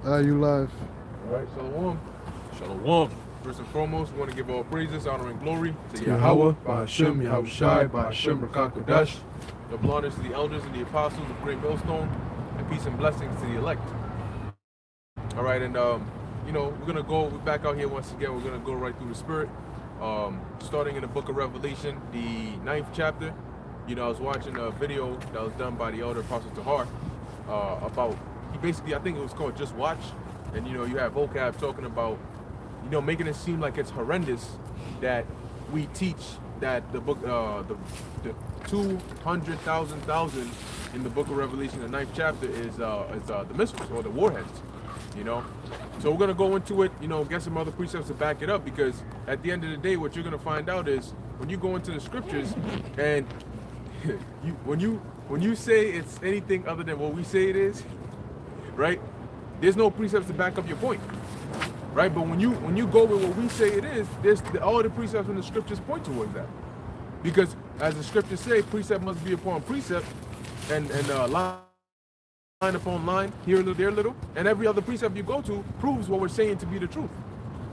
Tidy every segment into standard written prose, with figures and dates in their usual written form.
You live. All right, Shalom. Shalom. First and foremost, we want to give all praises, honor, and glory to Yahweh, Yahweh, Ba'ashem, Yahushai, Ba'ashem, Rakakadash. Double honors to the elders and the apostles of Great Millstone, and peace and blessings to the elect. All right, and we're gonna go. We're back out here once again. We're gonna go right through the Spirit, starting in the Book of Revelation, the 9th chapter. I was watching a video that was done by the elder Apostle Tahar about. He basically, I think it was called Just Watch, and you have vocab talking about, making it seem like it's horrendous that we teach that the book, the 200,000 in the Book of Revelation, the 9th chapter is the missiles or the warheads. So we're gonna go into it, get some other precepts to back it up, because at the end of the day, what you're gonna find out is when you go into the scriptures and when you say it's anything other than what we say it is, right? There's no precepts to back up your point, right? But when you go with what we say it is, all the precepts in the scriptures point towards that, because as the scriptures say, precept must be upon precept, and line upon line, here a little, there a little, and every other precept you go to proves what we're saying to be the truth.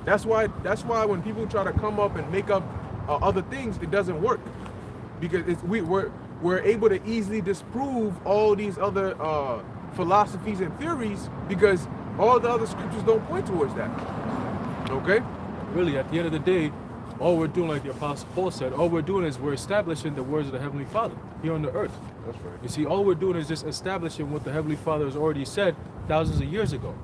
That's why when people try to come up and make up other things, it doesn't work, because we're able to easily disprove all these other philosophies and theories, because all the other scriptures don't point towards that. Okay? Really, at the end of the day, all we're doing, like the Apostle Paul said, all we're doing is we're establishing the words of the Heavenly Father here on the earth. That's right. You see, all we're doing is just establishing what the Heavenly Father has already said thousands of years ago.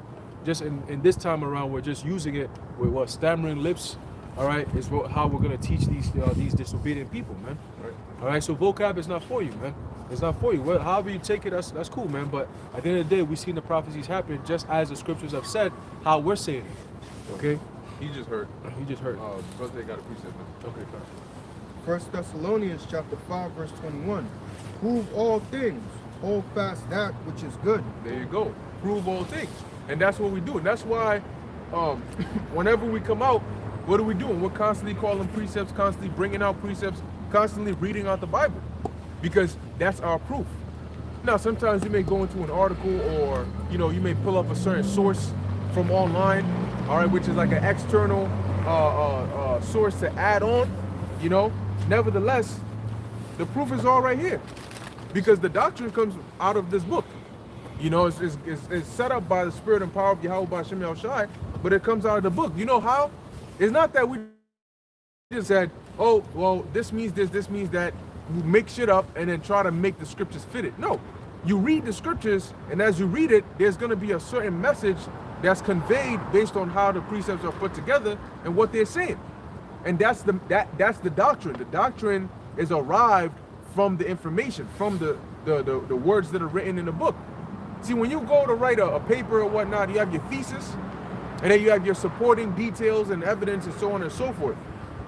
Just in this time around, we're just using it with what stammering lips, all right, is how we're going to teach these disobedient people, man. Right. All right, so vocab is not for you, man. It's not for you. Well, however you take it, that's cool, man. But at the end of the day, we've seen the prophecies happen just as the scriptures have said how we're saying it. Okay? He just heard. Brother, got a precept now. Okay, fine. 1 Thessalonians chapter 5, verse 21. Prove all things, hold fast that which is good. There you go. Prove all things. And that's what we do. And that's why whenever we come out, what are we doing? We're constantly calling precepts, constantly bringing out precepts, constantly reading out the Bible, because that's our proof. Now, sometimes you may go into an article, or you may pull up a certain source from online, all right, which is like an external source to add on. Nevertheless, the proof is all right here, because the doctrine comes out of this book. It's set up by the Spirit and power of Yahweh Ba'ashem Yahushai, but it comes out of the book. You know how? It's not that we just said, oh, well, this means this means that. You make shit up and then try to make the scriptures fit it. No, you read the scriptures, and as you read it, there's going to be a certain message that's conveyed based on how the precepts are put together and what they're saying. And that's the doctrine. The doctrine is arrived from the information, from the words that are written in the book. See, when you go to write a paper or whatnot, you have your thesis, and then you have your supporting details and evidence and so on and so forth.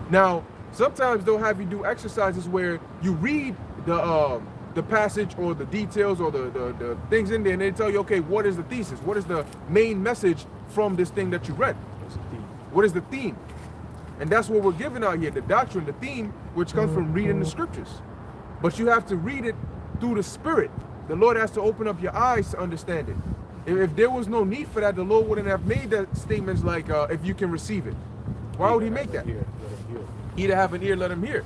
Now, sometimes they'll have you do exercises where you read the passage or the details or the things in there, and they tell you, okay, what is the thesis? What is the main message from this thing that you read? What is the theme? And that's what we're giving out here, the doctrine, the theme, which comes from reading the scriptures. But you have to read it through the Spirit. The Lord has to open up your eyes to understand it. If there was no need for that, the Lord wouldn't have made that statements like, if you can receive it. Why would he make that? He that have an ear, let him hear.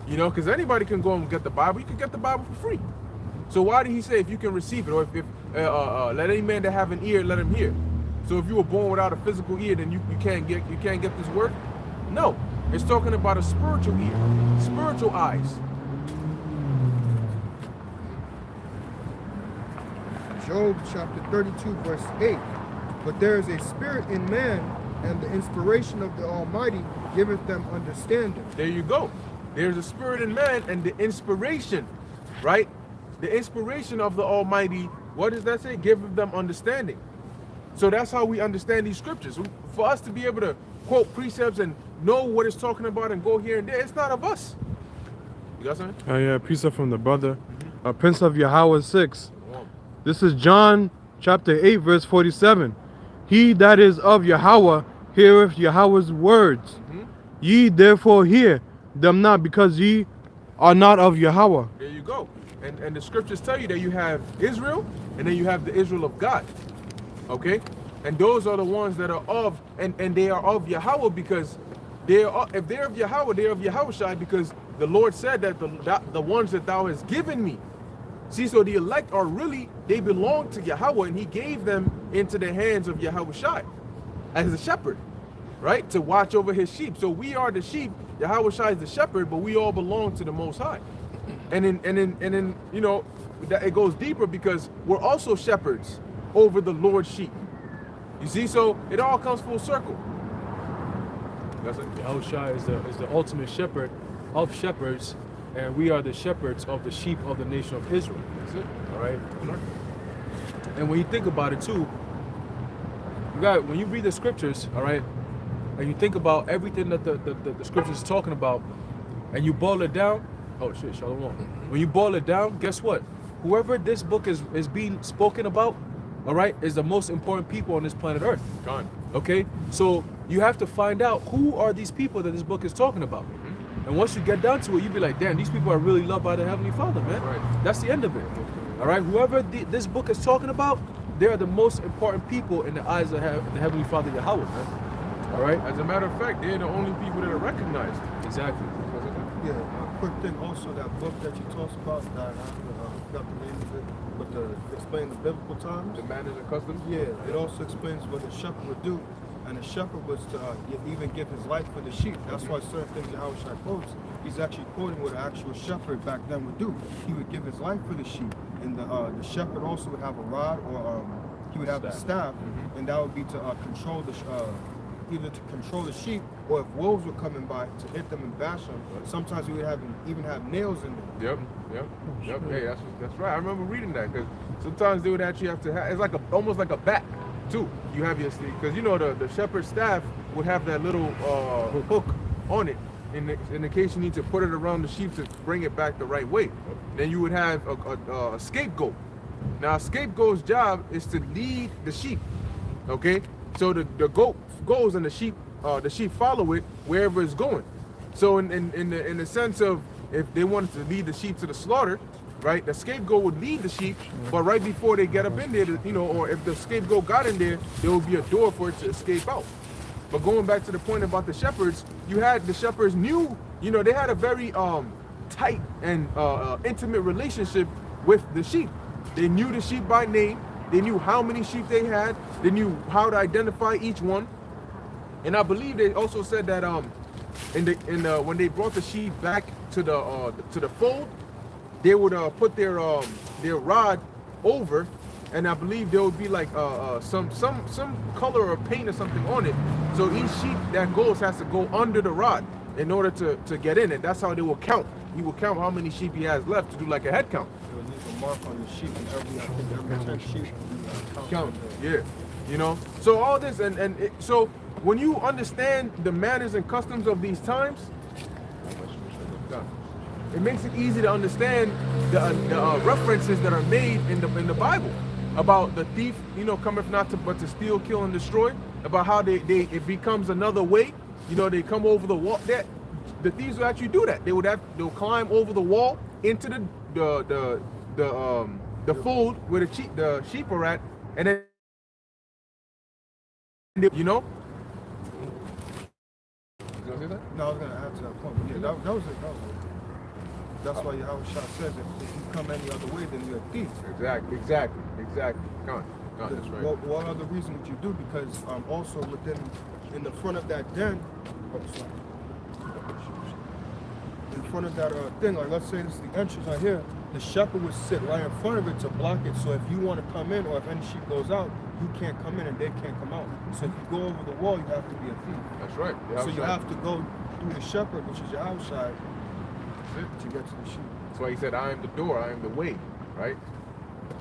Because anybody can go and get the Bible. You can get the Bible for free. So why did he say if you can receive it, or if let any man that have an ear, let him hear? So if you were born without a physical ear, then you can't get this word? No, it's talking about a spiritual ear, spiritual eyes. Job chapter 32, verse 8. But there is a spirit in man, and the inspiration of the Almighty giveth them understanding. There you go. There's a spirit in man, and the inspiration, right? The inspiration of the Almighty, what does that say? Giveth them understanding. So that's how we understand these scriptures. For us to be able to quote precepts and know what it's talking about and go here and there, it's not of us. You got something? Yeah, precept from the brother. Prince of Yahweh 6. This is John chapter 8, verse 47. He that is of Yahweh heareth Yahweh's words. Ye therefore hear them not, because ye are not of Yahweh. There you go. And the scriptures tell you that you have Israel, and then you have the Israel of God. Okay? And those are the ones that are of, and they are of Yahweh, because they are, if they're of Yahweh, they're of Yahushai, because the Lord said that the ones that thou hast given me. See, so the elect are really, they belong to Yahweh, and he gave them into the hands of Yahushai as a shepherd, right? To watch over his sheep. So we are the sheep, Yahushai is the shepherd, but we all belong to the Most High. And then you know, that it goes deeper, because we're also shepherds over the Lord's sheep. You see, so it all comes full circle. That's it. Yahushua is the ultimate shepherd of shepherds, and we are the shepherds of the sheep of the nation of Israel. That's it. All right. And when you think about it too, when you read the scriptures, all right, and you think about everything that the scriptures is talking about, and you boil it down, oh shit, Shalom. When you boil it down, guess what? Whoever this book is being spoken about, all right, is the most important people on this planet Earth. Gone. Okay, so you have to find out who are these people that this book is talking about. And once you get down to it, you be like, damn, these people are really loved by the Heavenly Father, man. Right. That's the end of it. All right, whoever this book is talking about, they are the most important people in the eyes of the Heavenly Father, Yahweh, man. All right? As a matter of fact, they're the only people that are recognized. Exactly. Yeah, quick thing also, that book that you talked about, that I forgot the name of it, but explain the biblical times. The manners and customs. Yeah, it also explains what the shepherd would do, and the shepherd was to even give his life for the sheep. That's why certain things Yahushua quotes, he's actually quoting what an actual shepherd back then would do. He would give his life for the sheep, and the shepherd also would have a rod, or he would have a staff, and that would be to control the either to control the sheep, or if wolves were coming by, to hit them and bash them. Sometimes he would even have nails in them. Yep. Hey, that's right. I remember reading that, because sometimes they would actually have to have, it's like almost like a bat too. You have your, because you know the shepherd's staff would have that little hook on it in the case you need to put it around the sheep to bring it back the right way. Then you would have a scapegoat. Now a scapegoat's job is to lead the sheep. Okay, so the goat goes and the sheep follow it wherever it's going. So in the sense of, if they wanted to lead the sheep to the slaughter, right, the scapegoat would lead the sheep, but right before they get up in there, you know, or if the scapegoat got in there would be a door for it to escape out. But going back to the point about the shepherds, the shepherds knew, you know, they had a very tight and intimate relationship with the sheep. They knew the sheep by name. They knew how many sheep they had. They knew how to identify each one. And I believe they also said that when they brought the sheep back to the fold, they would put their rod over, and I believe there would be like some color or paint or something on it. So each sheep that goes has to go under the rod in order to get in it. That's how they will count. He will count how many sheep he has left to do like a head count. They would leave a mark on the sheep, and every 10 sheep Count. Yeah. You know. So all this so when you understand the manners and customs of these times, it makes it easy to understand the references that are made in the Bible about the thief, you know, cometh not but to steal, kill, and destroy. About how it becomes another way. You know, they come over the wall. That the thieves will actually do that. They'll climb over the wall into the fold where the sheep are at, and then, you know. You gonna say that? No, I was going to add to that point. Yeah, that was it. That's why Yahushua says that if you come any other way, then you're a thief. Exactly. Come on, that's right. What other reason would you do? Because also in the front of that den, in front of that thing, like let's say this is the entrance right here, the shepherd would sit right in front of it to block it. So if you want to come in, or if any sheep goes out, you can't come in and they can't come out. So if you go over the wall, you have to be a thief. That's right. So you have to go through the shepherd, which is your outside, to get to the sheep. That's why he said, I am the door, I am the way, right?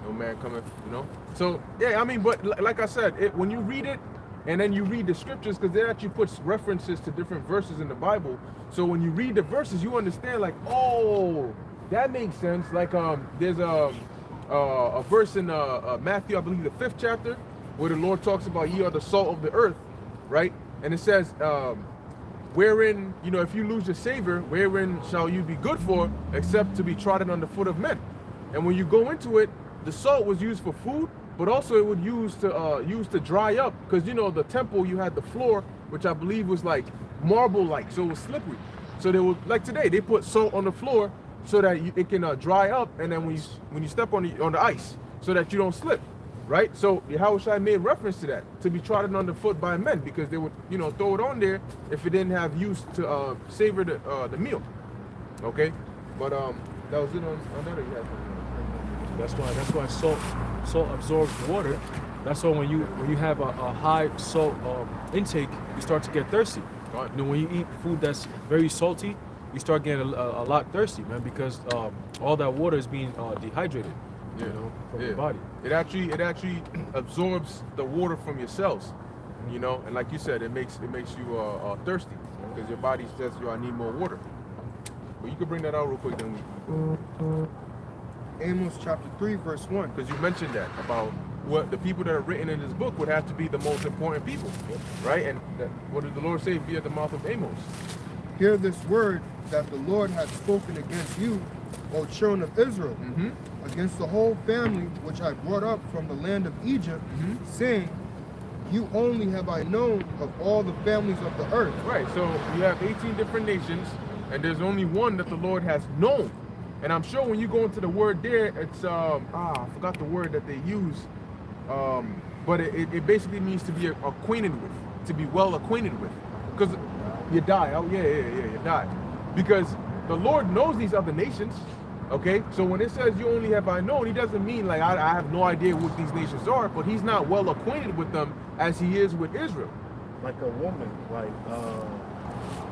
No man cometh, you know? So, yeah, I mean, but like I said, when you read it, and then you read the scriptures, because it actually puts references to different verses in the Bible. So when you read the verses, you understand, like, oh, that makes sense. Like, there's a verse in Matthew, I believe the 5th chapter, where the Lord talks about, ye are the salt of the earth, right? And it says, wherein, you know, if you lose your savor, wherein shall you be good for, except to be trodden on the foot of men? And when you go into it, the salt was used for food, but also it would use to dry up, because you know the temple, you had the floor, which I believe was like marble like, so it was slippery. So they would, like today, they put salt on the floor so that it can dry up, and then when you step on the ice, so that you don't slip, right? So Yahushua made reference to that, to be trodden underfoot by men, because they would, you know, throw it on there if it didn't have use to savor the meal. Okay, but that was it on that. Or you had something? That's why salt absorbs water. That's why when you have a high salt intake, you start to get thirsty. Right. You know, when you eat food that's very salty, you start getting a lot thirsty, man, because all that water is being dehydrated, you know, from your body. It actually absorbs the water from your cells, you know, and like you said, it makes you thirsty, because your body says, "Yo, I need more water." But you can bring that out real quick, then Amos chapter 3, verse 1. because you mentioned that about what the people that are written in this book would have to be the most important people, right? And what did the Lord say via the mouth of Amos? Hear this word that the Lord hath spoken against you, O children of Israel, against the whole family which I brought up from the land of Egypt, saying, you only have I known of all the families of the earth. Right, so you have 18 different nations, and there's only one that the Lord has known. And I'm sure when you go into the word there, it's I forgot the word that they use, but it basically means to be acquainted with, to be well acquainted with, because you die. Oh yeah, you die, because the Lord knows these other nations. Okay, so when it says you only have I known, he doesn't mean like I have no idea what these nations are, but he's not well acquainted with them as he is with Israel. Like a woman, like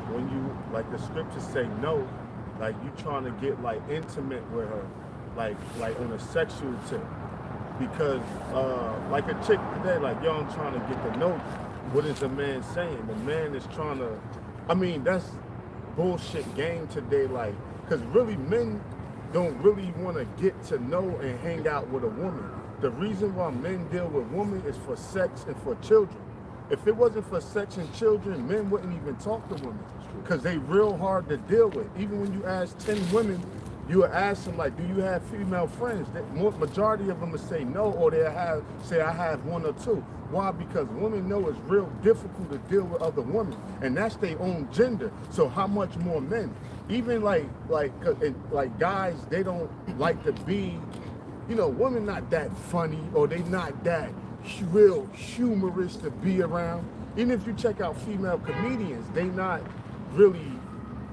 when you, like the scriptures say no, like you trying to get like intimate with her, like on a sexual tip, because like a chick today, like yo, I'm trying to get to know you. What is the man saying? The man is trying to, I mean, that's bullshit game today, like, because really men don't really want to get to know and hang out with a woman. The reason why men deal with women is for sex and for children. If it wasn't for sex and children, men wouldn't even talk to women, because they real hard to deal with. Even when you ask 10 women, you would ask them, like, do you have female friends? The majority of them would say no, or they'll say I have one or two. Why? Because women know it's real difficult to deal with other women, and that's their own gender. So how much more men? Even like guys, they don't like to be, you know, women not that funny, or they not that real humorous to be around. Even if you check out female comedians, they not really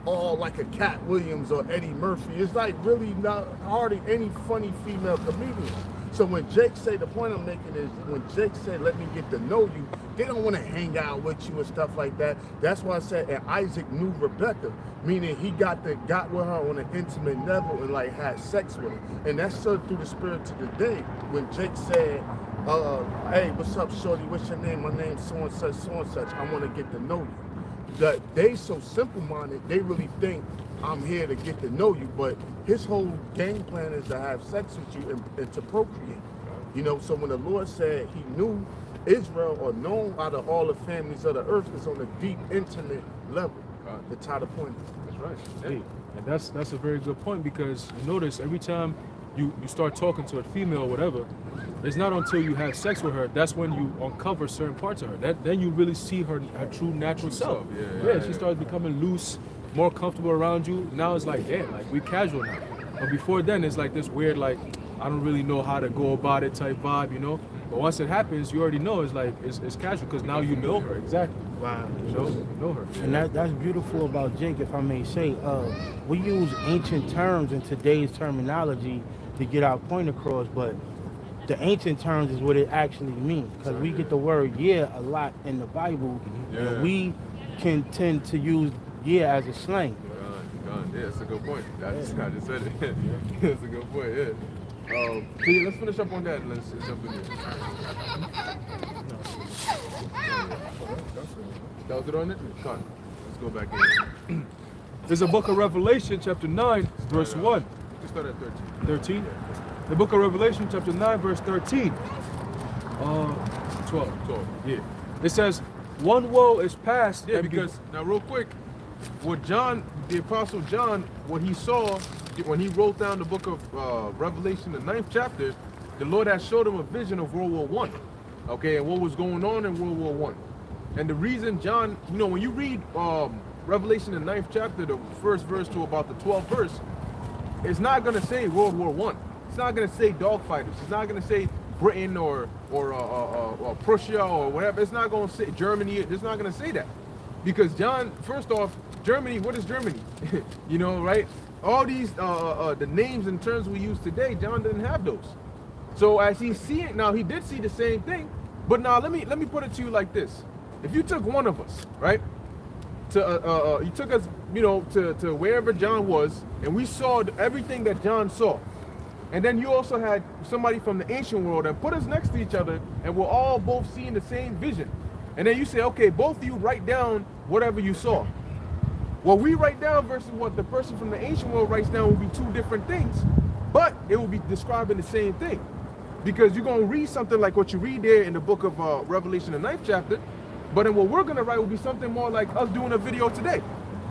all like a Cat Williams or Eddie Murphy. It's like really not hardly any funny female comedians. So when Jake say, the point I'm making is, when Jake said, let me get to know you, they don't want to hang out with you and stuff like that. That's why I said, and Isaac knew Rebecca, meaning he got with her on an intimate level and like had sex with her. And that's served through the spirit to the day. When Jake said, hey, what's up, shorty? What's your name? My name's so and such. I want to get to know you. That they so simple-minded, they really think I'm here to get to know you, but his whole game plan is to have sex with you and to procreate. You know, so when the Lord said he knew Israel, or known out of all the families of the earth, is on a deep, intimate level. That's how the point is. That's right. Hey, and that's a very good point, because you notice every time you start talking to a female or whatever, it's not until you have sex with her that's when you uncover certain parts of her. Then you really see her true natural self. She starts becoming loose, more comfortable around you. Now it's like, yeah, like we casual now. But before then, it's like this weird, like I don't really know how to go about it type vibe, you know. But once it happens, you already know it's like it's casual, because now you know her exactly. Wow. You know her. And that's beautiful about Jake, if I may say. We use ancient terms in today's terminology to get our point across, but the ancient terms is what it actually means, because we get the word yeah a lot in the Bible, and we can tend to use yeah as a slang. Yeah, that's a good point. I just said it. That's a good point, yeah. So yeah, let's finish up on that and let's jump in here. That was it on it? Come on. Let's go back in. There's a book of Revelation, chapter 9, verse 1. We can start at 13. 13. The book of Revelation, chapter 9, verse 13. 12. Yeah. It says, one woe is past. Yeah, because, now real quick, what John, the Apostle John, what he saw when he wrote down the book of Revelation, the 9th chapter, the Lord had showed him a vision of World War One, okay, and what was going on in World War One. And the reason John, you know, when you read Revelation, the 9th chapter, the first verse to about the 12th verse, it's not going to say World War One. It's not going to say dogfighters. It's not going to say Britain or Prussia or whatever. It's not going to say Germany. It's not going to say that. Because John, first off, Germany, what is Germany? You know, right? All these, the names and terms we use today, John didn't have those. So as he's seeing, now he did see the same thing, but now let me put it to you like this. If you took one of us, right, to you took us, you know, to wherever John was, and we saw everything that John saw, and then you also had somebody from the ancient world and put us next to each other, and we're all both seeing the same vision, and then you say, okay, both of you write down whatever you saw. What we write down versus what the person from the ancient world writes down will be two different things, but it will be describing the same thing. Because you're going to read something like what you read there in the book of Revelation, the 9th chapter, but then what we're going to write will be something more like us doing a video today.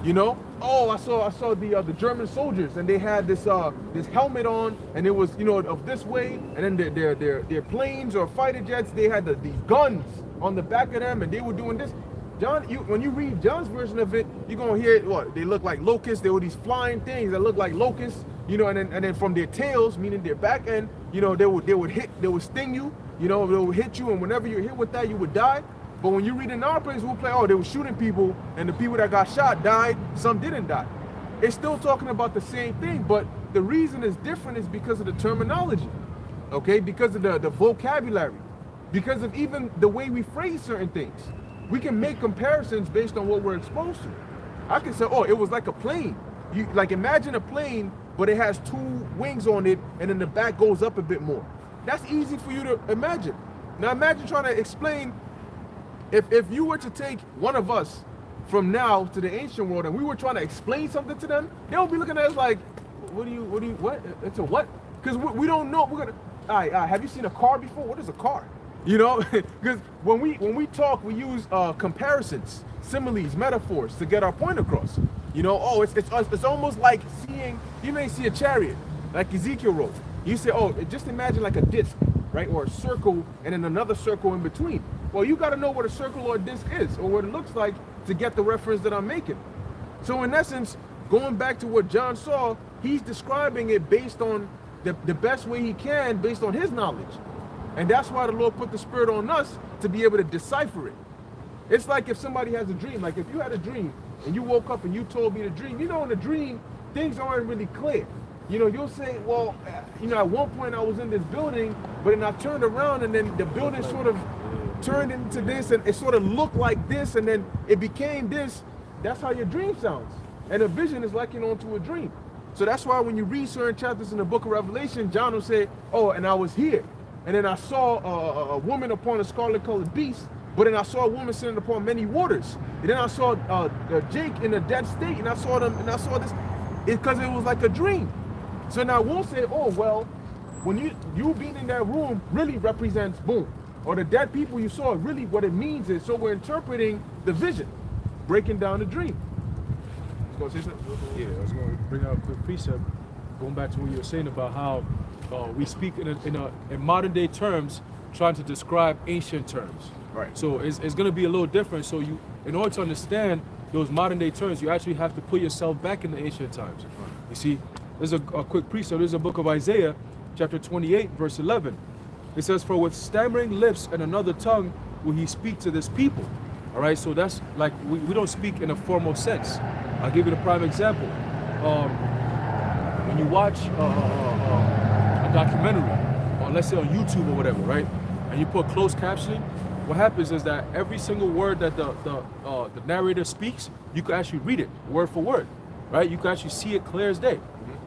You know, oh, I saw the German soldiers, and they had this this helmet on, and it was, you know, of this way, and then their planes or fighter jets, they had these guns on the back of them, and they were doing this. John, when you read John's version of it, you're gonna hear what they look like locusts. They were these flying things that look like locusts, you know, and then from their tails, meaning their back end, you know, they would sting you, you know, they would hit you, and whenever you're hit with that, you would die. But when you read in our place, we'll play, oh, they were shooting people, and the people that got shot died, some didn't die. It's still talking about the same thing, but the reason it's different is because of the terminology, okay? Because of the vocabulary, because of even the way we phrase certain things. We can make comparisons based on what we're exposed to. I can say, oh, it was like a plane. You like imagine a plane, but it has two wings on it, and then the back goes up a bit more. That's easy for you to imagine. Now imagine trying to explain, if you were to take one of us from now to the ancient world, and we were trying to explain something to them, they'll be looking at us like, what? It's a what? Because we don't know. We're gonna, all right, have you seen a car before? What is a car? You know, because when we talk, we use comparisons, similes, metaphors to get our point across. You know, oh, it's almost like seeing, you may see a chariot, like Ezekiel wrote. You say, oh, just imagine like a disc, right, or a circle, and then another circle in between. Well, you got to know what a circle or a disc is, or what it looks like, to get the reference that I'm making. So in essence, going back to what John saw, he's describing it based on the best way he can, based on his knowledge. And that's why the Lord put the Spirit on us to be able to decipher it. It's like if somebody has a dream, like if you had a dream and you woke up and you told me the dream, you know, in the dream, things aren't really clear. You know, you'll say, well, you know, at one point I was in this building, but then I turned around and then the building sort of turned into this, and it sort of looked like this, and then it became this. That's how your dream sounds. And a vision is likened onto a dream. So that's why when you read certain chapters in the book of Revelation, John will say, oh, and I was here. And then I saw a woman upon a scarlet-colored beast, but then I saw a woman sitting upon many waters. And then I saw Jake in a dead state, and I saw them, and I saw this, because it was like a dream. So now we'll say, oh, well, when you being in that room really represents boom. Or the dead people you saw, really what it means is, so we're interpreting the vision, breaking down the dream. You was going to say something? Yeah, I was going to bring out a quick precept, going back to what you were saying about how we speak in modern day terms, trying to describe ancient terms. Right. So it's going to be a little different. So you, in order to understand those modern day terms, you actually have to put yourself back in the ancient times. You see, there's a quick precept. There's a book of Isaiah, chapter 28, verse 11. It says, "For with stammering lips and another tongue will he speak to this people." All right. So that's like we don't speak in a formal sense. I'll give you a prime example. When you watch a documentary, or let's say on YouTube or whatever, right, and you put closed captioning, what happens is that every single word that the narrator speaks, you can actually read it word for word, right? You can actually see it clear as day.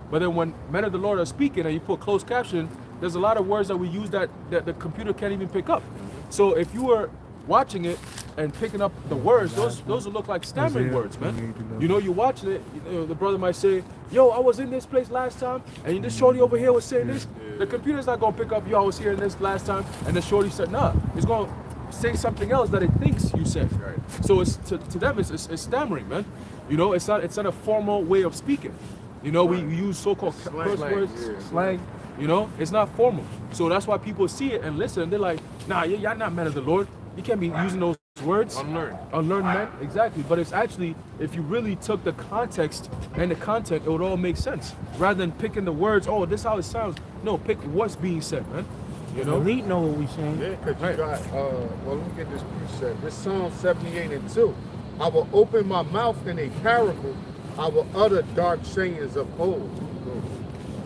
But then when men of the Lord are speaking and you put closed caption, there's a lot of words that we use that the computer can't even pick up. So if you were watching it and picking up the words, those will look like stammering words, man. You know, you're watching it, you know, the brother might say, yo, I was in this place last time, and this shorty over here was saying this. The computer's not gonna pick up, yo, I was here in this last time, and the shorty said, nah. It's gonna say something else that it thinks you said. Right. So it's to them it's stammering, man. You know, it's not a formal way of speaking. You know, we use so-called curse words, slang. You know, it's not formal. So that's why people see it and listen. And they're like, nah, y'all not men of the Lord. You can't be using those words. Unlearned. Unlearned men, exactly. But it's actually, if you really took the context and the content, it would all make sense. Rather than picking the words, oh, this is how it sounds. No, pick what's being said, man. You know? Elite know what we saying. Yeah, because you Right. got, well, let me get this precept. This Psalm 78:2. I will open my mouth in a parable. I will utter dark sayings of old.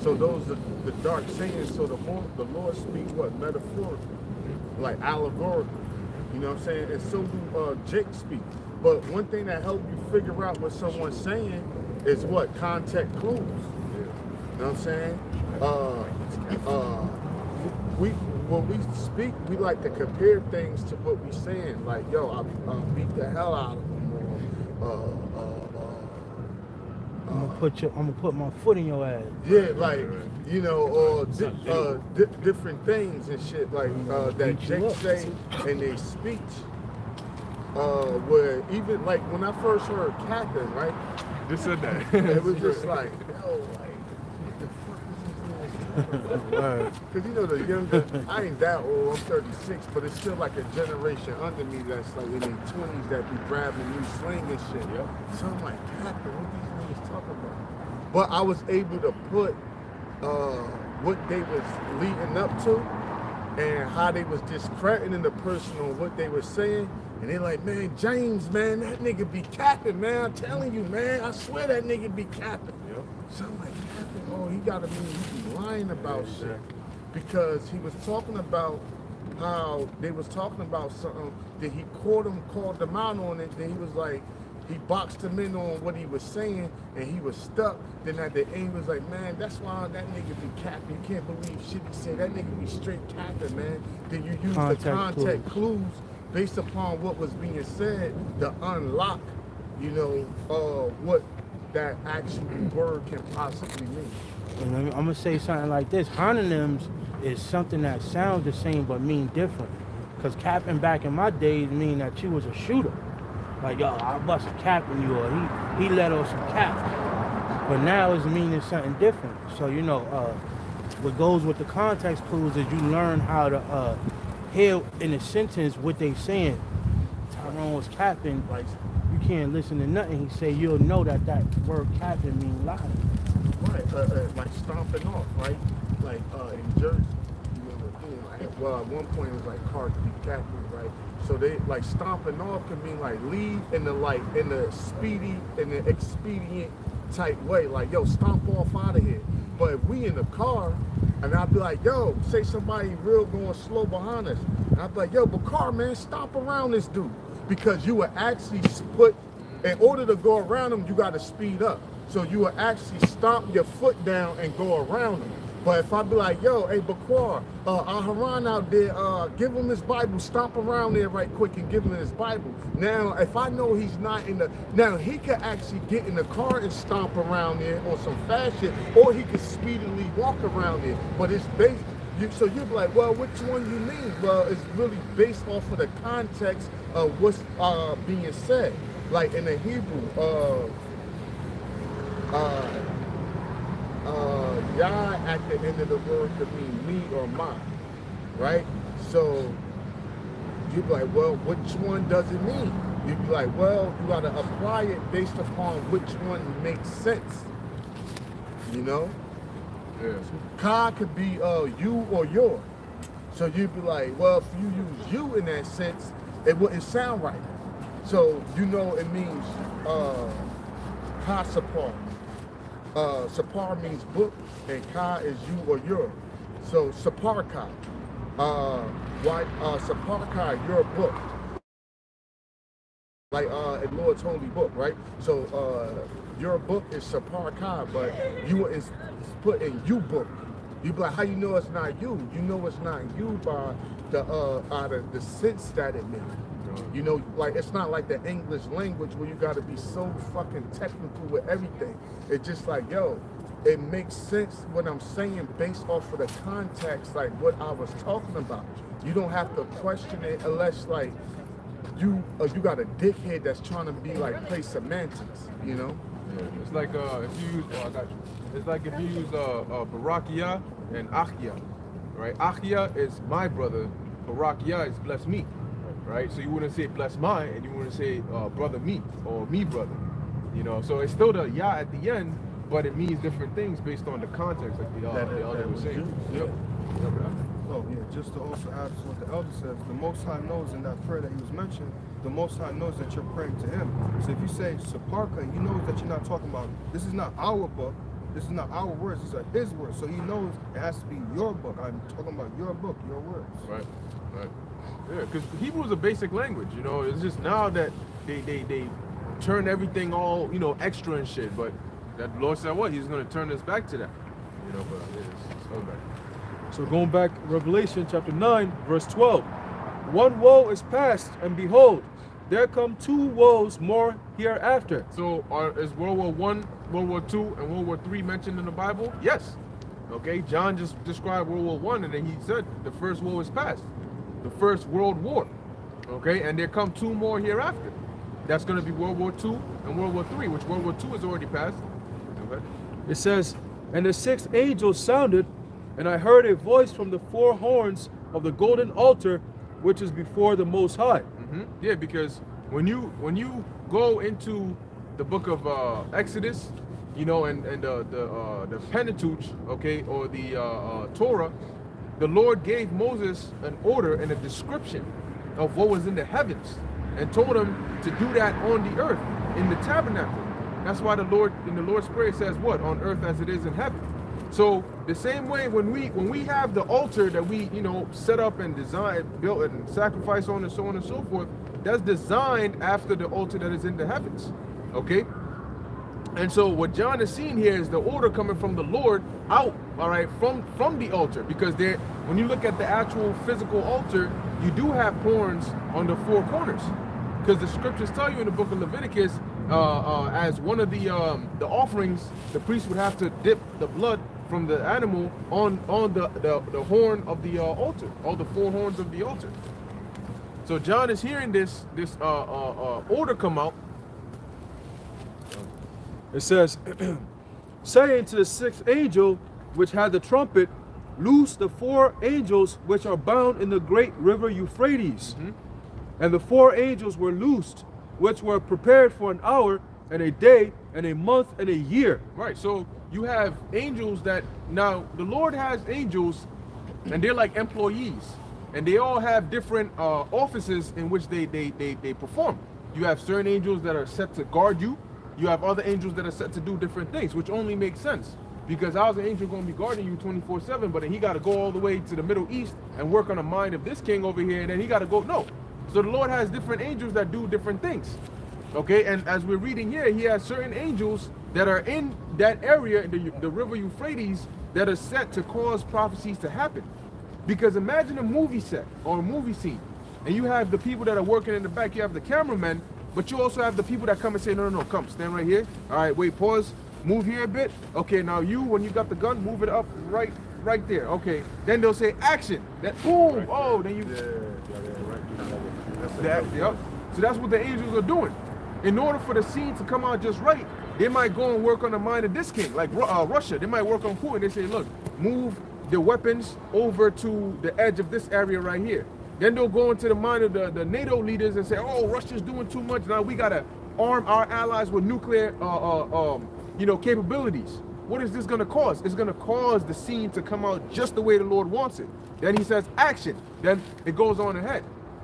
So those are the dark sayings. So the Lord speaks what? Metaphorically, like allegorically. You know what I'm saying? And so do Jake speak. But one thing that helps you figure out what someone's saying is what? Context clues. You know what I'm saying? When we speak, we like to compare things to what we saying. Like, yo, I beat the hell out of them. I'm gonna put my foot in your ass. Yeah, like, you know, or different things and shit like that Beat you Jake up. say in their speech. Where even like when I first heard Captain, right? Just said that. It was just like, yo, like, what the fuck is this nigga? Because you know the younger, I ain't that old, I'm 36, but it's still like a generation under me that's like in their 20s that be grabbing new sling and shit. Yep. So I'm like, Captain, what these niggas talking about? But I was able to put what they was leading up to and how they was discrediting the person on what they were saying. And they like, man, James, man, that nigga be capping, man. I'm telling you, man, I swear that nigga be capping. Yep. So I'm like, capping, oh, he gotta mean he be lying about shit. Because he was talking about how they was talking about something that he called them out on it. Then he was like, he boxed him in on what he was saying and he was stuck. Then at the end he was like, man, that's why that nigga be capping. You can't believe shit he said. That nigga be straight capping, man. Then you use the contact clues based upon what was being said to unlock, you know, what that actual word can possibly mean. And I'm gonna say something like this: homonyms is something that sounds the same but mean different. Cause capping back in my days mean that you was a shooter. Like, yo, I bust a cap in you, or he let off some cap. But now it's meaning something different. So you know, what goes with the context clues is you learn how to hear in a sentence what they saying. Tyrone was capping, like you can't listen to nothing he say. You'll know that word capping means lie. Right, like stomping off, right? Like in Jersey, well, at one point it was like Cardi B Captain, right? So they like stomping off can mean like leave in the expedient type way, like yo, stomp off out of here. But if we in the car, and I'd be like, yo, say somebody real going slow behind us, and I'd be like, yo, but car man, stomp around this dude, because you would actually put, in order to go around him, you got to speed up. So you would actually stomp your foot down and go around him. But if I be like, yo, hey, Baquar, Aharon out there, give him his Bible, stomp around there right quick and give him his Bible. Now, if I know he's not in the, now he could actually get in the car and stomp around there on some fast shit, or he could speedily walk around there. But it's based, so you'd be like, well, which one you mean? Well, it's really based off of the context of what's being said. Like in the Hebrew, Yah at the end of the word could mean me or mine, right? So you'd be like, well, which one does it mean? You'd be like, well, you gotta apply it based upon which one makes sense, you know? Yeah. Ka could be you or your. So you'd be like, well, if you use you in that sense, it wouldn't sound right. So you know it means Ka Sapar. Sapar means book, and Ka is you or your. So Sapar Ka. Sapar Ka, your book. Like in Lord's holy book, right? So your book is Sapar Ka, but you is put in you book. You be like, how you know it's not you? You know it's not you by the sense that it makes. You know, like it's not like the English language where you gotta be so fucking technical with everything. It's just like, yo, it makes sense what I'm saying based off of the context, like what I was talking about. You don't have to question it unless like you got a dickhead that's trying to be like play semantics, you know? Yeah. It's like if you use, oh, I got you. It's like if you use Barakia and Achia, right? Achia is my brother, Barakia is bless me, right? So you wouldn't say bless mine, and you wouldn't say brother me or me brother, you know. So it's still the ya at the end, but it means different things based on the context, like the elder was saying. Yep. Oh yeah, just to also add to what the elder says, the Most High knows in that prayer that he was mentioning, the Most High knows that you're praying to him. So if you say Saparka, he knows that you're not talking about, this is not our book, this is not our words, these are his words. So he knows it has to be your book. I'm talking about your book, your words. Right. Yeah, because Hebrew is a basic language, you know. It's just now that they turn everything all, you know, extra and shit. But that Lord said what? He's going to turn us back to that, you know. But it's so bad. So going back, Revelation chapter 9, verse 12. One woe is past, and behold, there come two woes more hereafter. So is World War I, World War II, and World War III mentioned in the Bible? Yes. Okay, John just described World War I, and then he said the first woe is past, the first World War. Okay, and there come two more hereafter. That's going to be World War II and World War III, which World War II is already passed. Okay. It says, and the sixth angel sounded, and I heard a voice from the four horns of the golden altar, which is before the Most High. Yeah, because when you go into the book of Exodus, you know, and the Pentateuch, okay, or the Torah, the Lord gave Moses an order and a description of what was in the heavens, and told him to do that on the earth in the tabernacle. That's why the Lord in the Lord's Prayer says what? On earth as it is in heaven. So the same way when we have the altar that we, you know, set up and design, built and sacrifice on and so on and so forth, that's designed after the altar that is in the heavens. Okay? And so what John is seeing here is the order coming from the Lord out, all right, from the altar, because there, when you look at the actual physical altar, you do have horns on the four corners, because the scriptures tell you in the book of Leviticus, as one of the offerings, the priest would have to dip the blood from the animal on the horn of the altar, all the four horns of the altar. So John is hearing this order come out. It says, saying to the sixth angel, which had the trumpet, loose the four angels which are bound in the great river Euphrates. And the four angels were loosed, which were prepared for an hour and a day and a month and a year. Right, so you have angels that, now the Lord has angels, and they're like employees, and they all have different offices in which they perform. You have certain angels that are set to guard you. You have other angels that are set to do different things, which only makes sense, because how's an angel going to be guarding you 24/7, but then he got to go all the way to the Middle East and work on the mind of this king over here, and then he got to go, no. So the Lord has different angels that do different things. Okay, and as we're reading here, he has certain angels that are in that area, the river Euphrates, that are set to cause prophecies to happen. Because imagine a movie set or a movie scene, and you have the people that are working in the back, you have the cameramen, but you also have the people that come and say, no, come, stand right here. All right, wait, pause, move here a bit. Okay, now you, when you got the gun, move it up right there. Okay, then they'll say action. That boom, right. Oh, then you. Yep. So that's what the angels are doing. In order for the scene to come out just right, they might go and work on the mind of this king, like Russia. They might work on Putin. They say, look, move the weapons over to the edge of this area right here. Then they'll go into the mind of the NATO leaders and say, oh, Russia's doing too much. Now we got to arm our allies with nuclear capabilities. What is this going to cause? It's going to cause the scene to come out just the way the Lord wants it. Then he says action. Then it goes on ahead.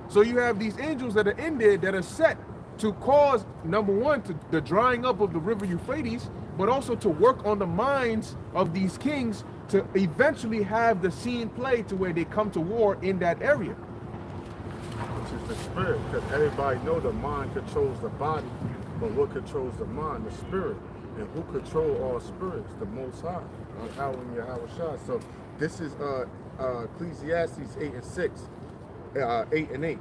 So you have these angels that are in there that are set to cause, number one, to the drying up of the river Euphrates, but also to work on the minds of these kings to eventually have the scene play to where they come to war in that area. Which is the spirit, because everybody know the mind controls the body, but what controls the mind? The spirit. And who control all spirits? The Most High, Yahweh and Yahweh. So this is Ecclesiastes 8 and 6, 8 and 8.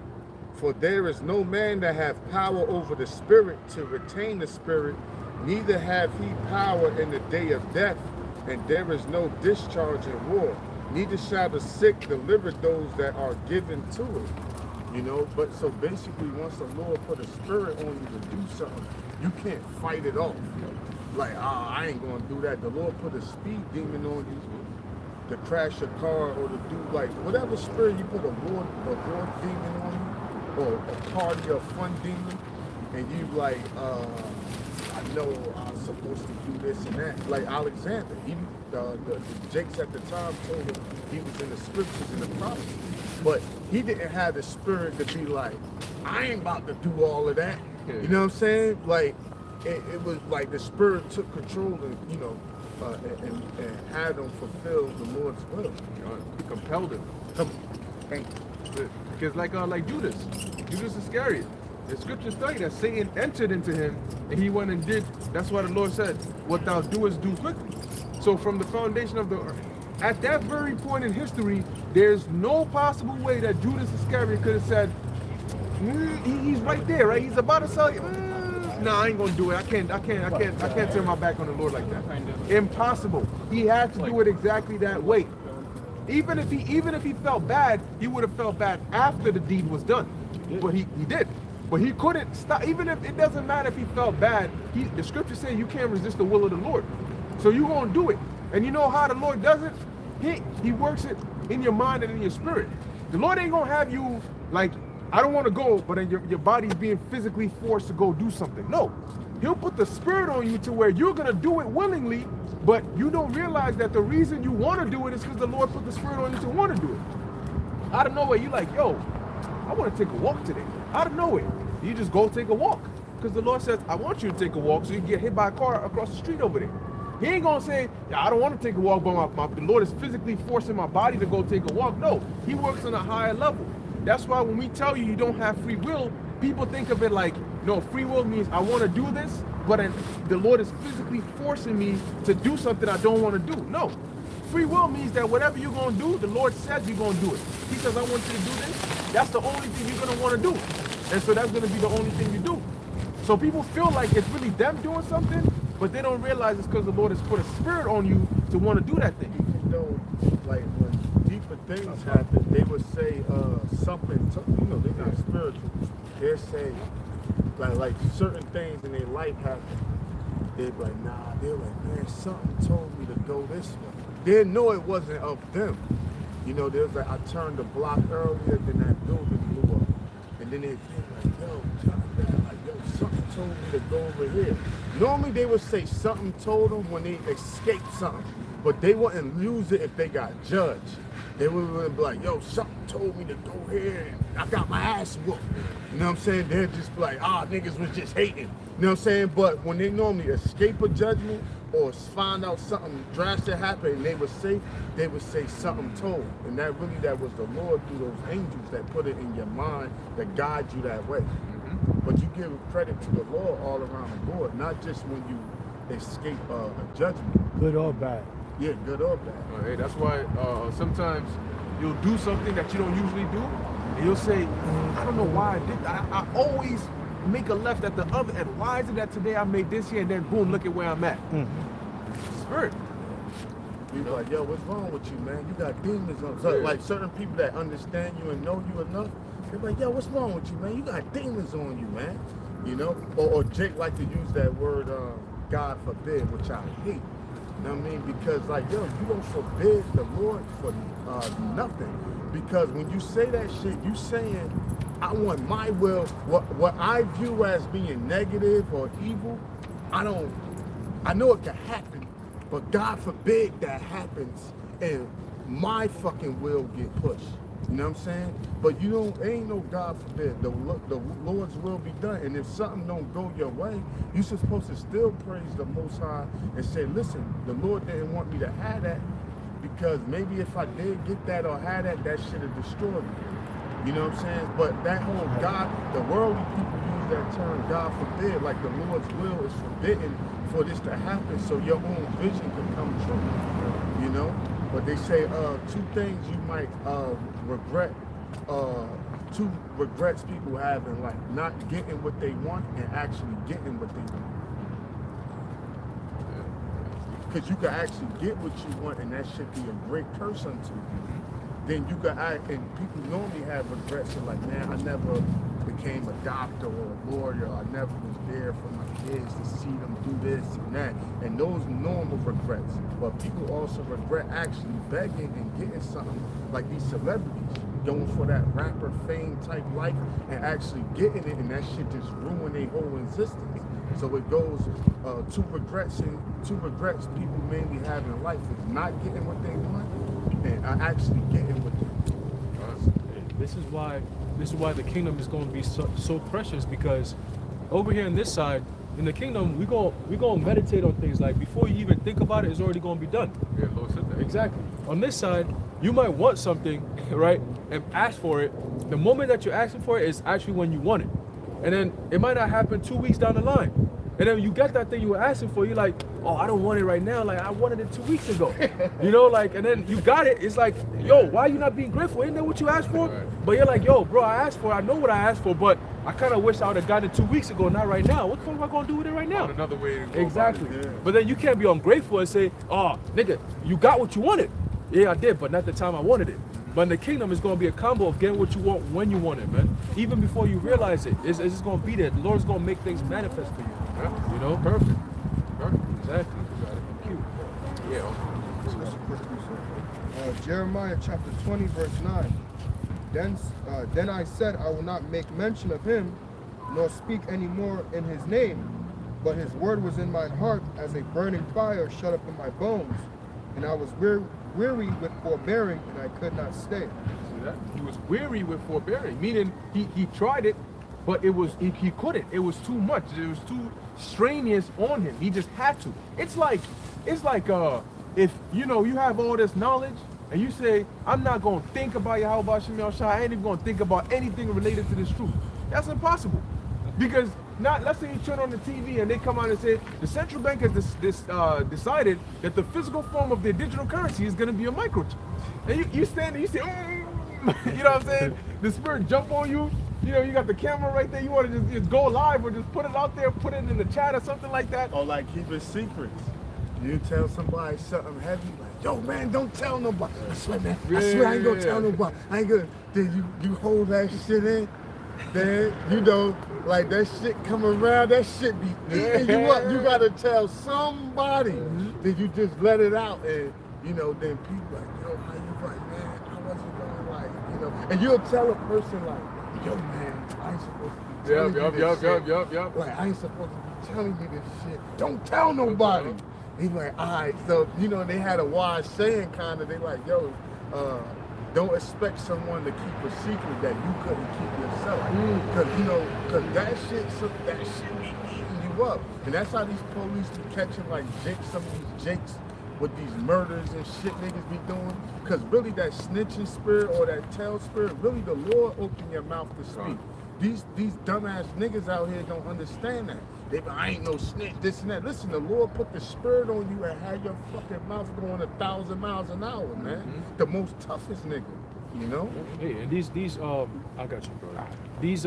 For there is no man that hath power over the spirit to retain the spirit, neither have he power in the day of death, and there is no discharge in war. Neither shall the sick deliver those that are given to it. You know, but so basically once the Lord put a spirit on you to do something, you can't fight it off. like, I ain't gonna do that. The Lord put a speed demon on you to crash a car or to do like whatever spirit you put a war demon on you, or a party or fun demon, and you like, I know I'm supposed to do this and that. Like Alexander, the Jakes at the time told him he was in the scriptures and the prophecy, but he didn't have the spirit to be like, I ain't about to do all of that. You know what I'm saying? Like it was like the spirit took control and and had him fulfill the Lord's will. Compelled him. Thank you. Because like Judas Iscariot, the scriptures tell you that Satan entered into him and he went and did. That's why the Lord said, what thou doest, do quickly. So from the foundation of the earth, at that very point in history, there's no possible way that Judas Iscariot could have said, he's right there, right? He's about to sell you. Nah, I ain't gonna do it. I can't turn my back on the Lord like that. Impossible. He had to do it exactly that way. Even if he felt bad, he would have felt bad after the deed was done. But he did. But he couldn't stop. Even if it doesn't matter if he felt bad, the scripture says you can't resist the will of the Lord. So you're gonna do it. And you know how the Lord does it? He works it in your mind and in your spirit. The Lord ain't gonna have you like, I don't want to go, but then your body's being physically forced to go do something. No, he'll put the spirit on you to where you're going to do it willingly, but you don't realize that the reason you want to do it is because the Lord put the spirit on you to want to do it. Out of nowhere, you're like, yo, I want to take a walk today. Out of nowhere, you just go take a walk. Because the Lord says, I want you to take a walk so you can get hit by a car across the street over there. He ain't going to say, yeah, I don't want to take a walk, but the Lord is physically forcing my body to go take a walk. No, he works on a higher level. That's why when we tell you don't have free will, people think of it like, no, free will means I want to do this, but the Lord is physically forcing me to do something I don't want to do. No, free will means that whatever you're going to do, the Lord says you're going to do it. He says, I want you to do this. That's the only thing you're going to want to do. And so that's going to be the only thing you do. So people feel like it's really them doing something, but they don't realize it's because the Lord has put a spirit on you to want to do that thing. Even though, like, when deeper things happen, they would say something, they're not spiritual. They'll say, like certain things in their life happen. They're like, nah, they're like, man, something told me to go this way. They know it wasn't of them. There's like, I turned the block earlier than that building blew up. And then they think like, yo, something told me to go over here. Normally they would say something told them when they escaped something, but they wouldn't lose it if they got judged. They would be like, yo, something told me to go here and I got my ass whooped. You know what I'm saying? They'd just be like, niggas was just hating. You know what I'm saying? But when they normally escape a judgment or find out something drastic happened and they were safe, they would say something told. And that was the Lord through those angels that put it in your mind that guide you that way. But you give credit to the Lord all around the board, not just when you escape a judgment. Good or bad. Yeah, good or bad. Hey, that's why sometimes you'll do something that you don't usually do, and you'll say, I don't know why I did that. I always make a left at the other end. Why is it that today I made this here and then boom, look at where I'm at? Spirit. People like, yo, what's wrong with you, man? You got demons on. So, like certain people that understand you and know you enough, they're like, yo, what's wrong with you, man? You got demons on you, man. Or Jake like to use that word, God forbid, which I hate. You know what I mean? Because like, yo, you don't forbid the Lord for nothing. Because when you say that shit, you saying, I want my will, what I view as being negative or evil, I know it can happen, but God forbid that happens and my fucking will get pushed. You know what I'm saying? But ain't no God forbid. The Lord's will be done. And if something don't go your way, you're supposed to still praise the Most High and say, listen, the Lord didn't want me to have that because maybe if I did get that or had that shit would destroy me. You know what I'm saying? But that whole God, the worldly people use that term, God forbid, like the Lord's will is forbidden for this to happen so your own vision can come true. But they say two things you might regret, two regrets people have in life: not getting what they want and actually getting what they want. Because you can actually get what you want and that should be a great curse unto you. Then you can act, and people normally have regrets of like, man, I never became a doctor or a lawyer. I never was there for my kids to see them do this and that. And those normal regrets. But people also regret actually begging and getting something like these celebrities, going for that rapper fame type life and actually getting it, and that shit just ruin their whole existence. So it goes two regrets people mainly have in life is not getting what they want and actually getting what they want. This is why the kingdom is going to be so precious, because over here in this side, in the kingdom, we go meditate on things like before you even think about it, it's already going to be done. Yeah, Lord said that. Exactly. On this side, you might want something, right, and ask for it. The moment that you're asking for it is actually when you want it, and then it might not happen 2 weeks down the line. And then you get that thing you were asking for, you're like, oh, I don't want it right now. Like, I wanted it 2 weeks ago. You know, like, and then you got it. It's like, yo, why are you not being grateful? Isn't that what you asked for? Right. But you're like, yo, bro, I asked for it. I know what I asked for, but I kind of wish I would have gotten it 2 weeks ago, not right now. What the fuck am I going to do with it right now? Found another way to go Exactly. about it. Yeah. But then you can't be ungrateful and say, oh, nigga, you got what you wanted. Yeah, I did, but not the time I wanted it. But in the kingdom, it's going to be a combo of getting what you want when you want it, man. Even before you realize it, it's just going to be there. The Lord's going to make things manifest for you. Yeah. You know? Perfect. Perfect. Exactly. You got it. Cute. Yeah. Just a quick piece. Jeremiah chapter 20, verse 9. Then I said, I will not make mention of him, nor speak any more in his name. But his word was in my heart as a burning fire shut up in my bones. And I was weary with forbearing, and I could not stay. See that? He was weary with forbearing, meaning he tried it, but he couldn't. It was too much. It was too strenuous on him. He just had to. It's like if you have all this knowledge and you say, I'm not gonna think about Yahweh Shem Yahushua, I ain't even gonna think about anything related to this truth. That's impossible. Because let's say you turn on the TV and they come out and say the central bank has decided that the physical form of their digital currency is going to be a microchip, and you stand there, you say, you know what I'm saying? The spirit jump on you. You know, you got the camera right there. You want to just go live or just put it out there, put it in the chat or something like that. Or like keeping secrets. You tell somebody something heavy, like, yo man, don't tell nobody. I swear, man, I swear I ain't gonna tell nobody. I ain't gonna. Then you hold that shit in. Then like that shit come around, that shit be eating you up. You gotta tell somebody. Then you just let it out, and then people like, yo, how you like, man? I wasn't going like, and you'll tell a person like, yo, man, I ain't supposed to be telling you this shit. Yup. Like, I ain't supposed to be telling you this shit. Don't tell nobody. He's like, all right. So they had a wise saying, kind of. They like, yo, don't expect someone to keep a secret that you couldn't keep yourself. Because that shit be eating you up. And that's how these police be catching like some of these jakes with these murders and shit niggas be doing. Because really that snitching spirit or that tell spirit, really the Lord open your mouth to speak. These dumbass niggas out here don't understand that. They be, I ain't no snitch, this and that. Listen, the Lord put the spirit on you and had your fucking mouth going 1,000 miles an hour, man. The most toughest nigga, Hey, and these I got you, bro. These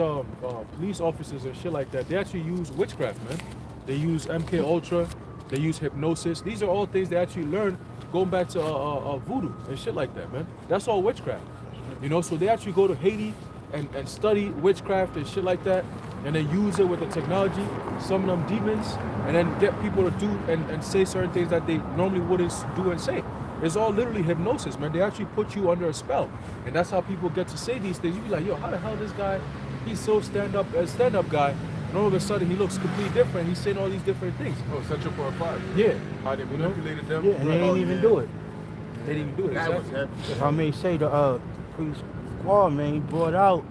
police officers and shit like that, they actually use witchcraft, man. They use MK Ultra, they use hypnosis. These are all things they actually learn going back to voodoo and shit like that, man. That's all witchcraft. So they actually go to Haiti and study witchcraft and shit like that, and then use it with the technology, summon them demons, and then get people to do and say certain things that they normally wouldn't do and say. It's all literally hypnosis, man. They actually put you under a spell, and that's how people get to say these things. You be like, yo, how the hell this guy, he's so stand-up guy, and all of a sudden he looks completely different. He's saying all these different things. Oh, Central Park 5. Yeah. How they manipulated them. Yeah, and they didn't even do it. They didn't even do it. That was Exactly. heavy. If I may say, the priest Squall, man, he brought out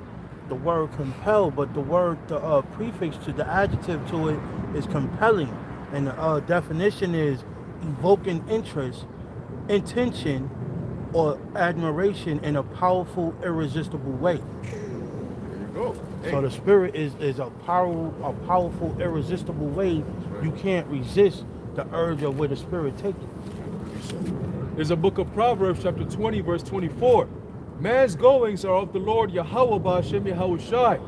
the word compel, but the prefix to the adjective to it is compelling, and the definition is evoking interest, intention, or admiration in a powerful, irresistible way. There you go. Hey. So the spirit is a powerful, irresistible way. You can't resist the urge of where the spirit takes you. There's a book of Proverbs, chapter 20, verse 24. Man's goings are of the Lord Yahweh Ba'ashem Yahushai.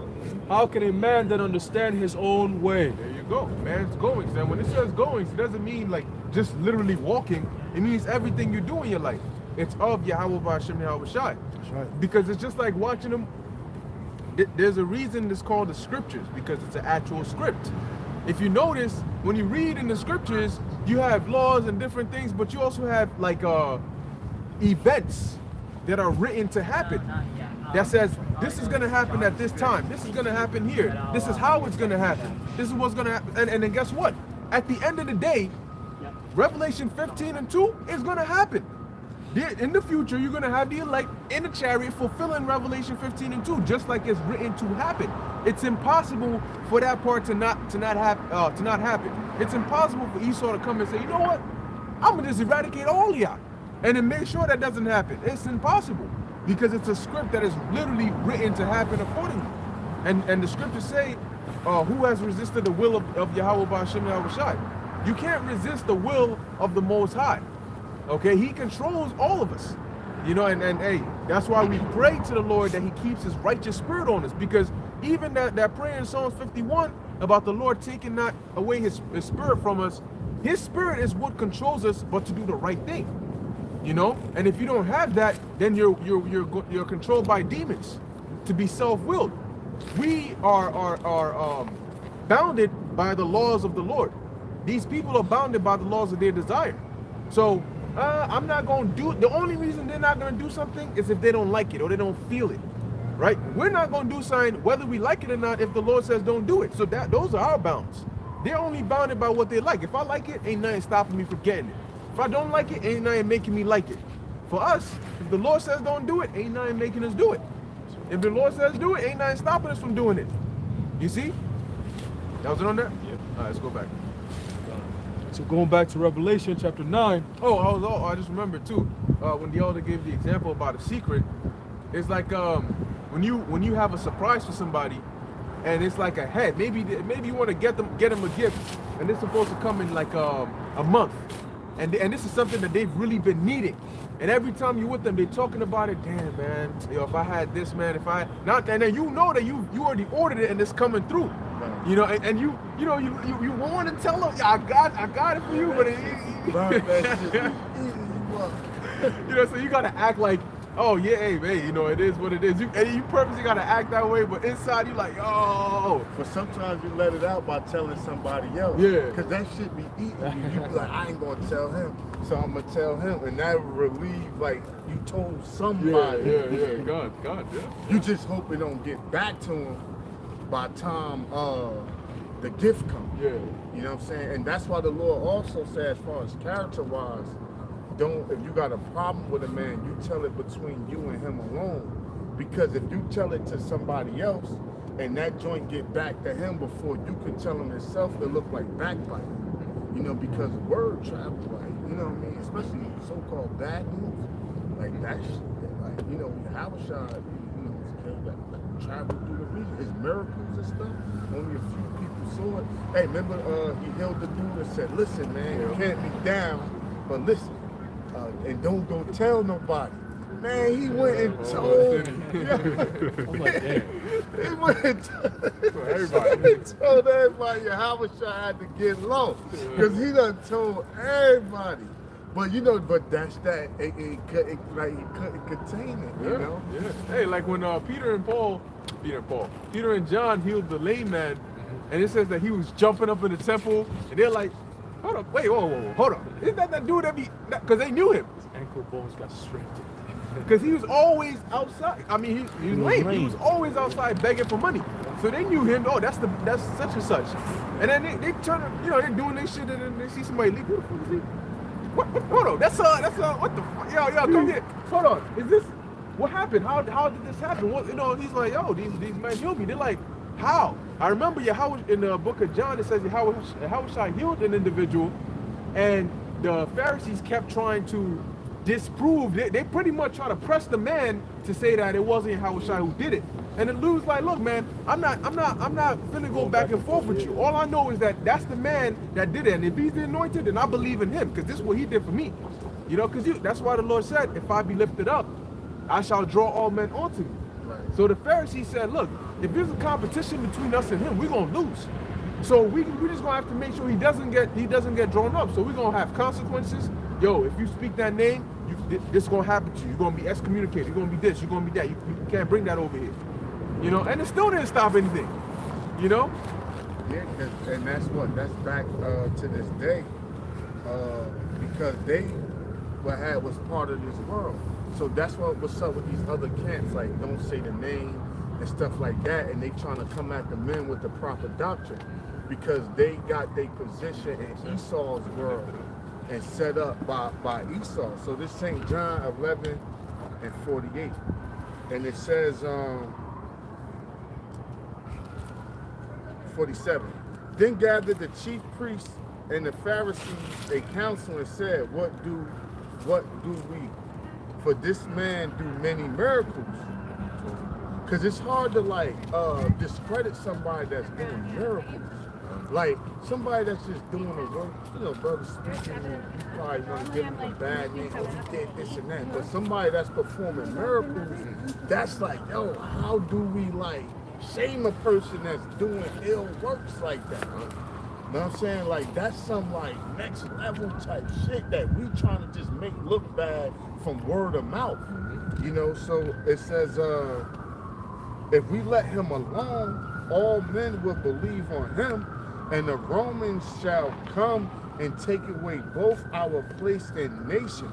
How can a man then understand his own way? There you go. Man's goings. And when it says goings, it doesn't mean like just literally walking. It means everything you do in your life. It's of Yahweh Ba'ashem Yahushai. That's right. Because it's just like watching them. there's a reason it's called the scriptures, because it's an actual script. If you notice, when you read in the scriptures, you have laws and different things, but you also have like events that are written to happen. That says this is going to happen at this time. This is going to happen here. This is how it's going to happen. This is what's going to happen. And then guess what? At the end of the day, Revelation 15:2 is going to happen. In the future, you're going to have the elect in the chariot fulfilling Revelation 15:2, just like it's written to happen. It's impossible for that part to not happen. It's impossible for Esau to come and say, you know what? I'm going to just eradicate all of y'all and then make sure that doesn't happen. It's impossible, because it's a script that is literally written to happen accordingly. And the scriptures say, who has resisted the will of Yahweh Ba'ashem Yahweh Shai? You can't resist the will of the Most High. Okay, he controls all of us. You know, and hey, that's why we pray to the Lord that he keeps his righteous spirit on us, because even that prayer in Psalms 51 about the Lord taking not away his spirit from us, his spirit is what controls us, but to do the right thing. You know, and if you don't have that, then you're controlled by demons to be self-willed. We are bounded by the laws of the Lord. These people are bounded by the laws of their desire. So I'm not going to do it. The only reason they're not going to do something is if they don't like it or they don't feel it, right? We're not going to do something whether we like it or not if the Lord says don't do it. So those are our bounds. They're only bounded by what they like. If I like it, ain't nothing stopping me from getting it. If I don't like it, ain't nothing making me like it. For us, if the Lord says don't do it, ain't nothing making us do it. If the Lord says do it, ain't nothing stopping us from doing it. You see? That was it on there? Yeah. All right, let's go back. So going back to Revelation chapter 9. I just remembered too, when the elder gave the example about a secret, it's like when you have a surprise for somebody, and it's like a head. Maybe you want to get them a gift, and it's supposed to come in like a month, and this is something that they've really been needing. And every time you're with them, they're talking about it. Damn, man, if I had this, man, and then you know that you already ordered it and it's coming through. You know, and you want to tell them, yeah, I got it for you, but you know, so you gotta act like, oh yeah, hey, you know, it is what it is. You purposely gotta act that way, but inside you like, oh. But sometimes you let it out by telling somebody else. Yeah. Because that shit be eating you. You be like, I ain't gonna tell him, so I'm gonna tell him, and that will relieve like you told somebody. Yeah. God, yeah. You just hope it don't get back to him by the time the gift comes. Yeah. You know what I'm saying? And that's why the Lord also said, as far as character-wise, if you got a problem with a man, you tell it between you and him alone. Because if you tell it to somebody else and that joint get back to him before you can tell him himself, it look like backbiting. You know, because word travel, like, you know what I mean? Especially so-called bad news. Like that shit, like, you know, Habashai, you know, that traveled through the region. His miracles and stuff, only a few people saw it. Hey, remember he held the dude and said, listen, man, you can't be down, but listen, and don't go tell nobody. Man, he went and told. I'm like, damn. He went and told everybody Habashai had to get low. Because he done told everybody. But you know, that's that. It couldn't contain it, you know? Yeah. Hey, like when Peter and John healed the lame man, and it says that he was jumping up in the temple, and they're like, hold up, wait, whoa, hold up. Isn't that dude because they knew him. His ankle bones got strengthened. Because he was always outside. I mean, he was lame. He was always outside begging for money. So they knew him. Oh, that's such and such. And then they turn, you know, they're doing their shit, and then they see somebody leave. Who the fuck is he? What? Hold on. That's what the fuck? Yo, come here. Hold on. Is this? What happened? How did this happen? What, you know? He's like, yo, these men healed me. They're like, how? I remember Yahweh in the book of John. It says Yahweh healed an individual, and the Pharisees kept trying to disprove. They pretty much try to press the man to say that it wasn't Yahweh who did it. And the dude's like, look, man, I'm not finna go back and forth with you. All I know is that that's the man that did it. And if he's the anointed, then I believe in him, because this is what he did for me. You know, because that's why the Lord said, if I be lifted up, I shall draw all men onto me. Right. So the Pharisees said, look, if there's a competition between us and him, we're gonna lose. So we're just gonna have to make sure he doesn't get drawn up. So we're gonna have consequences. Yo, if you speak that name, this is gonna happen to you. You're gonna be excommunicated. You're gonna be this. You're gonna be that. You can't bring that over here. You know, and it still didn't stop anything. You know? Yeah, and that's back to this day, because they was part of this world. So that's what's up with these other camps, like don't say the name and stuff like that, and they trying to come at the men with the proper doctrine, because they got their position in Esau's world and set up by Esau. So this St. John 11:48, and it says 47. Then gathered the chief priests and the Pharisees a council and said, What do we? For this man do many miracles. Because it's hard to discredit somebody that's doing miracles. Like somebody that's just doing the work, you know, brother speaking, you probably want to give him a bad name, oh, he did this and that. But somebody that's performing miracles, that's like, yo, how do we shame a person that's doing ill works like that? You know what I'm saying? Like that's some next level type shit that we trying to just make look bad from word of mouth. You know, so it says if we let him alone, all men will believe on him, and the Romans shall come and take away both our place and nation.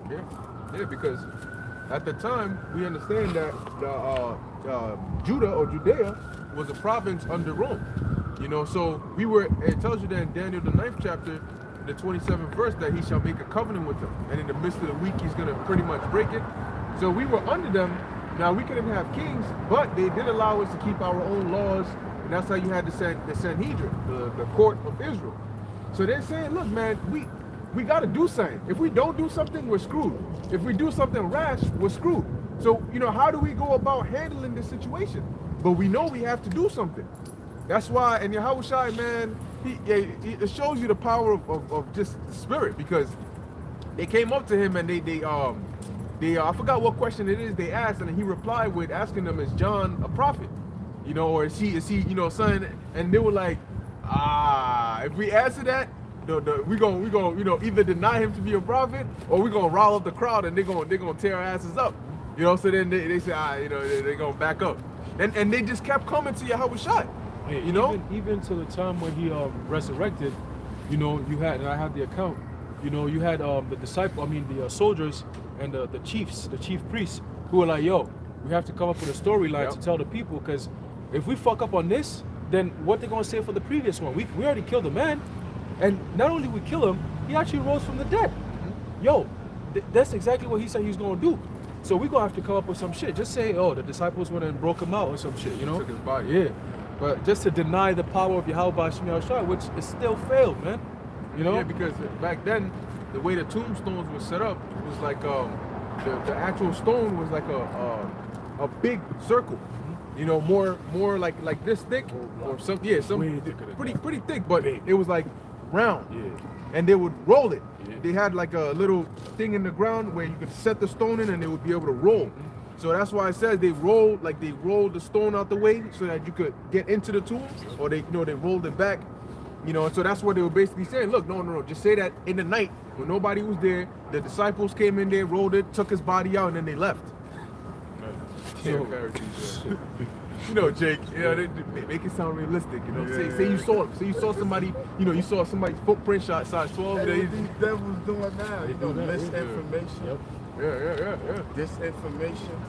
Yeah, because at the time we understand that Judah or Judea was a province under Rome. You know, so it tells you that in Daniel the 9th chapter, the 27th verse, that he shall make a covenant with them, and in the midst of the week he's gonna pretty much break it. So we were under them. Now we couldn't have kings, but they did allow us to keep our own laws, and that's how you had the Sanhedrin, the court of Israel. So they're saying, look, man, we got to do something. If we don't do something, we're screwed. If we do something rash, we're screwed. So, you know, how do we go about handling this situation? But we know we have to do something. That's why, and Yahushua, man, it shows you the power of just the spirit, because they came up to him and they I forgot what question it is they asked, and he replied with asking them, is John a prophet? You know, or is he, you know, son? And they were like, if we answer that, we gonna you know, either deny him to be a prophet, or we gonna rile up the crowd and they're gonna tear our asses up. You know, so then they say, you know, they're gonna back up. And they just kept coming to Yahushua. Yeah, you know, even to the time when he resurrected, you know, you had, and I have the account, you know, you had the soldiers and the chiefs, the chief priests, who were like, yo, we have to come up with a storyline to tell the people, because if we fuck up on this, then what they gonna say for the previous one? We already killed a man, and not only we kill him, he actually rose from the dead. Yo, that's exactly what he said he was gonna do. So we gonna have to come up with some shit. Just say, oh, the disciples went and broke him out or some shit, you know? Took his body. Yeah. But just to deny the power of Yahweh B'Shem Yahushua, which is still failed, man. You know? Yeah, because back then, the way the tombstones were set up was like the actual stone was like a big circle. You know, more like this thick, or some pretty thick, but it was like round. Yeah. And they would roll it. Yeah. They had like a little thing in the ground where you could set the stone in and they would be able to roll. So that's why it says they rolled the stone out the way so that you could get into the tomb, or they rolled it back. You know, so that's what they were basically saying. Look, no, just say that in the night when nobody was there, the disciples came in there, rolled it, took his body out, and then they left. So, you know, Jake, you know, they make it sound realistic. You know, say you saw somebody, you know, you saw somebody's footprint size 12. Hey, these devils doing now, you know, misinformation. Yeah. Disinformation,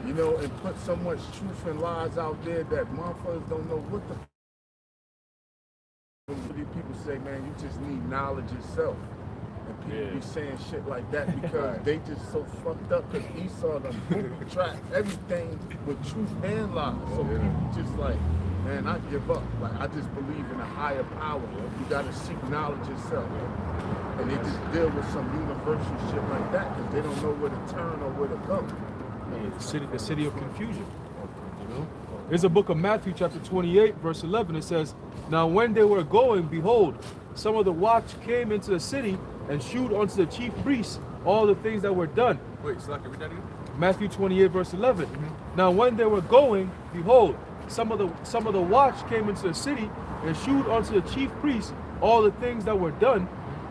you know, and put so much truth and lies out there that motherfuckers don't know what the people say, man, you just need knowledge yourself. And people be saying shit like that because they just so fucked up, because Esau done track everything with truth and lies. So people just like, man, I give up. Like, I just believe in a higher power. You gotta seek knowledge yourself. And they just deal with some universal shit like that because they don't know where to turn or where to go. Yeah, the city of confusion. You know? There's a book of Matthew chapter 28, verse 11. It says, now when they were going, behold, some of the watch came into the city and shewed unto the chief priests all the things that were done. Wait, so I can read that again? Matthew 28, verse 11. Now when they were going, behold, some of the watch came into the city and shewed unto the chief priests all the things that were done.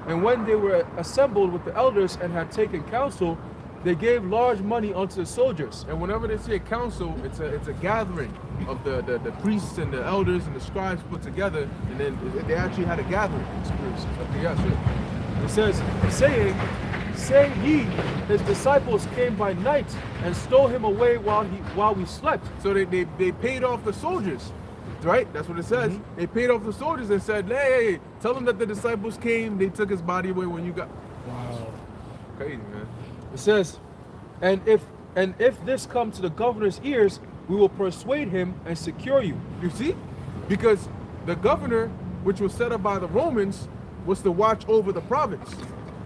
And when they were assembled with the elders and had taken counsel, they gave large money unto the soldiers. And whenever they say a council, it's a gathering of the priests and the elders and the scribes put together, and then they actually had a gathering. Okay, yeah, sure. It says, saying ye, his disciples came by night and stole him away while we slept. So they paid off the soldiers, right? That's what it says. They paid off the soldiers and said, hey, tell them that the disciples came, they took his body away when you got. Wow. Crazy, man. It says, and if this come to the governor's ears, we will persuade him and secure you. You see? Because the governor, which was set up by the Romans, was to watch over the province.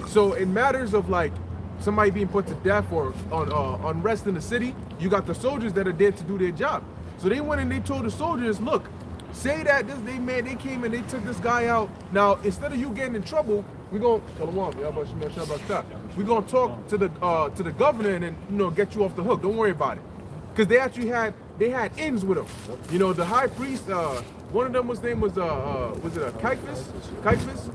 So in matters of like somebody being put to death or on unrest in the city, you got the soldiers that are there to do their job. So they went and they told the soldiers, look, say that they came and they took this guy out. Now instead of you getting in trouble, we're gonna talk to the governor and then get you off the hook. Don't worry about it, because they actually had ends with them. The high priest, one of them was Caiaphas,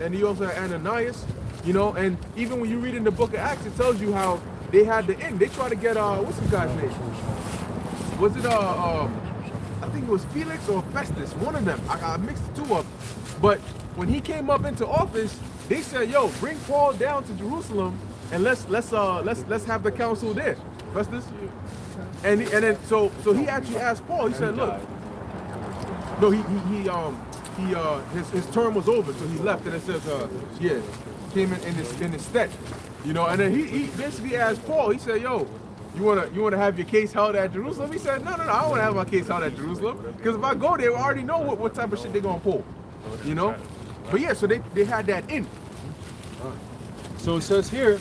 and he also had Ananias. And even when you read in the book of Acts, it tells you how they had the end. They tried to get what's the guy's name? Was it I think it was Felix or Festus, one of them. I mixed the two up. But when he came up into office, they said, "Yo, bring Paul down to Jerusalem and let's have the council there." Festus. And then so he actually asked Paul. He said, "Look, no, his term was over, so he left." And it says, came in his stead, And then he basically asked Paul. He said, "Yo, you wanna have your case held at Jerusalem?" He said, "No, I don't wanna have my case held at Jerusalem, because if I go there, I already know what type of shit they're gonna pull, But yeah, so they had that in. So it says here,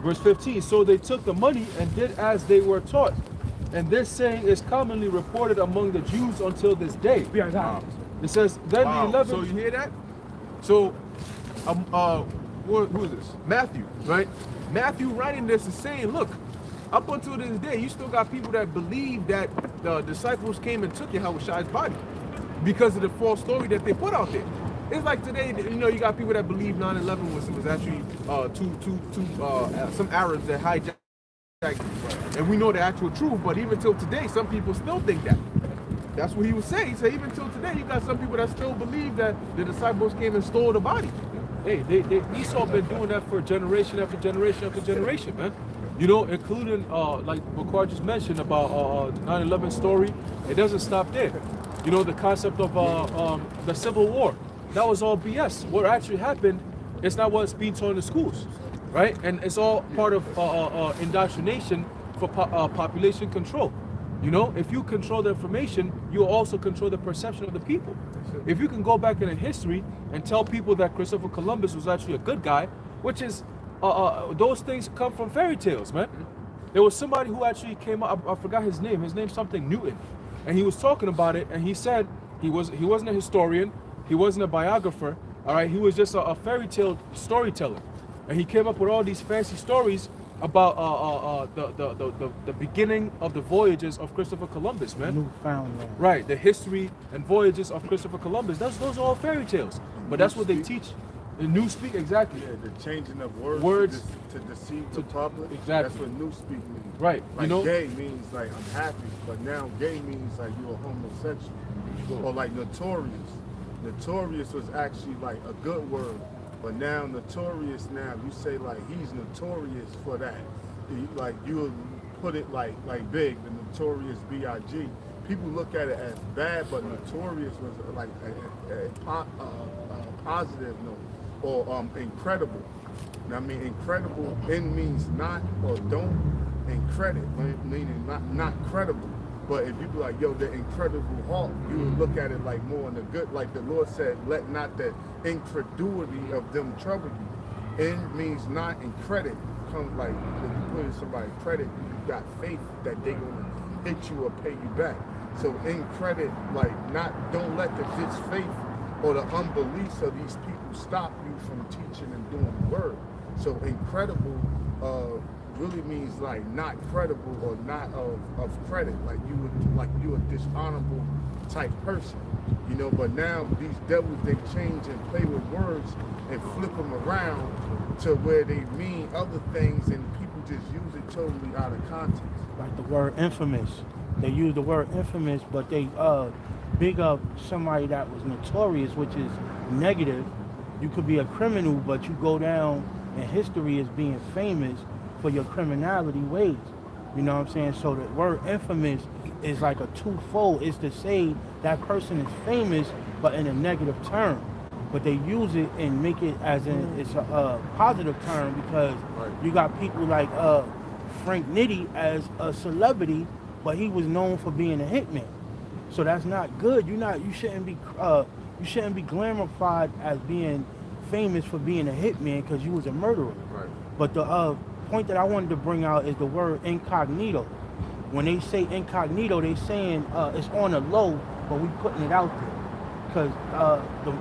verse 15, so they took the money and did as they were taught. And this saying is commonly reported among the Jews until this day. It says, then Wow. the 11... So you hear that? So, who is this? Matthew, right? Matthew writing this is saying, look, up until this day, you still got people that believe that the disciples came and took Yahushua's body because of the false story that they put out there. It's like today, you got people that believe 9/11 was actually some Arabs that hijacked, and we know the actual truth. But even till today, some people still think that. That's what he was saying. He said even till today, you got some people that still believe that the disciples came and stole the body. Hey, Esau been doing that for generation after generation after generation, man. Including like Bakar just mentioned about 9/11 story. It doesn't stop there. The concept of the Civil War. That was all BS. What actually happened, it's not what's being taught in the schools, right? And it's all part of indoctrination for population control. If you control the information, you also control the perception of the people. If you can go back in history and tell people that Christopher Columbus was actually a good guy, which is, those things come from fairy tales, man. There was somebody who actually came up, I forgot his name. His name's something Newton. And he was talking about it, and he said he wasn't a historian, he wasn't a biographer, all right? He was just a fairy tale storyteller. And he came up with all these fancy stories about the beginning of the voyages of Christopher Columbus, man. Newfoundland. Right, the history and voyages of Christopher Columbus. Those are all fairy tales. But that's what they teach in Newspeak, exactly. Yeah, the changing of words to deceive the public. Exactly. That's what Newspeak means. Right, Like gay means like I'm happy, but now gay means like you're a homosexual. Or like notorious. Notorious was actually like a good word. But now notorious, now you say like he's notorious for that. Like you would put it like big, the notorious B.I.G. People look at it as bad, but notorious was like a positive note, or incredible. Now, I mean, incredible means not or don't, and credit meaning not credible. But if you be like, yo, the Incredible Hulk, you would look at it like more in the good, like the Lord said, let not the incredulity of them trouble you. In means not, in credit comes like if you put in somebody credit, you got faith that they gonna hit you or pay you back. So in credit, like don't let the disfaith or the unbeliefs of these people stop you from teaching and doing the word. So incredible really means like not credible or not of credit. Like you a dishonorable type person, you know. But now these devils, they change and play with words and flip them around to where they mean other things, and people just use it totally out of context. Like the word infamous. They use the word infamous, but they big up somebody that was notorious, which is negative. You could be a criminal, but you go down in history as being famous for your criminality ways. You know what I'm saying? So the word infamous is like a twofold. It's to say that person is famous, but in a negative term. But they use it and make it as in it's a positive term, because you got people like Frank Nitti as a celebrity, but he was known for being a hitman. So that's not good. You shouldn't be glorified as being famous for being a hitman because you was a murderer. Right. But the point that I wanted to bring out is the word incognito. When they say incognito, they saying it's on the low, but we putting it out there. Because the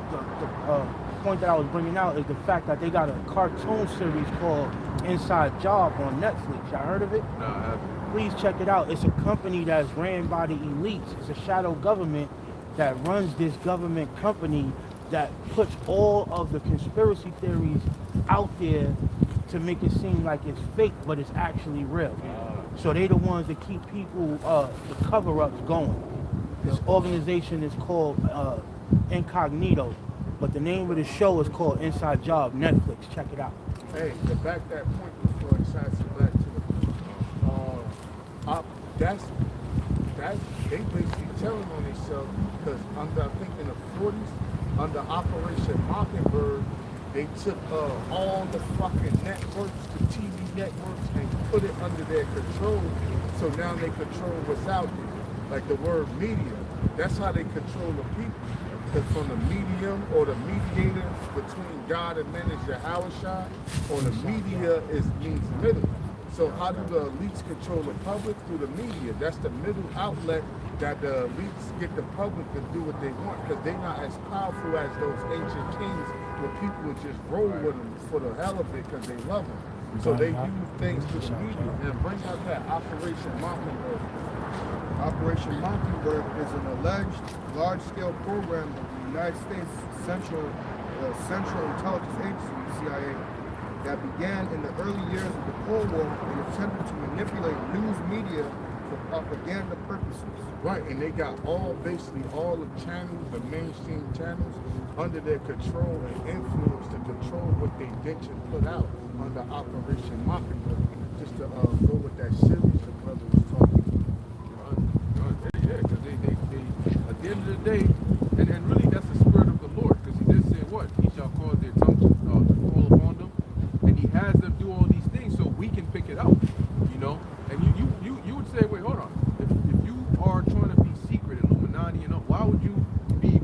point that I was bringing out is the fact that they got a cartoon series called Inside Job on Netflix. Y'all heard of it? No, I haven't. Please check it out. It's a company that's ran by the elites. It's a shadow government that runs this government company that puts all of the conspiracy theories out there to make it seem like it's fake, but it's actually real. So they the ones that keep people, the cover-ups going. This organization is called Incognito, but the name of the show is called Inside Job, Netflix. Check it out. Hey, to back that point before it shots back to that's they basically telling on themselves, because I think in the 40s, under Operation Mockingbird, they took all the fucking networks, the TV networks, and put it under their control. So now they control what's out there. Like the word media, that's how they control the people. Because from the medium or the mediator between God and men is Yahushua, or the media means middle. So how do the elites control the public? Through the media. That's the middle outlet that the elites get the public to do what they want, because they're not as powerful as those ancient kings where people would just roll with them for the hell of it because they love them. So they use things to the media. And bring out that Operation Mockingbird. Operation Mockingbird is an alleged large-scale program of the United States Central Intelligence Agency, CIA, that began in the early years of the Cold War and attempted to manipulate news media for propaganda purposes. Right, and they got basically all the channels, the mainstream channels, under their control and influence to control what they ditch and put out under Operation Mockingbird. Just to go with that series the brother was talking about. Yeah, because they at the end of the day, and really that's the spirit of the Lord, because he did say what? He shall cause their tongue to fall upon them, and he has them do all these things so we can pick it out, you know? And you would say, wait, hold on. If you are trying to be secret, Illuminati, you know, why would you be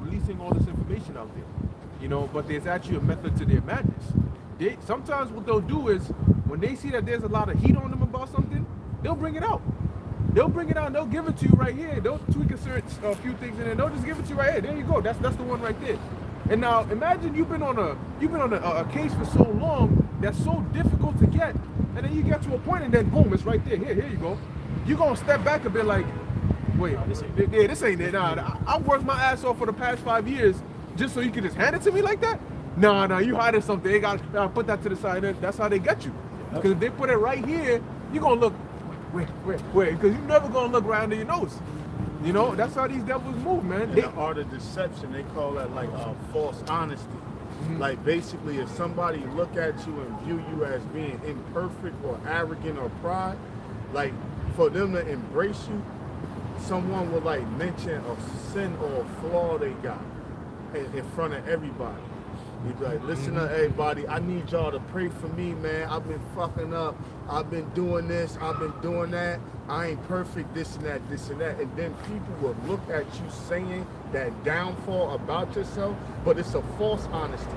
releasing all this information out there? You know, but there's actually a method to their madness. Sometimes what they'll do is, when they see that there's a lot of heat on them about something, they'll bring it out. They'll bring it out and they'll give it to you right here. They'll tweak a few things in there. They'll just give it to you right here. There you go. That's the one right there. And now imagine you've been on a case for so long that's so difficult to get, and then you get to a point and then boom, it's right there. Here you go. You're gonna step back a bit like, wait, this ain't it. Nah, I worked my ass off for the past 5 years just so you can just hand it to me like that? Nah, you hiding something. They got put that to the side. That's how they get you. Because if they put it right here, you're gonna look, wait, because you're never gonna look right under your nose. You know, that's how these devils move, man. In the art of deception, they call that like false honesty. Mm-hmm. Like basically, if somebody look at you and view you as being imperfect or arrogant or pride, like for them to embrace you, someone will like mention a sin or a flaw they got in front of everybody. He'd be like, listen to everybody, I need y'all to pray for me, man. I've been fucking up. I've been doing this. I've been doing that. I ain't perfect, this and that, this and that. And then people will look at you saying that downfall about yourself, but it's a false honesty.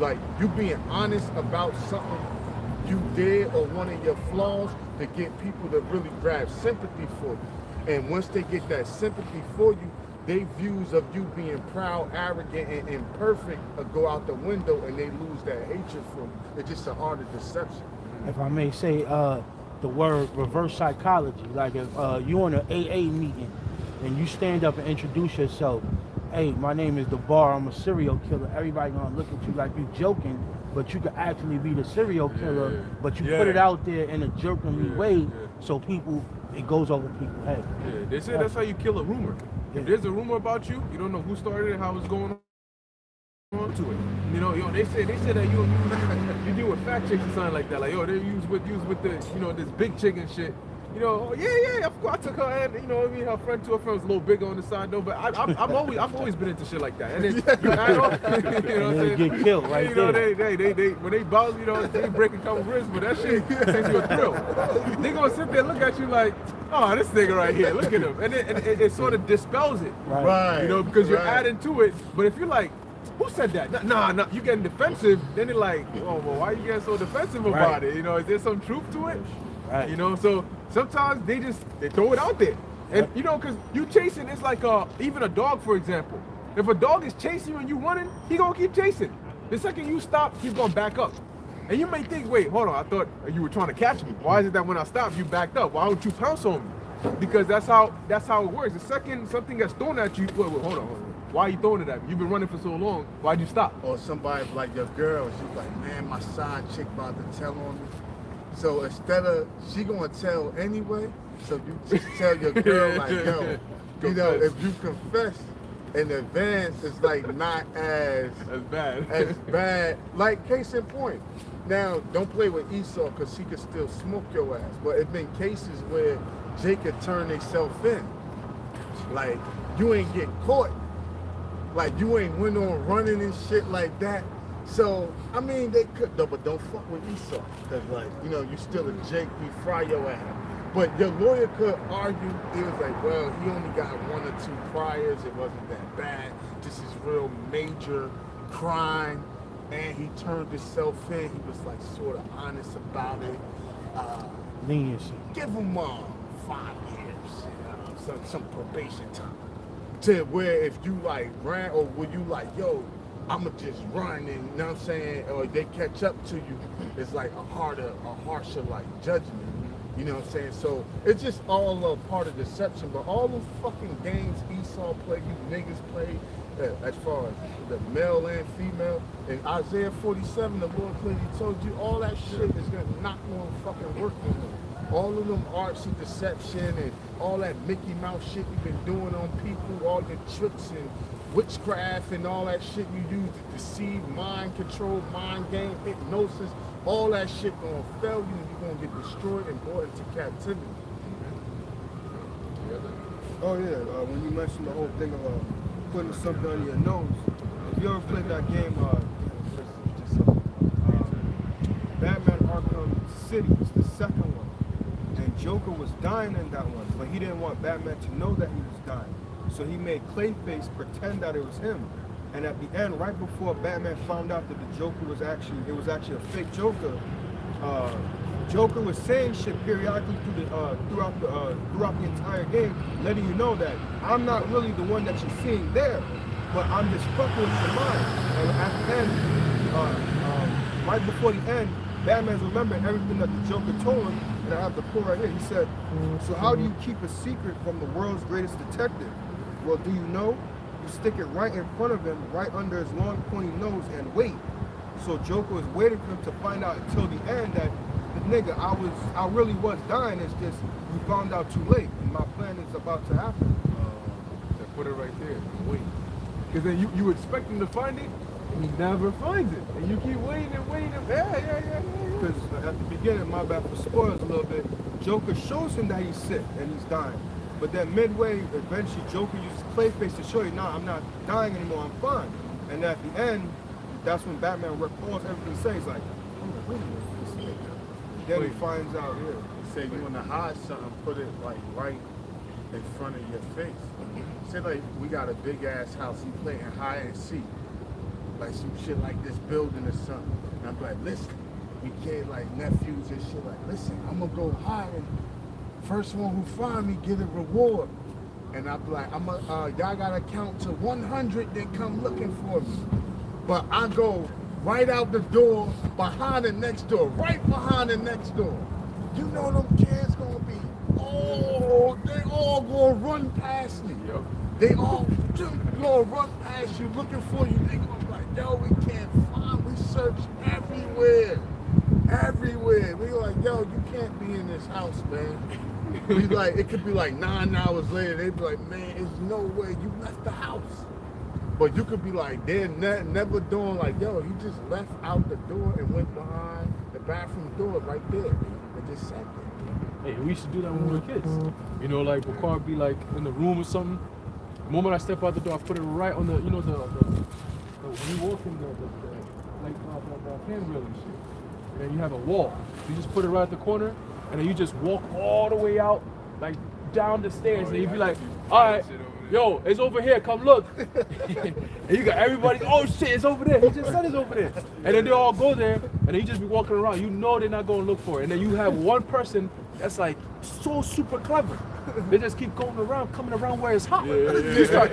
Like you being honest about something you did or one of your flaws to get people to really grab sympathy for you. And once they get that sympathy for you, their views of you being proud, arrogant, and imperfect go out the window, and they lose that hatred for you. It's just an art of deception. if I may say, the word reverse psychology. Like if you in an AA meeting and you stand up and introduce yourself, hey, my name is DeBar, I'm a serial killer. Everybody gonna look at you like you joking, but you could actually be the serial killer, Yeah. but you Yeah. put it out there in a jokingly Yeah. way, Yeah. so people, it goes over people's head. Yeah, they say that's how you kill a rumor. Yeah. If there's a rumor about you, you don't know who started it, how it's going on to it. You know, yo, they say that you deal with fact checks or something like that. Like, yo, they use with the, you know, this big chicken shit. You know, oh, yeah, of course I took her and, you know, I mean, her friend was a little bigger on the side though, but I've always been into shit like that. And then you add on, you know what I'm And saying? they get killed right You know, there. they when they bounce, you know, they break a couple ribs, but that shit takes you a thrill. They gonna sit there and look at you like, oh, this nigga right here, look at him. And it sort of dispels it. Right. You know, because you're right. adding to it. But if you're like, who said that? Nah, you getting defensive, then they're like, oh, well, why you getting so defensive about Right. it? You know, is there some truth to it? Right. You know, so sometimes they throw it out there. And, you know, because you chasing, it's like even a dog, for example. If a dog is chasing you and you running, he gonna keep chasing. The second you stop, he's gonna back up. And you may think, wait, hold on, I thought you were trying to catch me. Why is it that when I stop, you backed up? Why don't you pounce on me? Because that's how it works. The second something gets thrown at you, wait, hold on. Why are you throwing it at me? You've been running for so long. Why'd you stop? Or somebody like your girl, she's like, man, my side chick about to tell on me. So instead of, she gonna tell anyway, so you just tell your girl like, yo, you know, Confess. if you confess in advance, it's like not as That's bad. Like case in point. Now, don't play with Esau because she could still smoke your ass. But it's been cases where Jacob turned himself in. Like, you ain't get caught. Like, you ain't went on running and shit like that. So, I mean, they could, though, but don't fuck with Esau. Because, like, you know, you still a Jake, we fry your ass. But your lawyer could argue, he was like, well, he only got 1 or 2 priors. It wasn't that bad. This is real major crime. And he turned himself in. He was, like, sort of honest about it. Leniency. Give him 5 years, some probation time. To where if you like ran, or were you like, yo, I'ma just run, and you know what I'm saying, or they catch up to you, it's like a harsher like judgment. You know what I'm saying? So it's just all a part of deception. But all the fucking games Esau played, you niggas played, as far as the male and female, in Isaiah 47, the Lord clearly told you all that shit is not gonna fucking work no more. All of them arts of deception and all that Mickey Mouse shit you've been doing on people, all the tricks and witchcraft and all that shit you use to deceive, mind control, mind game, hypnosis, all that shit gonna fail you and you're gonna get destroyed and brought into captivity. Oh yeah, when you mentioned the whole thing of putting something on your nose, if you ever played that game, Batman Arkham City, it's the second one, and Joker was dying in that one, but he didn't want Batman to know that he was dying, so he made Clayface pretend that it was him, and at the end, right before Batman found out that the Joker was actually a fake Joker, Joker was saying shit periodically throughout the entire game, letting you know that I'm not really the one that you're seeing there, but I'm just fucking with your mind. And at the end, right before the end, Batman's remembering everything that the Joker told him, and I have the quote right here. He said, "So how do you keep a secret from the world's greatest detective? Well, do you know? You stick it right in front of him, right under his long pointy nose, and wait." So Joker was waiting for him to find out until the end that, nigga, I really was dying. It's just we found out too late, and my plan is about to happen. Put it right there. Wait. Because then you expect him to find it, and he never finds it. And you keep waiting and waiting. Yeah. Because at the beginning, my bad for spoilers a little bit, Joker shows him that he's sick and he's dying. But then midway, eventually Joker uses Clayface to show you, nah, I'm not dying anymore, I'm fine. And at the end, that's when Batman recalls everything he says, like, oh, wait a minute. Then he finds out, yeah. Say you want to hide something, put it like right in front of your face. Say like we got a big ass house, you playing hide and seek, like some shit like this building or something. And I'm like, listen, we can't like nephews and shit. Like, listen, I'm gonna go hide, and first one who find me get a reward. And I'm like, y'all gotta count to 100, then come looking for me. But I go right out the door, behind the next door, right behind the next door. You know them kids gonna be, oh, they all gonna run past me. Yep. They all gonna run past you looking for you. They gonna be like, yo, we can't find, we searched everywhere. Everywhere. We like, yo, you can't be in this house, man. We like, it could be like 9 hours later, they'd be like, man, there's no way you left the house. But you could be like, they're never doing like, yo, he just left out the door and went behind the bathroom door right there and just sat there. Hey, we used to do that when we were kids. You know, like Bakar would be like in the room or something. The moment I step out the door, I put it right on the, you know, the when you walk in the handrail and shit. And then you have a wall. You just put it right at the corner, and then you just walk all the way out, like down the stairs, and you'd be like, all right, yo, it's over here, come look. And you got everybody, oh shit, it's over there. He just said it's over there. And then they all go there, and then you just be walking around. You know they're not going to look for it. And then you have one person that's like so super clever. They just keep going around, coming around where it's hot. Then you start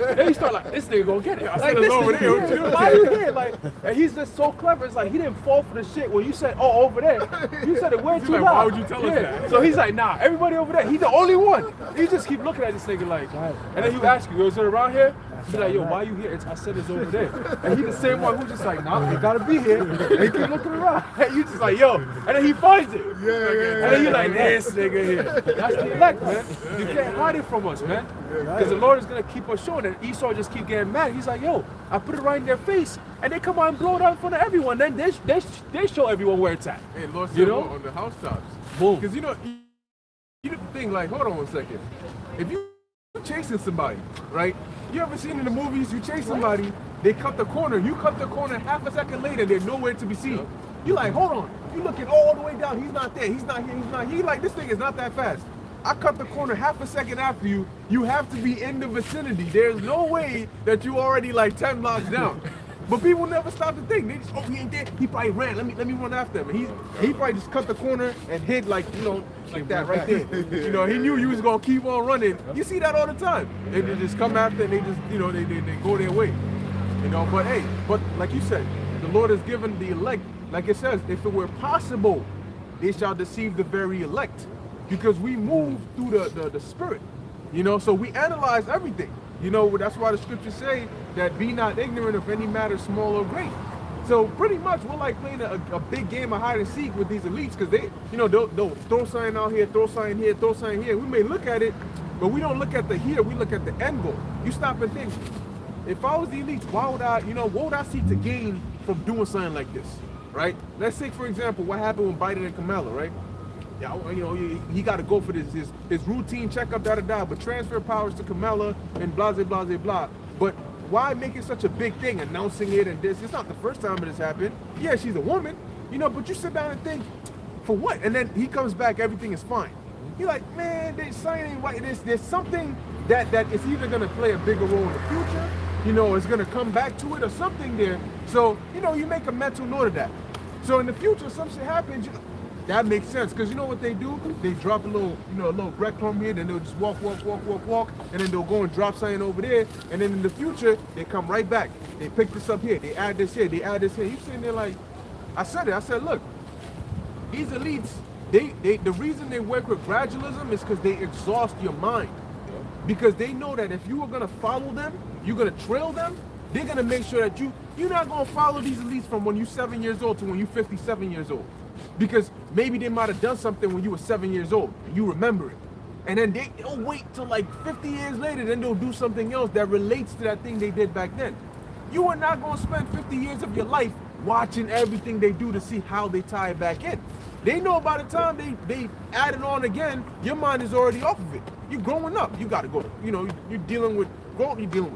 like, this nigga gonna get it. I said it's over there. Here. Why are you here? Like, and he's just so clever. It's like he didn't fall for the shit when you said, oh, over there. You said it way too like, loud. why would you tell us that? So he's like, nah, everybody over there. He's the only one. You just keep looking at this nigga like, and then you ask you, is it around here? Be like, yo, why you here? I said it's over there. And he the same one who's just like, nah, it gotta be here. And he keep looking around. And you just like, yo, and then he finds it. Yeah. And then you're like, this nigga here. That's the elect, man. You can't hide it from us, man. Because the Lord is gonna keep us showing it. Esau just keep getting mad. He's like, yo, I put it right in their face, and they come out and blow it out in front of everyone. Then they show everyone where it's at. Hey, Lord You said know? on the housetops. Boom. Because you know the thing, like, hold on one second. If you chasing somebody, right? You ever seen in the movies, you chase somebody, they cut the corner, you cut the corner, half a second later, they're nowhere to be seen. You like, hold on, you looking all the way down, he's not there, he's not here, he's not here. Like, this thing is not that fast. I cut the corner half a second after you, you have to be in the vicinity. There's no way that you already like 10 blocks down. But people never stop to think. They just, oh, he ain't there. He probably ran. Let me run after him. And he probably just cut the corner and hid like, you know, like that right there. You know, he knew you was gonna keep on running. You see that all the time. They just come after and they just, you know, they go their way. You know, but hey, but like you said, the Lord has given the elect, like it says, if it were possible, they shall deceive the very elect. Because we move through the spirit. You know, so we analyze everything. You know, that's why the scriptures say that be not ignorant of any matter small or great. So pretty much we're like playing a big game of hide and seek with these elites because they, you know, they'll throw something out here, throw something here, throw something here. We may look at it, but we don't look at the here, we look at the end goal. You stop and think, if I was the elites, why would I, you know, what would I see to gain from doing something like this, right? Let's say, for example, what happened with Biden and Kamala, right? Yeah, you know, he got to go for this his routine checkup, but transfer powers to Kamala and blah, blah, blah, blah. But why make it such a big thing, announcing it and this? It's not the first time it has happened. Yeah, she's a woman, you know, but you sit down and think, for what? And then he comes back, everything is fine. You're like, man, there's something that is either going to play a bigger role in the future, you know, it's going to come back to it or something there. So, you know, you make a mental note of that. So in the future, some shit happens, you know, that makes sense, because you know what they do? They drop a little, you know, a little breadcrumb here, then they'll just walk, and then they'll go and drop something over there, and then in the future, they come right back. They pick this up here, they add this here, they add this here. You sitting there like, I said, look, these elites, the reason they work with gradualism is because they exhaust your mind. Because they know that if you are gonna follow them, you're gonna trail them, they're gonna make sure that you're not gonna follow these elites from when you're 7 years old to when you're 57 years old. Because maybe they might have done something when you were 7 years old and you remember it. And then they'll wait till like 50 years later, then they'll do something else that relates to that thing they did back then. You are not going to spend 50 years of your life watching everything they do to see how they tie it back in. They know by the time they add it on again, your mind is already off of it. You're growing up. You got to go to, you know, you're dealing with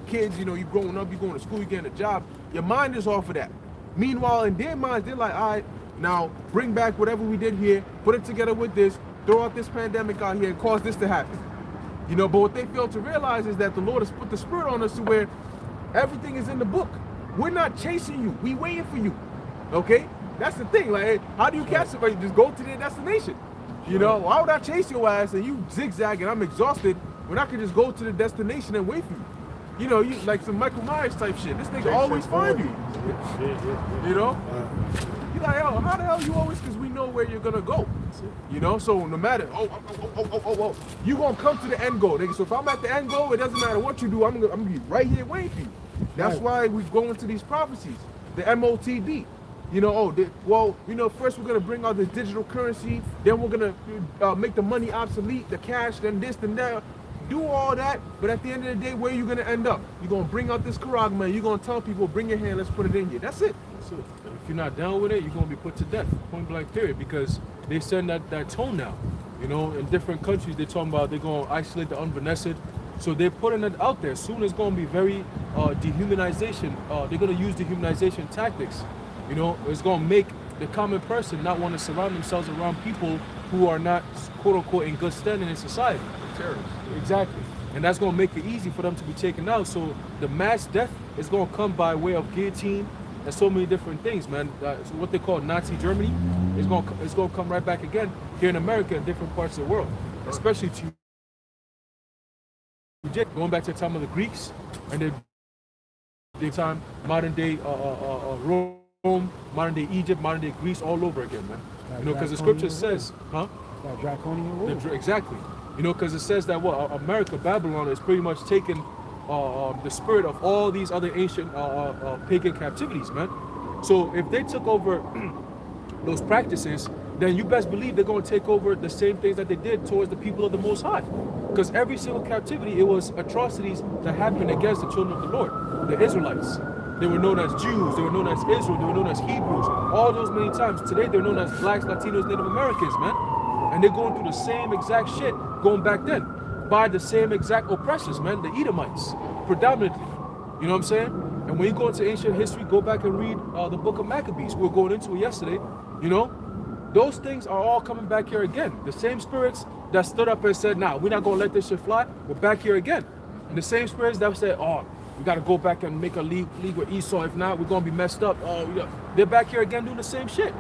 kids, you know, you're growing up, you're going to school, you're getting a job. Your mind is off of that. Meanwhile, in their minds, they're like, all right, now bring back whatever we did here, put it together with this, throw out this pandemic out here and cause this to happen. You know, but what they fail to realize is that the Lord has put the Spirit on us to where everything is in the book. We're not chasing you. We waiting for you. Okay? That's the thing. Like, how do you catch somebody? Just go to their destination. You know, why would I chase your ass and you zigzag and I'm exhausted when I could just go to the destination and wait for you? you know, you like some Michael Myers type shit. This nigga Jason always find Voorhees. you. Yeah. You know? You're like, oh, how the hell you always? Because we know where you're gonna go. You know, so no matter, you gonna come to the end goal, nigga. So if I'm at the end goal, it doesn't matter what you do. I'm gonna be right here waiting for you. That's why we go into these prophecies, the MOTD. You know, well, you know, first we're gonna bring out the digital currency, then we're gonna make the money obsolete, the cash, then this, then that. Do all that, but at the end of the day, where are you gonna end up? You're gonna bring out this Quran, man. You're gonna tell people, bring your hand, let's put it in here. That's it. That's it. If you're not down with it, you're gonna be put to death, point blank period, because they send that tone now. You know, in different countries, they're talking about they're gonna isolate the unbenested. So they're putting it out there. Soon it's gonna be very dehumanization. They're gonna use dehumanization tactics. You know, it's gonna make the common person not want to surround themselves around people who are not, quote unquote, in good standing in society. Terrorists. Exactly. And that's going to make it easy for them to be taken out. So the mass death is going to come by way of guillotine and so many different things, man. So what they call Nazi Germany is going to come right back again here in America and different parts of the world, especially to going back to the time of the Greeks and the time modern day Rome, modern day Egypt, modern day Greece, all over again, man. You know, because the scripture says, huh? That draconian rule. Exactly. You know, because it says that America, Babylon, is pretty much taking the spirit of all these other ancient pagan captivities, man. So if they took over those practices, then you best believe they're going to take over the same things that they did towards the people of the Most High. Because every single captivity, it was atrocities that happened against the children of the Lord, the Israelites. They were known as Jews, they were known as Israel, they were known as Hebrews, all those many times. Today they're known as Blacks, Latinos, Native Americans, man. And they're going through the same exact shit going back then by the same exact oppressors, man, the Edomites, predominantly. You know what I'm saying? And when you go into ancient history, go back and read the book of Maccabees. We were going into it yesterday. You know, those things are all coming back here again. The same spirits that stood up and said, nah, we're not going to let this shit fly, we're back here again. And the same spirits that said, oh, we got to go back and make a league with Esau. If not, we're going to be messed up. They're back here again doing the same shit.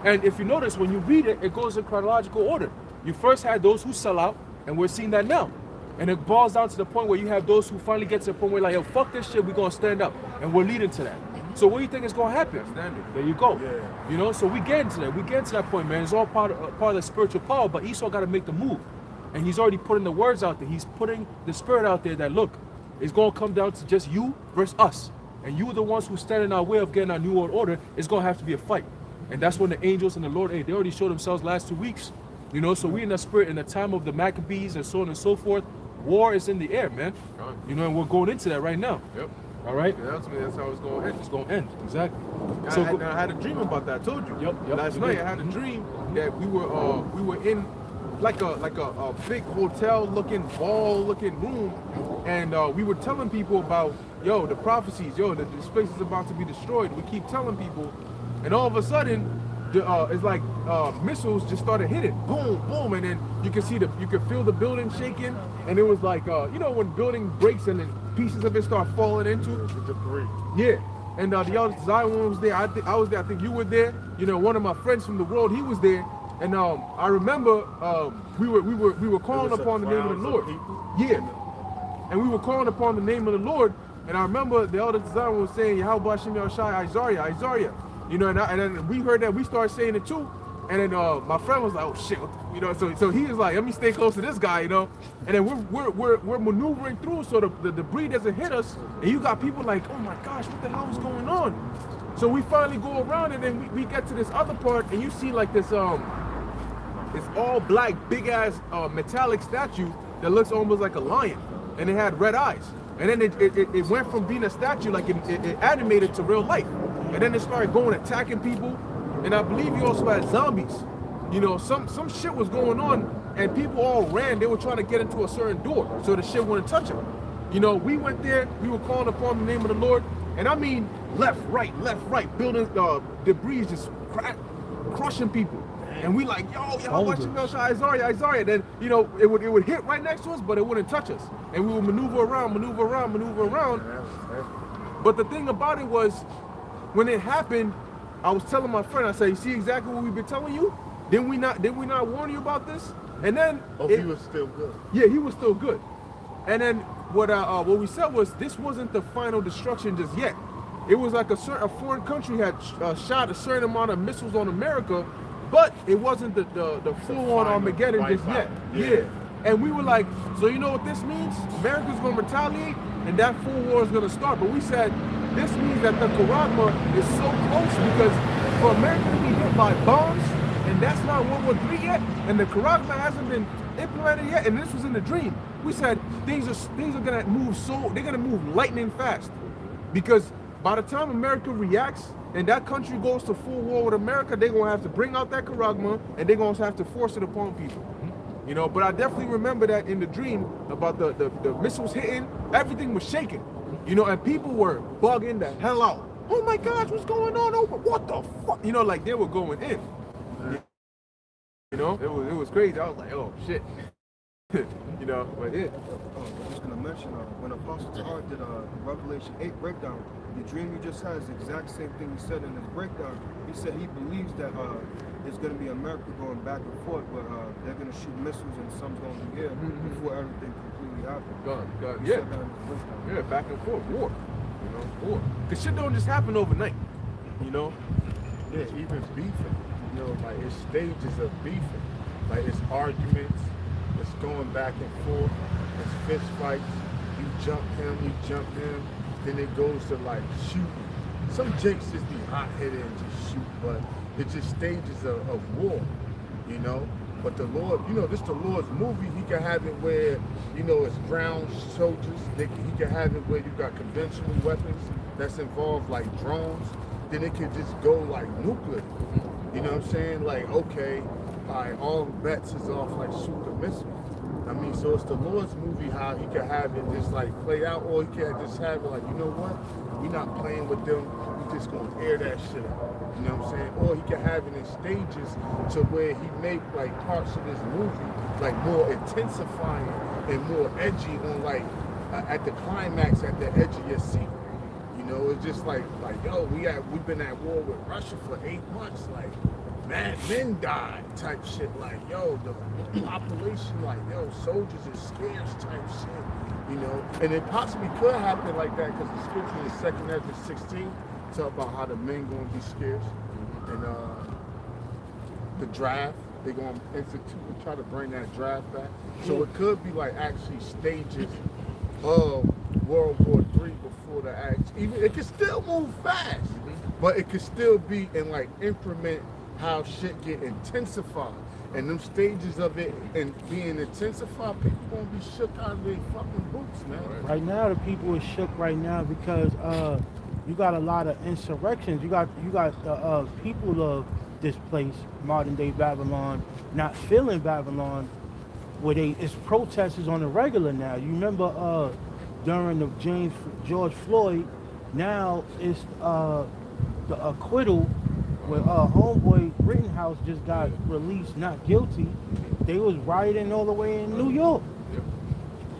And if you notice, when you read it, it goes in chronological order. You first had those who sell out, and we're seeing that now. And it boils down to the point where you have those who finally get to the point where like, yo, fuck this shit, we're going to stand up. And we're leading to that. So what do you think is going to happen? There you go. Yeah. You know, so we get into that. We get to that point, man. It's all part of the spiritual power, but Esau got to make the move. And he's already putting the words out there. He's putting the spirit out there that, look, it's going to come down to just you versus us. And you, the ones who stand in our way of getting our new world order, it's going to have to be a fight. And that's when the angels and the Lord, hey, they already showed themselves last 2 weeks. You know, so we in the spirit in the time of the Maccabees and so on and so forth. War is in the air, man. You know, and we're going into that right now. Yep. All right? Yeah, that's how it's going to end. It's going to end, exactly. I had a dream about that. I told you. Yep, Last you night did. I had a dream that we were in like a big hotel looking, ball looking room, and we were telling people about, yo, the prophecies, yo, this place is about to be destroyed. We keep telling people, and all of a sudden, it's like missiles just started hitting, boom, boom, and then you can feel the building shaking, and it was like, you know, when building breaks and then pieces of it start falling into The debris. yeah. And the other Zion was there. I was there. I think you were there. You know, one of my friends from the world, he was there. And I remember we were calling upon the name of the Lord. Yeah. And we were calling upon the name of the Lord. And I remember the elder Zion was saying, Yahweh Hashem Yahushai, Isaiah. You know, and then we heard that, we started saying it too. And then my friend was like, oh shit, you know, so he was like, let me stay close to this guy, you know. And then we're maneuvering through so the debris doesn't hit us. And you got people like, oh my gosh, what the hell is going on? So we finally go around, and then we get to this other part, and you see like this all black big ass metallic statue that looks almost like a lion, and it had red eyes. And then it went from being a statue, like it animated to real life. And then it started going attacking people. And I believe you also had zombies. You know, some shit was going on, and people all ran. They were trying to get into a certain door so the shit wouldn't touch them. You know, we went there, we were calling upon the name of the Lord, and I mean left, right, buildings, debris just crushing people. And we like, yo, watch your Isaiah. Then, you know, it would hit right next to us, but it wouldn't touch us. And we would maneuver around. But the thing about it was, when it happened, I was telling my friend, I said, you see exactly what we've been telling you? Did we not warn you about this? And then he was still good. Yeah, he was still good. And then what we said was this wasn't the final destruction just yet. It was like a foreign country had shot a certain amount of missiles on America, but it wasn't the full-on Armageddon just yet. Yeah. And we were like, so you know what this means? America's gonna retaliate, and that full war is gonna start. But we said this means that the Karagma is so close because for America to be hit by bombs, and that's not World War III yet, and the Karagma hasn't been implemented yet, and this was in the dream. We said things are gonna move they're gonna move lightning fast, because by the time America reacts and that country goes to full war with America, they're gonna have to bring out that Karagma and they're gonna have to force it upon people. You know, but I definitely remember that in the dream about the missiles hitting, everything was shaking. You know, and people were bugging the hell out. Oh my gosh, what's going on over? What the fuck? You know, like they were going in. You know, it was crazy. I was like, oh shit. You know, but yeah. I'm just gonna mention when Apostle Tahar did Revelation 8 breakdown, the dream you just had is the exact same thing he said in his breakdown. He said he believes that it's gonna be America going back and forth, but they're gonna shoot missiles and some's gonna be here before everything completely happens. God, yeah. Yeah, back and forth, war. You know, war. Cause shit don't just happen overnight. You know? Yeah, even beefing. You know, like it's stages of beefing. Like it's arguments, it's going back and forth, it's fist fights. You jump him, then it goes to like shooting. Some jakes just be hot-headed and just shoot, but it's just stages of war, you know? But the Lord, you know, this the Lord's movie. He can have it where, you know, it's ground soldiers. He can have it where you got conventional weapons that's involved, like drones. Then it can just go like nuclear. You know what I'm saying? Like, okay, all bets is off, like shoot the missile. I mean, so it's the Lord's movie how he can have it just like play out, or he can just have it like, you know what? We're not playing with them. We just gonna air that shit out. You know what I'm saying? Or he can have it in stages to where he make like parts of this movie like more intensifying and more edgy on like at the climax, at the edge of your seat. You know, it's just like yo, we've been at war with Russia for 8 months, like mad men died type shit, like yo, the population, like yo, soldiers are scarce type shit, you know. And it possibly could happen like that because the scripture in 2 Ezra 16 talk about how the men gonna be scarce, and the draft, they're gonna institute and try to bring that draft back. So it could be like actually stages of World War III before the act. Even it can still move fast, but it could still be in like increment how shit get intensified. And them stages of it and being intensified, people gonna be shook out of their fucking boots, man. Right now, the people are shook right now because you got a lot of insurrections. You got the people of this place, modern day Babylon, not feeling Babylon, where it's protesters on the regular now. You remember during the George Floyd, now it's the acquittal where homeboy Rittenhouse just got released not guilty. They was rioting all the way in New York.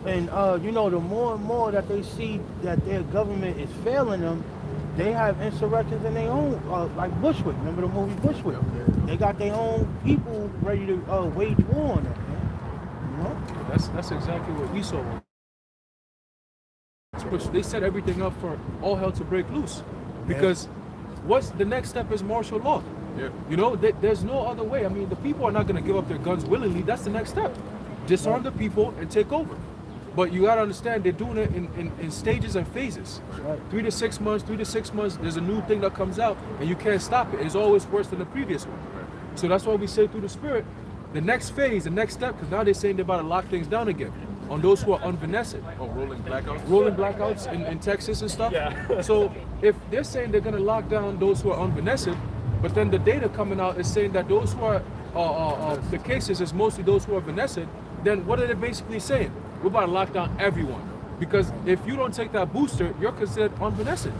And you know, the more and more that they see that their government is failing them, they have insurrections in their own, like Bushwick. Remember the movie Bushwick? They got their own people ready to wage war on them, man. You know? That's exactly what we saw. They set everything up for all hell to break loose, because what's the next step is martial law. Yeah. You know, there's no other way. I mean, the people are not going to give up their guns willingly. That's the next step. Disarm the people and take over. But you got to understand, they're doing it in stages and phases. Right. 3 to 6 months, there's a new thing that comes out, and you can't stop it. It's always worse than the previous one. So that's why we say through the Spirit, the next phase, the next step, because now they're saying they're about to lock things down again on those who are unvenested. Oh, rolling blackouts? Rolling blackouts in Texas and stuff. Yeah. So if they're saying they're going to lock down those who are unvenested, but then the data coming out is saying that those who are, the cases is mostly those who are venested, then what are they basically saying? We're about to lock down everyone. Because if you don't take that booster, you're considered unvenested.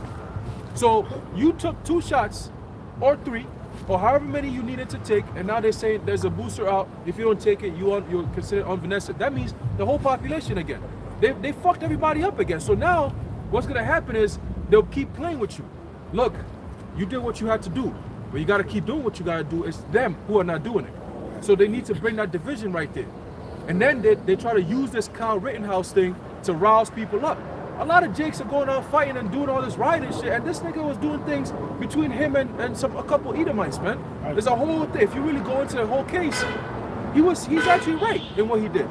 So you took 2 shots or 3 or however many you needed to take, and now they're saying there's a booster out. If you don't take it, you're considered unvenested. That means the whole population again. They fucked everybody up again. So now what's gonna happen is they'll keep playing with you. Look, you did what you had to do, but you gotta keep doing what you gotta do. It's them who are not doing it. So they need to bring that division right there. And then they try to use this Kyle Rittenhouse thing to rouse people up. A lot of Jakes are going out fighting and doing all this rioting shit, and this nigga was doing things between him and a couple Edomites, man. There's a whole thing. If you really go into the whole case, he's actually right in what he did,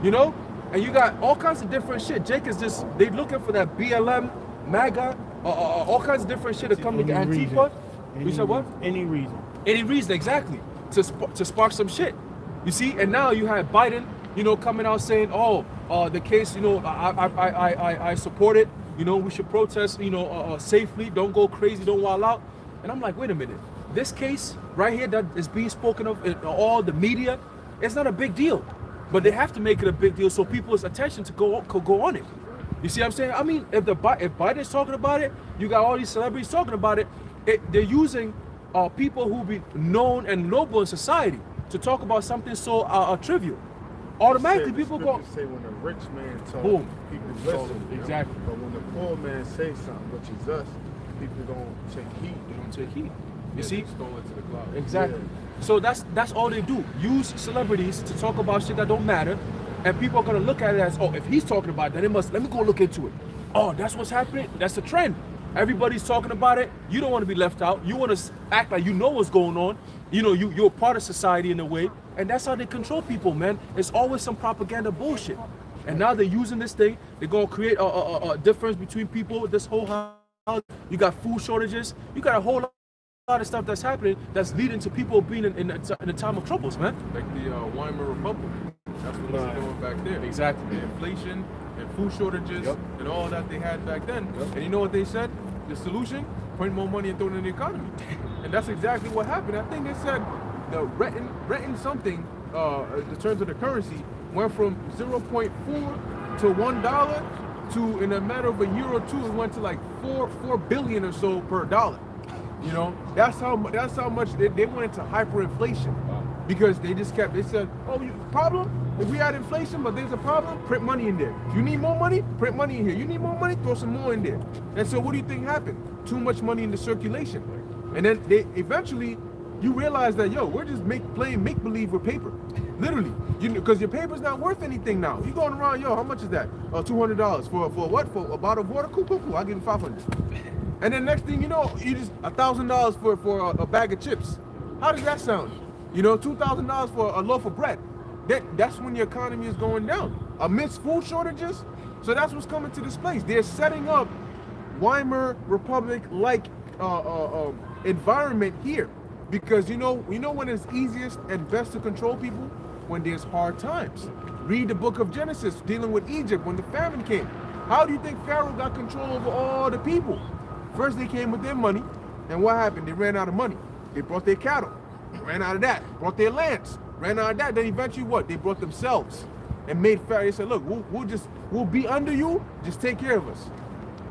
you know. And you got all kinds of different shit. Jake is just they looking for that BLM, MAGA, all kinds of different shit to come to Antifa. You said what? Any reason. Any reason, exactly, to spark some shit. You see, and now you have Biden, you know, coming out saying, oh, the case, you know, I support it. You know, we should protest, you know, safely. Don't go crazy. Don't wild out. And I'm like, wait a minute. This case right here that is being spoken of in all the media, it's not a big deal. But they have to make it a big deal so people's attention could go on it. You see what I'm saying? I mean, if Biden's talking about it, you got all these celebrities talking about it. They're using people who be known and noble in society to talk about something so trivial. Automatically, people go. Say when a rich man talks, Boom. people listen. Exactly. But when the poor man says something, which is us, people don't take heed. They don't take heed. You Yeah, see? they stole it to the cloud. Exactly. Yeah. So that's all they do. Use celebrities to talk about shit that don't matter, and people are gonna look at it as, oh, if he's talking about it, then it must. Let me go look into it. Oh, that's what's happening. That's the trend. Everybody's talking about it. You don't want to be left out. You want to act like you know what's going on. You know, you're a part of society in a way, and that's how they control people, man. It's always some propaganda bullshit. And now they're using this thing. They're gonna create a difference between people. This whole house. You got food shortages. You got a whole lot of stuff that's happening that's leading to people being in a time of troubles, man. Like the Weimar Republic. That's what they're doing back there. Exactly. The inflation and food shortages Yep. and all that they had back then. And you know what they said? The solution? Print more money and throw it in the economy. And that's exactly what happened. I think they said the renting something in terms of the currency went from 0.4 to $1 to, in a matter of a year or two, it went to like 4 billion or so per dollar. You know, that's how much they went into hyperinflation, because they said, oh, problem? If we had inflation, but there's a problem, print money in there. You need more money? Print money in here. You need more money? Throw some more in there. And so what do you think happened? Too much money in the circulation. And then eventually you realize that, yo, we're just playing make-believe with paper. Literally. Because your paper's not worth anything now. You going around, yo, how much is that? $200. For what? For a bottle of water? Cool. I'll give you $500. And then next thing you know, you just $1,000 for a bag of chips. How does that sound? You know, $2,000 for a loaf of bread. That's when your economy is going down amidst food shortages. So that's what's coming to this place. They're setting up Weimar Republic like environment here, because you know when it's easiest and best to control people? When there's hard times. Read the book of Genesis dealing with Egypt when the famine came. How do you think Pharaoh got control over all the people? First they came with their money, and what happened? They ran out of money. They brought their cattle, ran out of that. Brought their lands, ran out of that. Then eventually what? They brought themselves and made Pharaoh. They said, look, we'll be under you, just take care of us.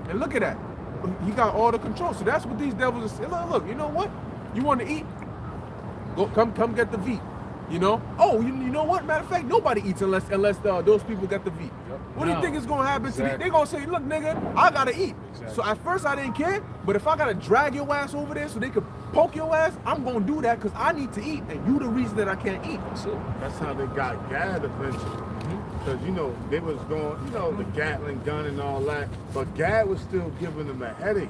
And look at that. He got all the control. So that's what these devils are saying. Look, you know what? You want to eat? Go, come get the V. You know? Oh, you know what? Matter of fact, nobody eats unless those people get the V. Yep. What do you think is gonna happen to Exactly. They're gonna say, look, nigga, I gotta eat. Exactly. So at first I didn't care, but if I gotta drag your ass over there so they could poke your ass, I'm gonna do that because I need to eat, and you the reason that I can't eat. That's how they got Gad eventually. Because, you know, they was going, you know, the Gatling gun and all that, but Gad was still giving them a headache.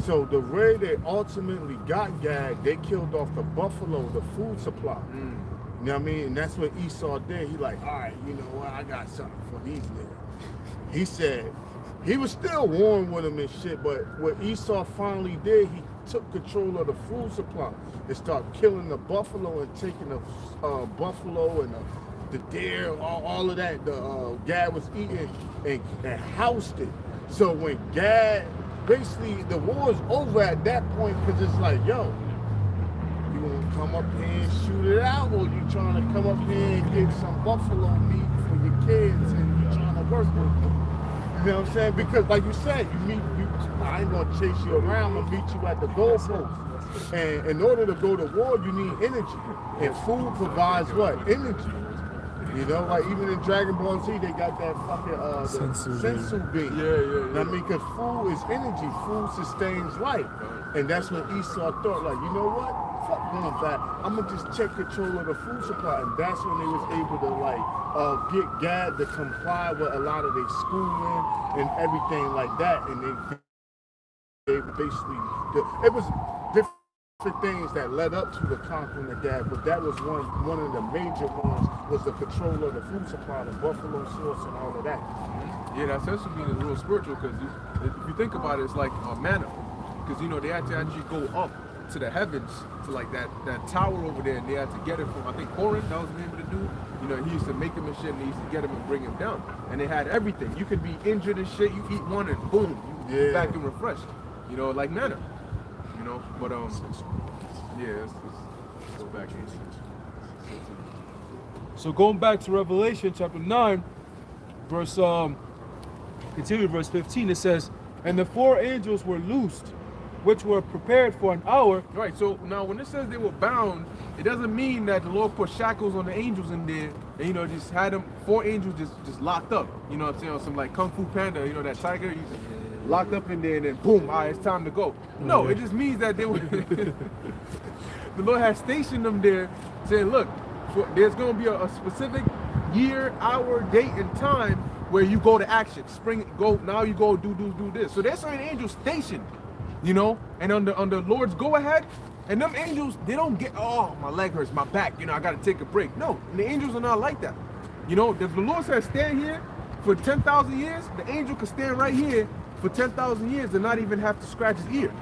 So the way they ultimately got Gad, they killed off the buffalo, the food supply. You know what I mean? And that's what Esau did. He like, all right, you know what? I got something for these niggas. He said, he was still warm with him and shit, but what Esau finally did, he took control of the food supply and started killing the buffalo and taking the buffalo and the deer, all of that. The Gad was eating and housed it. So when Gad, basically the war is over at that point, because it's like, yo, you want to come up here and shoot it out, or you trying to come up here and get some buffalo meat for your kids and you trying to work with them? You know what I'm saying? Because like you said, I ain't gonna chase you around, I'm gonna meet you at the goalpost. And in order to go to war, you need energy. And food provides what? Energy. You know, like even in Dragon Ball Z, they got that fucking sensu bean. Yeah. I mean, because food is energy. Food sustains life. And that's what Esau thought, like, you know what? fuck going back. I'm gonna just check control of the food supply, and that's when they was able to get Gad to comply with a lot of their schooling and everything like that, and they basically it was different things that led up to the conquering of Gad, but that was one of the major ones was the control of the food supply, the buffalo source, and all of that. Yeah, that sense of being is real spiritual because if you think about it, it's like manna. Because, you know, they had to actually go up to the heavens to like that tower over there, and they had to get it from, I think, Corinth, that was the name of the dude. You know, he used to make him and shit, and they used to get him and bring him down. And they had everything. You could be injured and shit, you eat one and boom, you back and refreshed. You know, like manna. You know, but yeah, let's go back here. So going back to Revelation chapter 9, verse continue verse 15, it says, and the 4 angels were loosed, which were prepared for an hour. Right, so now when it says they were bound, it doesn't mean that the Lord put shackles on the angels in there and, you know, just had them 4 angels just locked up. You know what I'm saying? Or some like Kung Fu Panda, you know, that tiger, you just locked up in there and then boom, all right, it's time to go. No, it just means that they were the Lord has stationed them there saying, look, there's going to be a specific year, hour, date, and time where you go to action. Now you go do this. So there's certain angels stationed, you know, and on the Lord's go ahead, and them angels, they don't get, oh, my leg hurts, my back, you know, I got to take a break. No, the angels are not like that. You know, if the Lord says stand here for 10,000 years, the angel could stand right here for 10,000 years and not even have to scratch his ear,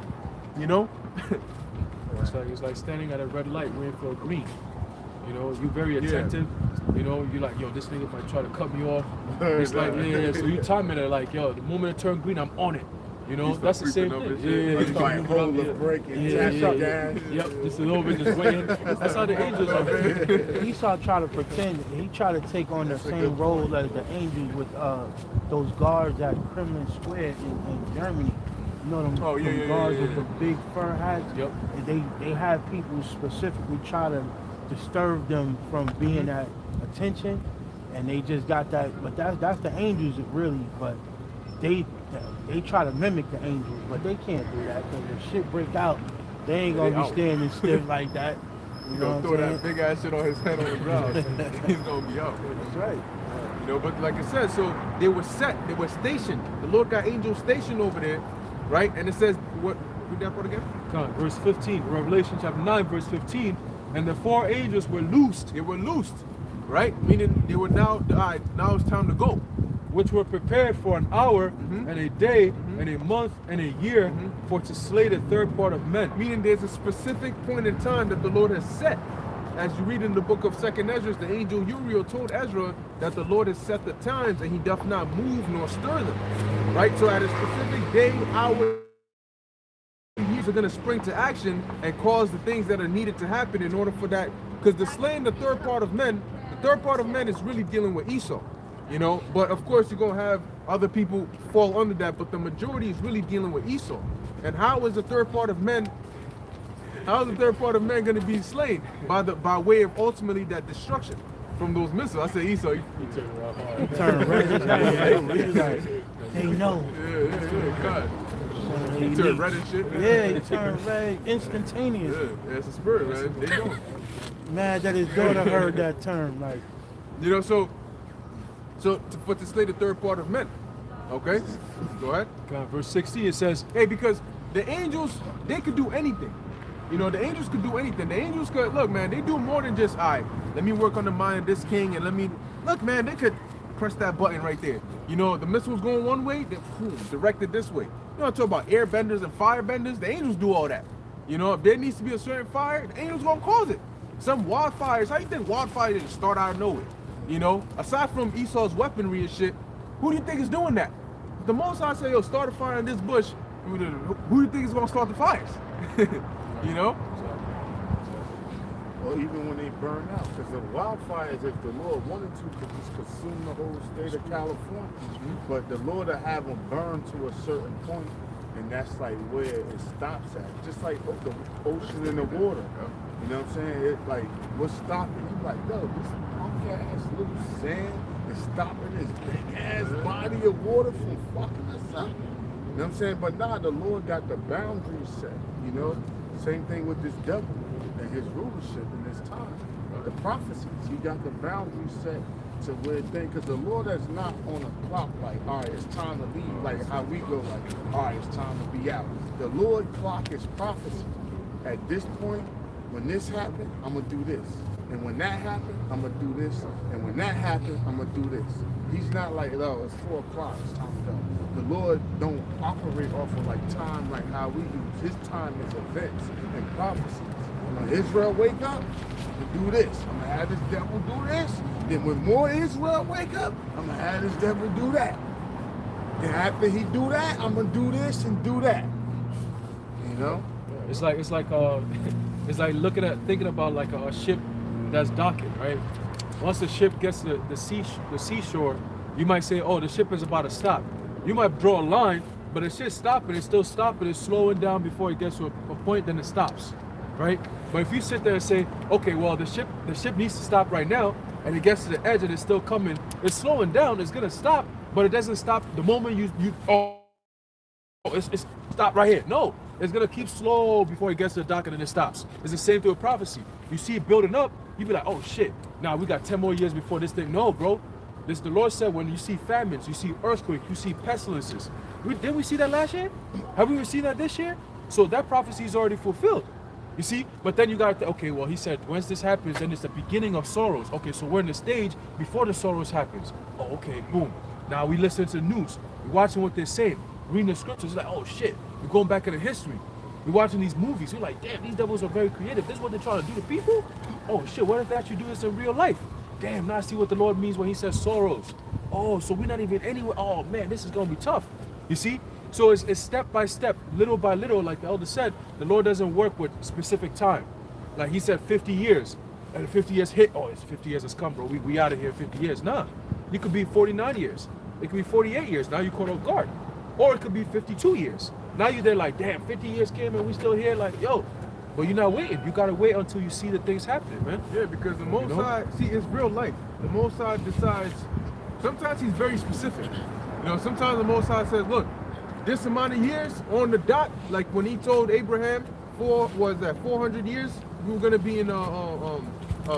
you know? It's like standing at a red light waiting for a green. You know, you're very attentive. You know, you're like, yo, this nigga might try to cut me off. It's like, yeah. So you time it like, yo, the moment it turned green, I'm on it. You know, that's the same thing. Yeah, You might hold the brake and tap your gas. Yep, just a little bit, just waiting. That's how the angels are. Esau tried to pretend, he tried to take on the same role as the angels with those guards at Kremlin Square in Germany. You know them, them guards with the big fur hats? Yep. And they have people specifically try to disturb them from being at attention, and they just got that. But that's the angels really. But they try to mimic the angels, but they can't do that because if shit break out, they ain't gonna be standing stiff like that. You know throw that big ass shit on his head on the ground. He's gonna be out. That's right. You know, but like I said, so they were stationed. The Lord got angels stationed over there, right? And it says, what? Read that part again. Come on, verse 15, Revelation chapter 9, verse 15. And the 4 angels were loosed. They were loosed, right? Meaning they were now, all right, now it's time to go. Which were prepared for an hour and a day and a month and a year for to slay the 3rd part of men. Meaning there's a specific point in time that the Lord has set. As you read in the book of 2nd Ezra, the angel Uriel told Ezra that the Lord has set the times and he doth not move nor stir them. Right? So at a specific day, hour, years are going to spring to action and cause the things that are needed to happen in order for that. Because the slaying the 3rd part of men, the 3rd part of men is really dealing with Esau. You know, but of course you're going to have other people fall under that, but the majority is really dealing with Esau. And how is the 3rd part of men, how is the 3rd part of men going to be slain? By way of ultimately that destruction from those missiles. I said Esau, he Turn red. He's like, they know. Yeah, God. He turned red and shit. Yeah, he turned red instantaneous. Yeah, it's a spirit, man. They know. Mad that his daughter heard that term, like. You know, so to slay the 3rd part of men. Okay? Go ahead. Verse 16, it says, hey, because the angels, they could do anything. You know, the angels could do anything. The angels could, look, man, they do more than just, all right, let me work on the mind of this king and look, man, they could press that button right there. You know, the missile's going one way, then boom, directed this way. You know, I talk about airbenders and firebenders. The angels do all that. You know, if there needs to be a certain fire, the angels gonna cause it. Some wildfires, how you think wildfire didn't start out of nowhere? You know, aside from Esau's weaponry and shit, who do you think is doing that? If the Most High say, yo, start a fire in this bush, who do you think is gonna start the fires? You know? Or even when they burn out, because the wildfires, if the Lord wanted to, could just consume the whole state of California. But the Lord will have them burn to a certain point, and that's like where it stops at. Just like the ocean and the water. You know what I'm saying? It's like, what's stopping? You like, yo, this punk-ass little sand is stopping this big-ass body of water from fucking us up. You know what I'm saying? But nah, the Lord got the boundaries set, you know? Same thing with this devil and his rulership in this time. The prophecies, he got the boundaries set to where thing, because the Lord is not on a clock like, all right, it's time to leave, like how we go, like, all right, it's time to be out. The Lord clock is prophecy. At this point, when this happened, I'm gonna do this. And when that happened, I'm gonna do this. And when that happened, I'm gonna do this. He's not like, oh, it's 4 o'clock, it's time to go. The Lord don't operate off of like time like how we do. His time is events and prophecies. When Israel wake up, to do this. I'm gonna have this devil do this. Then when more Israel wake up, I'm gonna have this devil do that. Then after he do that, I'm gonna do this and do that. You know? It's like it's like thinking about like a ship that's docking, right? Once the ship gets to the seashore, you might say, oh, the ship is about to stop. You might draw a line, but it should stop, and it's still stopping, it's slowing down before it gets to a point, then it stops, right? But if you sit there and say, okay, well, the ship needs to stop right now, and it gets to the edge and it's still coming, it's slowing down, it's gonna stop, but it doesn't stop the moment it's stop right here. No, it's gonna keep slow before it gets to the dock and then it stops. It's the same thing with prophecy. You see it building up, you be like, oh shit, now we got 10 more years before this thing. No, bro. The Lord said when you see famines, you see earthquakes, you see pestilences. Didn't we see that last year? Have we seen that this year? So that prophecy is already fulfilled. You see? But then you got to, okay, well, he said, once this happens, then it's the beginning of sorrows. Okay, so we're in the stage before the sorrows happens. Oh, okay, boom. Now we listen to the news. We're watching what they're saying. Reading the scriptures, it's like, oh shit. We're going back into history. We're watching these movies. We're like, damn, these devils are very creative. This is what they're trying to do to people? Oh shit, what if they actually do this in real life? Damn, now I see what the Lord means when he says sorrows. Oh, so we're not even anywhere. Oh man, this is gonna be tough. You see? So it's step by step, little by little, like the elder said, the Lord doesn't work with specific time. Like he said 50 years, and 50 years hit, oh, it's 50 years has come, bro. We out of here 50 years. Nah, it could be 49 years. It could be 48 years. Now you caught off guard. Or it could be 52 years. Now you're there like, damn, 50 years came and we still here, like, yo. But you're not waiting. You gotta wait until you see the things happening, man. Yeah, because the Most High, see, it's real life. The Most High decides, sometimes he's very specific. You know, sometimes the Most High says, look, this amount of years on the dot, like when he told Abraham, 400 years, we were gonna be in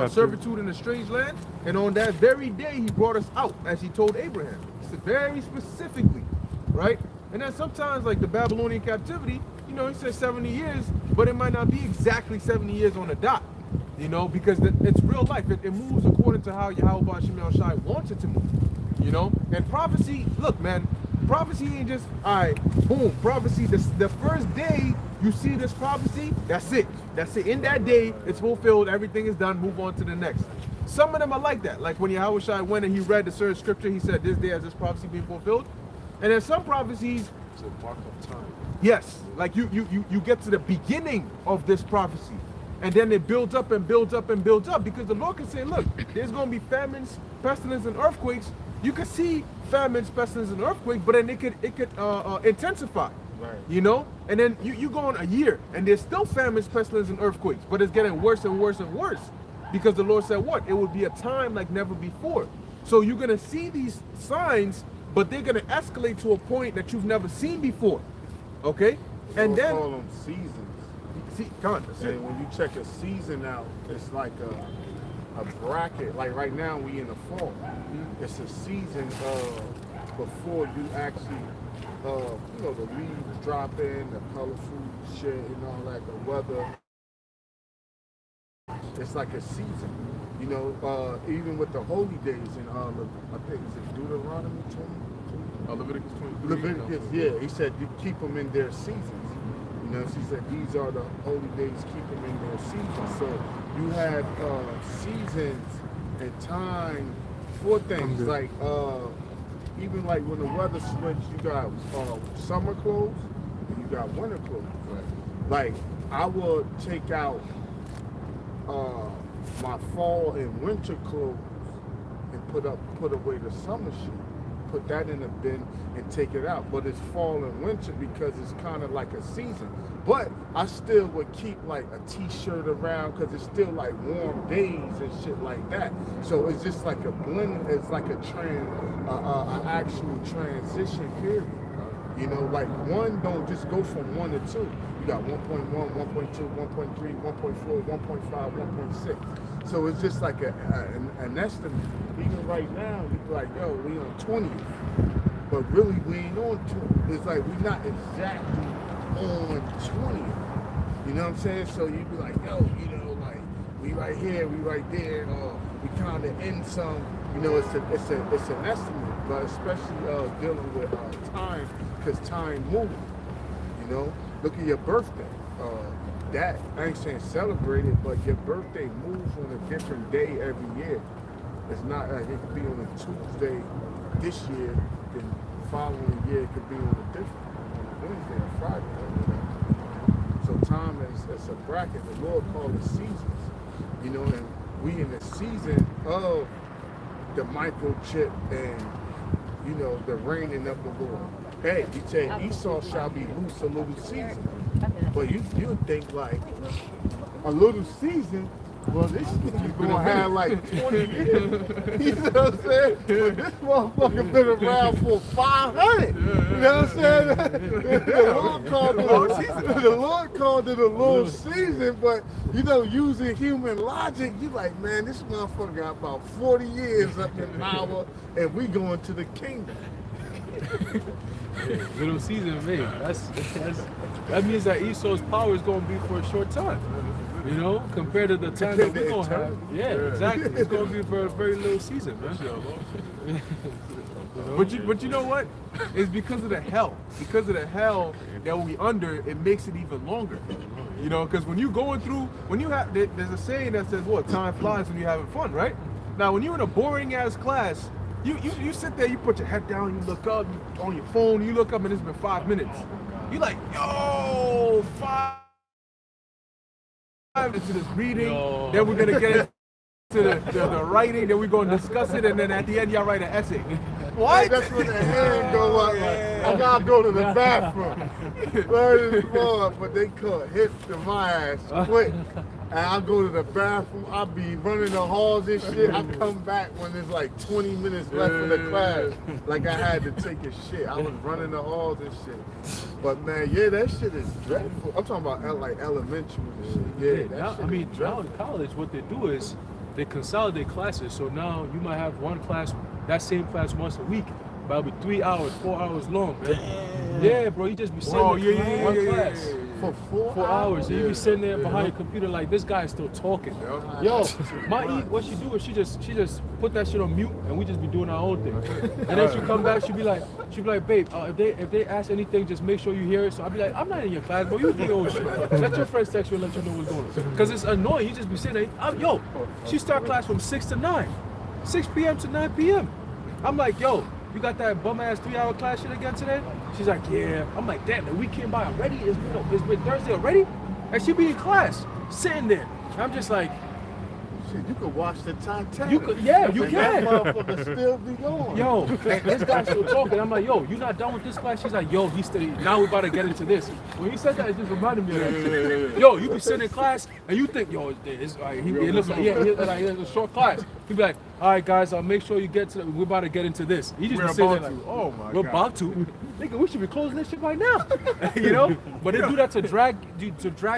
servitude in a strange land. And on that very day, he brought us out, as he told Abraham. He said very specifically, right? And then sometimes, like the Babylonian captivity, you know, he says 70 years, but it might not be exactly 70 years on the dot, you know, because it's real life. It moves according to how Yahweh Shemel Shai wants it to move, you know? And prophecy, look, man, prophecy ain't just, all right, boom, prophecy, the first day you see this prophecy, that's it. That's it. In that day, it's fulfilled, everything is done, move on to the next. Some of them are like that. Like when Yahweh Shai went and he read the certain scripture, he said, this day has this prophecy being fulfilled. And then some prophecies, It's a mark of time. yes, like you get to the beginning of this prophecy, and then it builds up and builds up and builds up, because the Lord can say, look, there's going to be famines, pestilence, and earthquakes. You can see famines, pestilence, and earthquakes, but then it could intensify, Right. you know? And then you go on a year, and there's still famines, pestilence, and earthquakes, but it's getting worse and worse and worse, because the Lord said what? It would be a time like never before. So you're going to see these signs, but they're going to escalate to a point that you've never seen before. Okay? And We'll then, call them seasons. see, come on, that's it. And when you check a season out, it's like a bracket. Like right now, we in the fall. It's a season before you actually, you know, the leaves drop in, the colorful shit and all that, the weather. It's like a season. You know, even with the holy days in, I think it's Deuteronomy 20? Leviticus 23. Leviticus, yeah. He said you keep them in their seasons. You know, she said these are the holy days, keep them in their seasons. So you have seasons and time for things. Like even like when the weather switch, you got summer clothes and you got winter clothes. Right. Like I will take out my fall and winter clothes and put away the summer shit. Put that in a bin and take it out. But it's fall and winter because it's kind of like a season. But I still would keep like a t-shirt around because it's still like warm days and shit like that. So it's just like a blend. It's like a actual transition period. You know, like one don't just go from 1 to 2. You got 1.1, 1.2, 1.3, 1.4, 1.5, 1.6. So it's just like an estimate. Even right now, you be like, yo, we on 20th. But really, we ain't on 2. It's like we not exactly on 20th. You know what I'm saying? So you be like, yo, you know, like we right here, we right there, or we kind of in some. You know, it's an estimate, but especially dealing with time, because time moves. You know, look at your birthday. That I ain't saying celebrate it, but your birthday moves on a different day every year. It's not like it could be on a Tuesday this year, then the following year it could be on a different Wednesday or Friday. So time is a bracket. The Lord called it seasons. You know, and we in the season of the microchip and, you know, the reigning of the Lord. Hey, he said Esau shall be loose a little season. But you think like a little season, well, this is gonna have like 20 years. You know what I'm saying? But this motherfucker been around for 500. You know what I'm saying? The Lord called it a little season, but you know, using human logic, you like, man, this motherfucker got about 40 years up in power, and we going to the kingdom. Little season, man. That means that Esau's power is going to be for a short time. You know, compared to the time that we're going to have. Yeah, exactly. It's going to be for a very little season, man. But you know what? It's because of the hell. Because of the hell that we under, it makes it even longer. You know, because when you going through, there's a saying that says, what, time flies when you're having fun, right? Now, when you're in a boring ass class, you sit there, you put your head down, you look up, you on your phone, you look up and it's been 5 minutes. You're like, yo, 5 minutes into this reading, then we're gonna get into the writing, then we're gonna discuss it, and then at the end y'all write an essay. What? That's when the hand go up. Like, I gotta go to the bathroom. But they cut hits to my ass quick. And I go to the bathroom. I be running the halls and shit. I come back when there's like 20 minutes left in the class. Like I had to take a shit. I was running the halls and shit. But man, yeah, that shit is dreadful. I'm talking about like elementary and shit. Yeah, that now, shit I mean, is now dreadful. in college, what they do is they consolidate classes. So now you might have one class, that same class once a week, but it'll be 3 hours, 4 hours long, man. Yeah, bro, you just be sitting in one class. For 4 4 hours, and you be sitting there behind your computer like this guy is still talking. Yo, what she do is she just put that shit on mute, and we just be doing our own thing. And then she come back, she be like, babe, if they ask anything, just make sure you hear it. So I be like, I'm not in your class, bro. You do your own shit. Let your friends text you and let you know what's going on. Because it's annoying. You just be sitting there. Yo, she start class from 6 to 9, 6 p.m. to 9 p.m. I'm like, yo, you got that bum ass 3-hour class shit again today? She's like, yeah. I'm like, damn, the week came by already? It's been Thursday already? And she be in class, sitting there. I'm just like, Shit, you could watch the Titanic. you can. That motherfucker still be going. Yo, and this guy's still talking. I'm like, yo, you not done with this class? She's like, yo, now we're about to get into this. When he said that, it just reminded me of that shit. Yo, you be sitting in class and you think, yo, it's it looks like, it's a short class. He be like, all right, guys, I'll make sure you get to we're about to get into this. He just be sitting there like, oh my we're God. about to. Nigga, we should be closing this shit right now. You know? But they do that to drag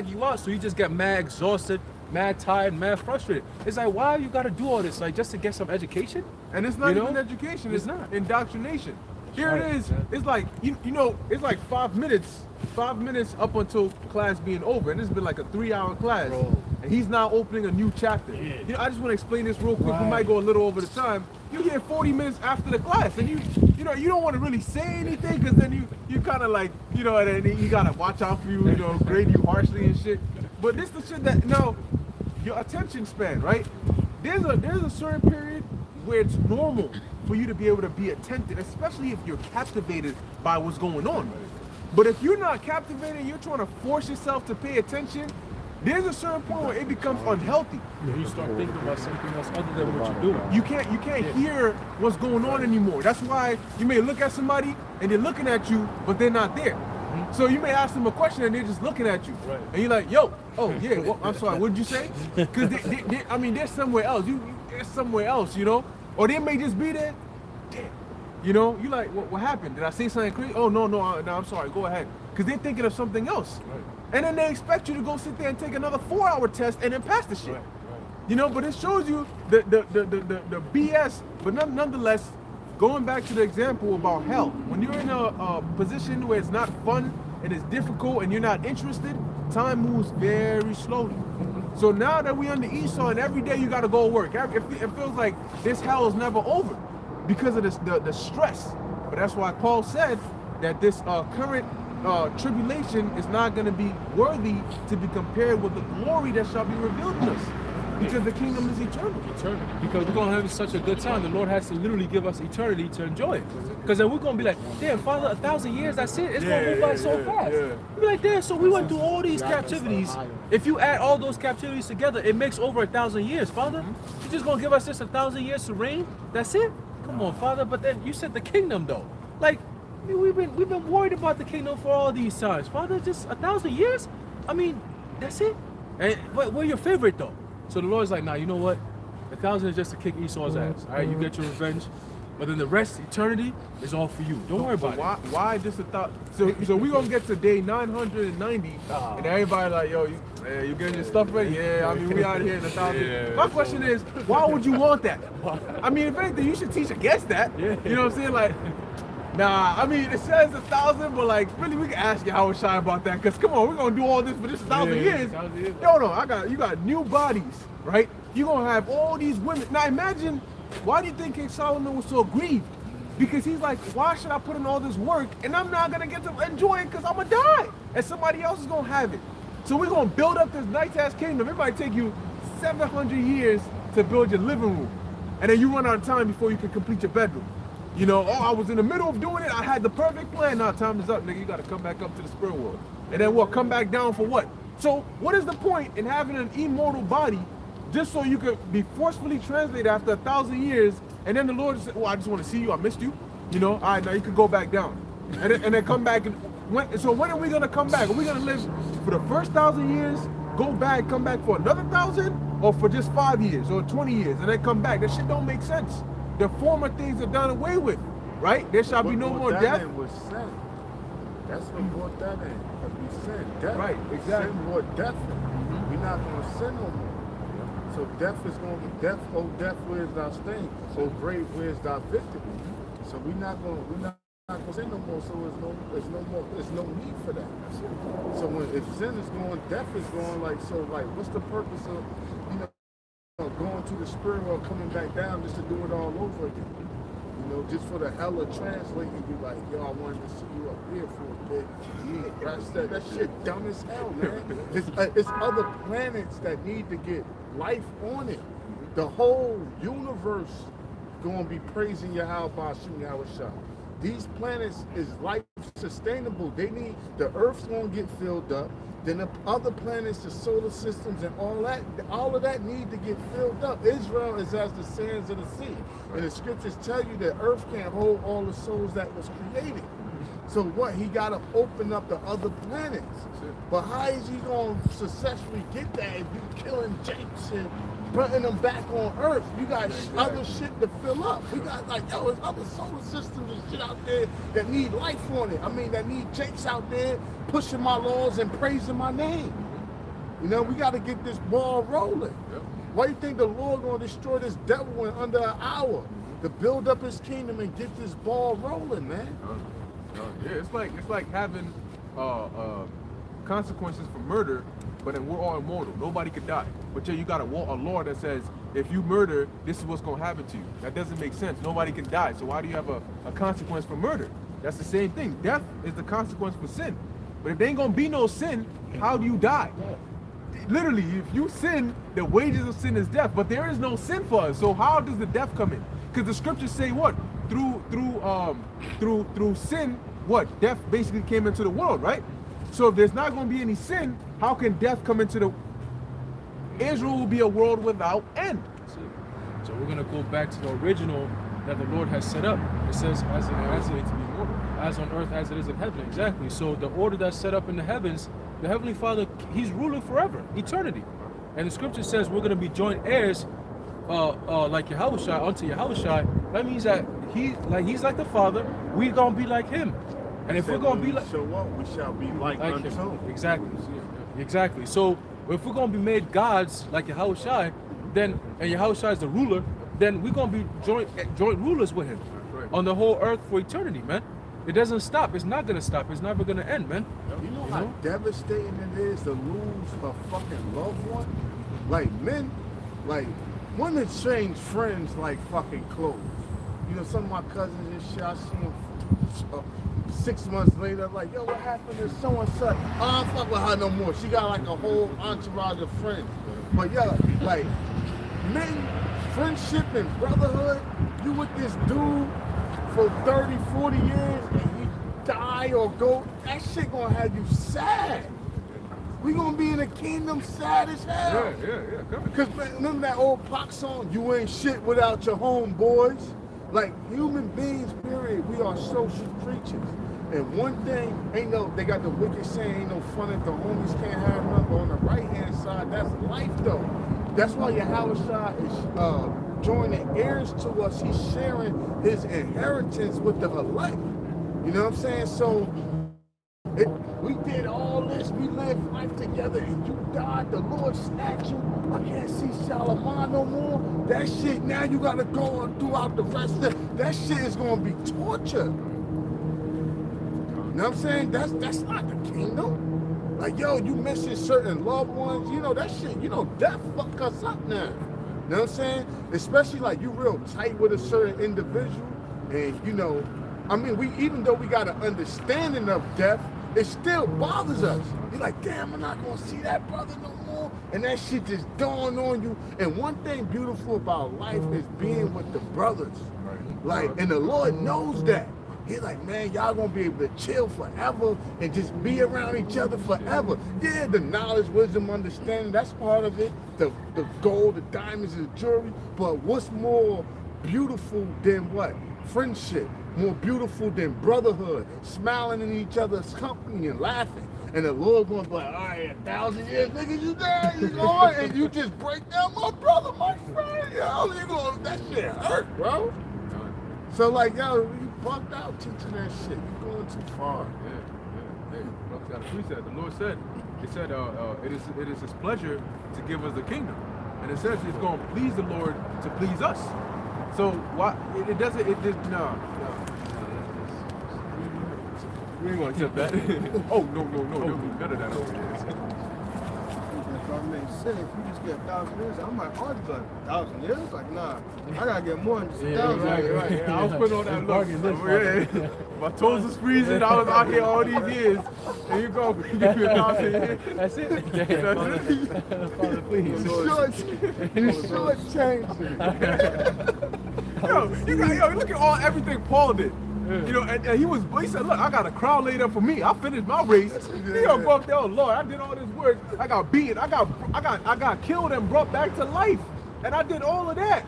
you out, so you just get mad exhausted, mad tired, mad frustrated. It's like, why you gotta do all this? Like, just to get some education? And it's not You know? even education, it's It's not. indoctrination. Here Right, it is. exactly. It's like you know, it's like 5 minutes up until class being over, and it's been like a 3-hour class. Bro. And he's now opening a new chapter. Yeah. You know, I just want to explain this real quick. We Right. might go a little over the time. You get 40 minutes after the class, and you know, you don't want to really say anything because then you kind of like, you know, and then he gotta watch out for you, you know, grade you harshly and shit. But this the shit that your attention span, right? There's a certain period where it's normal for you to be able to be attentive, especially if you're captivated by what's going on. But if you're not captivated, you're trying to force yourself to pay attention, there's a certain point where it becomes unhealthy. And you start thinking about something else other than what you're doing. You can't hear what's going on anymore. That's why you may look at somebody and they're looking at you, but they're not there. So you may ask them a question and they're just looking at you. Right. And you're like, yo, oh yeah, well, I'm sorry, what did you say? Because they're somewhere else. They're somewhere else, you know? Or they may just be there. Damn. You know, you like, what happened? Did I say something crazy? Oh, no, I'm sorry. Go ahead. Because they're thinking of something else. Right. And then they expect you to go sit there and take another 4-hour test and then pass the shit. Right. You know, but it shows you the BS. But nonetheless, going back to the example about hell, when you're in a position where it's not fun and it's difficult and you're not interested, time moves very slowly. So now that we under Esau and every day you got to go work, it feels like this hell is never over because of the stress. But that's why Paul said that this current tribulation is not going to be worthy to be compared with the glory that shall be revealed in us, because the kingdom is eternal. Eternity. Because we're going to have such a good time. The Lord has to literally give us eternity to enjoy it. Because then we're going to be like, damn, Father, 1,000 years, that's it. It's going to move by so fast. We'll be like, damn, so we went through all these captivities. If you add all those captivities together, it makes over 1,000 years. Father, you just going to give us just 1,000 years to reign? That's it? Come on, Father. But then you said the kingdom, though. Like, we've been worried about the kingdom for all these times. Father, just 1,000 years? I mean, that's it? And but we're your favorite, though. So the Lord's like, nah, you know what? 1,000 is just to kick Esau's ass. All right, you get your revenge. But then the rest, eternity, is all for you. Don't worry about it. Why just 1,000? So we gonna get to day 990, and everybody like, yo, you getting your stuff ready? Yeah, I mean, we out here in 1,000. Yeah. My question is, why would you want that? I mean, if anything, you should teach against that. Yeah. You know what I'm saying? Like, nah, I mean, it says 1,000, but like, really, we can ask you how it's shy about that. Cause come on, we're gonna do all this for just 1,000 years. 1,000 years. No, you got new bodies, right? You're gonna have all these women. Now imagine, why do you think King Solomon was so grieved? Because he's like, why should I put in all this work and I'm not gonna get to enjoy it because I'm gonna die and somebody else is gonna have it. So we're gonna build up this nice ass kingdom. It might take you 700 years to build your living room, and then you run out of time before you can complete your bedroom. You know, oh, I was in the middle of doing it. I had the perfect plan. Now time is up, nigga. You got to come back up to the spirit world. And then what? Come back down for what? So what is the point in having an immortal body just so you could be forcefully translated after 1,000 years? And then the Lord said, well, I just want to see you. I missed you. You know, all right, now you can go back down. And then come back. So when are we going to come back? Are we going to live for the first 1,000 years, go back, come back for another 1,000? Or for just 5 years or 20 years and then come back? That shit don't make sense. The former things are done away with, right? There shall be no more death. Was sin. That's what brought that in. Because we sin. Death. Right, exactly. Sin brought death in. We're not going to sin no more. So death is going to be death. Oh, death, where's thy sting? Oh, grave, where's thy victory? So we're not going to sin no more. So there's no need for that. So if sin is going, death is going. Like, what's the purpose of, going to the spirit world, coming back down just to do it all over again? Just for the hell of translating you, like, yo, I wanted to see you up here for a bit. Yeah, that shit dumb as hell, man. It's other planets that need to get life on it. The whole universe gonna be praising Yahweh Bashim Yahushua. These planets is life sustainable. The Earth's gonna get filled up. Then the other planets, the solar systems and all of that need to get filled up. Israel is as the sands of the sea. And the scriptures tell you that Earth can't hold all the souls that was created. So what? He got to open up the other planets. But how is he going to successfully get that if you killing Jakes and putting them back on Earth? You got other shit to fill up. We got there's other solar systems and shit out there that need life on it. I mean, that need Jakes out there pushing my laws and praising my name. We got to get this ball rolling. Why do you think the Lord going to destroy this devil in under an hour? To build up his kingdom and get this ball rolling, man. Yeah, it's like having consequences for murder, but then we're all immortal. Nobody could die. But you got a law that says if you murder, this is what's going to happen to you. That doesn't make sense. Nobody can die. So why do you have a consequence for murder? That's the same thing. Death is the consequence for sin. But if there ain't going to be no sin, how do you die? Literally, if you sin, the wages of sin is death. But there is no sin for us. So how does the death come in? Because the scriptures say what? Through sin, what? Death basically came into the world, right? So if there's not going to be any sin, how can death come into the... Israel will be a world without end. So we're going to go back to the original that the Lord has set up. It says, as on earth as it is in heaven. Exactly. So the order that's set up in the heavens, the Heavenly Father, He's ruling forever, eternity. And the scripture says we're going to be joint heirs like Yahushua, unto Yahushua, That means that he's like the Father. We gonna be like him. And if we're gonna be like show up, we shall be like unto him. him. Exactly. So if we're gonna be made gods like Yahushua, then and Yahushua is the ruler, then we're gonna be joint rulers with him on the whole earth for eternity, man. It doesn't stop. It's not gonna stop. It's never gonna end, man. You know how devastating it is to lose a fucking loved one? Like men, like women change friends like fucking clothes. You know, some of my cousins and shit, I see them 6 months later, like, yo, what happened to so and such? Oh, I don't fuck with her no more. She got like a whole entourage of friends. But yeah, like men, friendship and brotherhood, you with this dude for 30, 40 years and you die or go, that shit gonna have you sad. We gonna be in the kingdom sad as hell. Yeah. Cause remember that old Pac song, you ain't shit without your homeboys? Like human beings, period, we are social creatures. And one thing, they got the wicked saying, ain't no fun if the homies can't have none, but on the right hand side, that's life though. That's why Yahushua is joining heirs to us. He's sharing his inheritance with the elect. You know what I'm saying? So we did all this, we lived life together, and you died, the Lord snatched you. I can't see Solomon no more. That shit, now you gotta go on throughout the rest of it. That shit is gonna be torture. You know what I'm saying? That's not the kingdom. Like, yo, you missing certain loved ones, you know, that shit, you know, death fuck us up now. You know what I'm saying? Especially like you real tight with a certain individual, and you know, I mean, even though we got an understanding of death, it still bothers us. You're like, damn, I'm not gonna see that brother no more. And that shit just dawned on you. And one thing beautiful about life is being with the brothers. Like, and the Lord knows that. He's like, man, y'all gonna be able to chill forever and just be around each other forever. Yeah, the knowledge, wisdom, understanding, that's part of it. The gold, the diamonds, and the jewelry. But what's more beautiful than what? Friendship. More beautiful than brotherhood. Smiling in each other's company and laughing. And the Lord gonna be like, all right, 1,000 years, nigga, you there, you going, and you just break down my brother, my friend, yo, you gonna, that shit hurt, bro. So like, yo, you bugged out teaching that shit. You going too far. Yeah. Brother's got a precept. The Lord said, it is his pleasure to give us the kingdom. And it says it's gonna please the Lord to please us. So why it doesn't no. We ain't gonna accept that. Oh no, there'll be none of that over there. If I may say, if you just get 1,000 years, I might argue like 1,000 years. Like, nah, I gotta get more than just 1,000. Right. Yeah, I was putting on that look. My toes was freezing. I was out here all these years, and you go give me 1,000 years. That's it. Father, please. You short changing. Yo, look at everything Paul did. You know, and he said, look, I got a crowd laid up for me. I finished my race. He gonna go up there, oh Lord, I did all this work. I got beaten, I got killed and brought back to life. And I did all of that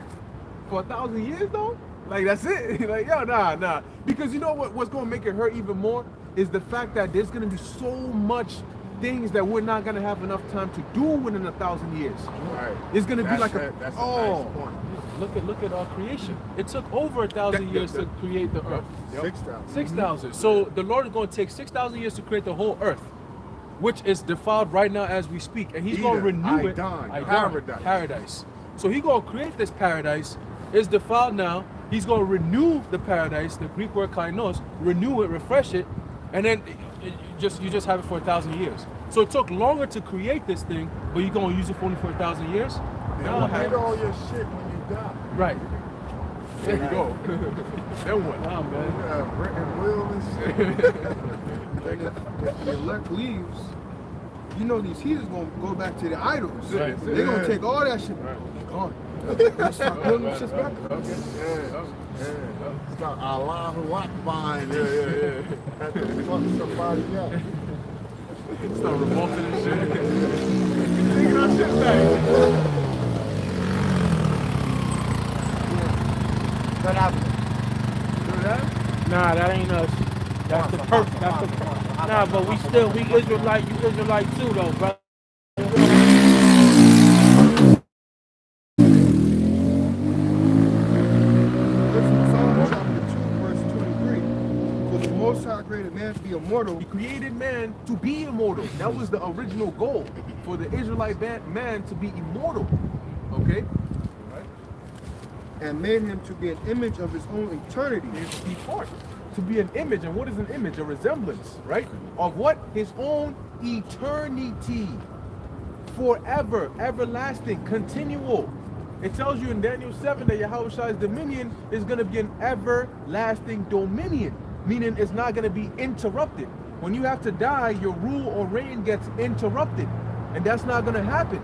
for 1,000 years though? Like that's it. Like, yo, nah. Because you know what's gonna make it hurt even more is the fact that there's gonna be so much things that we're not gonna have enough time to do within 1,000 years. Right. It's gonna be like that's a nice point. Look at our creation. It took over 1,000 years to create the earth. 6,000. 6,000. So the Lord is going to take 6,000 years to create the whole earth, which is defiled right now as we speak, and He's going to renew it. Paradise. So He's going to create this paradise. It's defiled now. He's going to renew the paradise. The Greek word kainos, renew it, refresh it, and then you just have it for 1,000 years. So it took longer to create this thing, but you're going to use it for only for 1,000 years. Now you get all your shit when you die. Right. There you go. Then what? Nah, man. Yeah, brick and wheel and shit. If the elect leaves, you know these heathens gonna go back to the idols. Right. They're gonna take all that shit. Gone. They start pulling them shit back. It's got Allahu Akbar in there. Had to fuck somebody up. Start revolting and shit. Taking our shit back. Nah, that ain't us. That's the perfect. Nah, but we Israelite. You Israelite too, though, brother. Listen The Most High created man to be immortal. He created man to be immortal. That was the original goal, for the Israelite man to be immortal. Okay? And made him to be an image of his own eternity. To be part. To be an image. And what is an image? A resemblance, right? Of what? His own eternity. Forever, everlasting, continual. It tells you in Daniel 7 that Yahweh's dominion is going to be an everlasting dominion, meaning it's not going to be interrupted. When you have to die, your rule or reign gets interrupted, and that's not going to happen.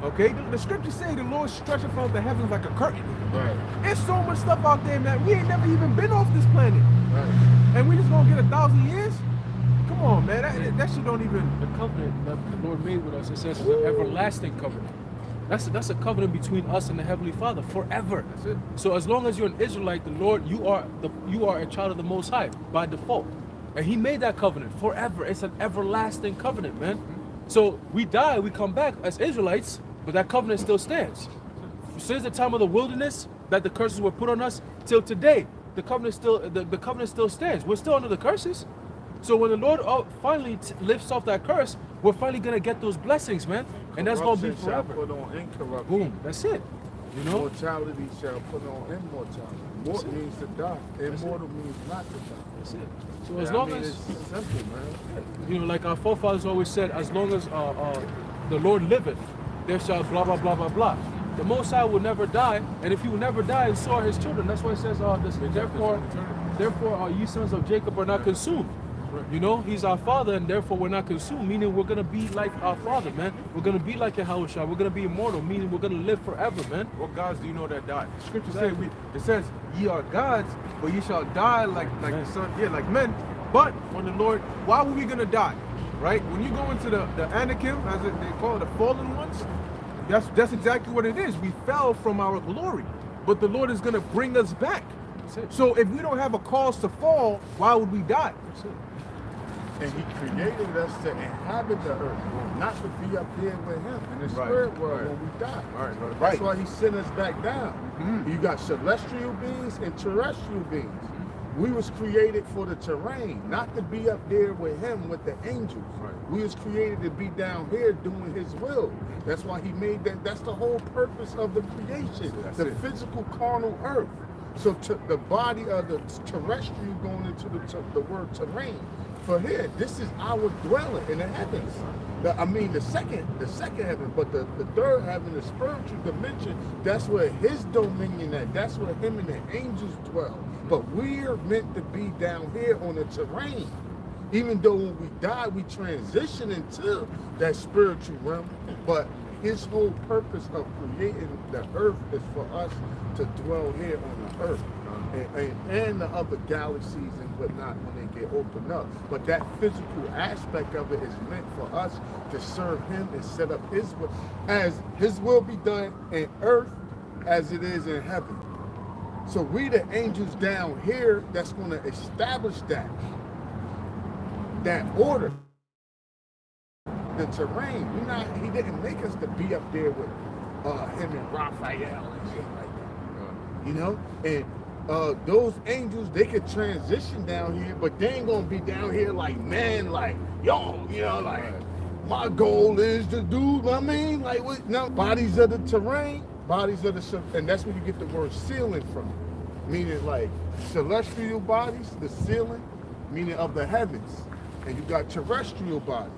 Okay, the scriptures say the Lord stretcheth out the heavens like a curtain. Right. There's so much stuff out there, man. We ain't never even been off this planet, Right. and we just gonna get 1,000 years. Come on, man. That shit don't even. The covenant that the Lord made with us, it says, is an everlasting covenant. That's a covenant between us and the Heavenly Father forever. That's it. So as long as you're an Israelite, the Lord, you are a child of the Most High by default, and He made that covenant forever. It's an everlasting covenant, man. So we die, we come back as Israelites, but that covenant still stands. Since the time of the wilderness that the curses were put on us till today, the covenant still stands. We're still under the curses. So when the Lord finally lifts off that curse, we're finally gonna get those blessings, man, and that's gonna be Corruption shall forever. put on incorruption. Boom, that's it. You know. Mortality shall put on immortality. Mort means to die. Immortal means not to die. That's it. So as Yeah, long I mean, as it's simple, man. you know, like our forefathers always said, as long as the Lord liveth, there shall blah blah blah blah blah. The Most High will never die, and if He will never die, and so are His children. That's why it says, therefore, ye sons of Jacob are not consumed. You know, He's our Father, and therefore we're not consumed. Meaning we're gonna be like our Father, man. We're gonna be like Yahweh. We're gonna be immortal. Meaning we're gonna live forever, man. What gods do you know that died? The scripture says, it says, ye are gods, but ye shall die like the son, like men. But when the Lord, why were we gonna die? Right? When you go into the Anakim, as they call it, the fallen ones, that's exactly what it is. We fell from our glory, but the Lord is gonna bring us back. So if we don't have a cause to fall, why would we die? And He created us to inhabit the earth, not to be up there with Him in the Right, spirit world right. when we die. Right. That's why He sent us back down. You got celestial beings and terrestrial beings. We was created for the terrain, not to be up there with Him with the angels. Right. We was created to be down here doing His will. That's why He made that. That's the whole purpose of the creation, That's the it. physical carnal earth. So the body of the terrestrial going into the word terrain. For here, this is our dwelling in the heavens. The second heaven, but the third heaven, the spiritual dimension, that's where His dominion at. That's where Him and the angels dwell. But we're meant to be down here on the terrain. Even though when we die, we transition into that spiritual realm. But His whole purpose of creating the earth is for us to dwell here on the earth. And the other galaxies and whatnot when they get opened up. But that physical aspect of it is meant for us to serve Him and set up His will, as His will be done in earth as it is in heaven. So we the angels down here that's going to establish that order. The terrain. He didn't make us to be up there with Him and Raphael and shit like that. You know? And those angels, they could transition down here, but they ain't gonna be down here like, man, like, yo, you know, like, my goal is to do, I mean, like, what? No, bodies of the terrain, bodies of the, and that's where you get the word ceiling from, meaning like celestial bodies, the ceiling, meaning of the heavens, and you got terrestrial bodies.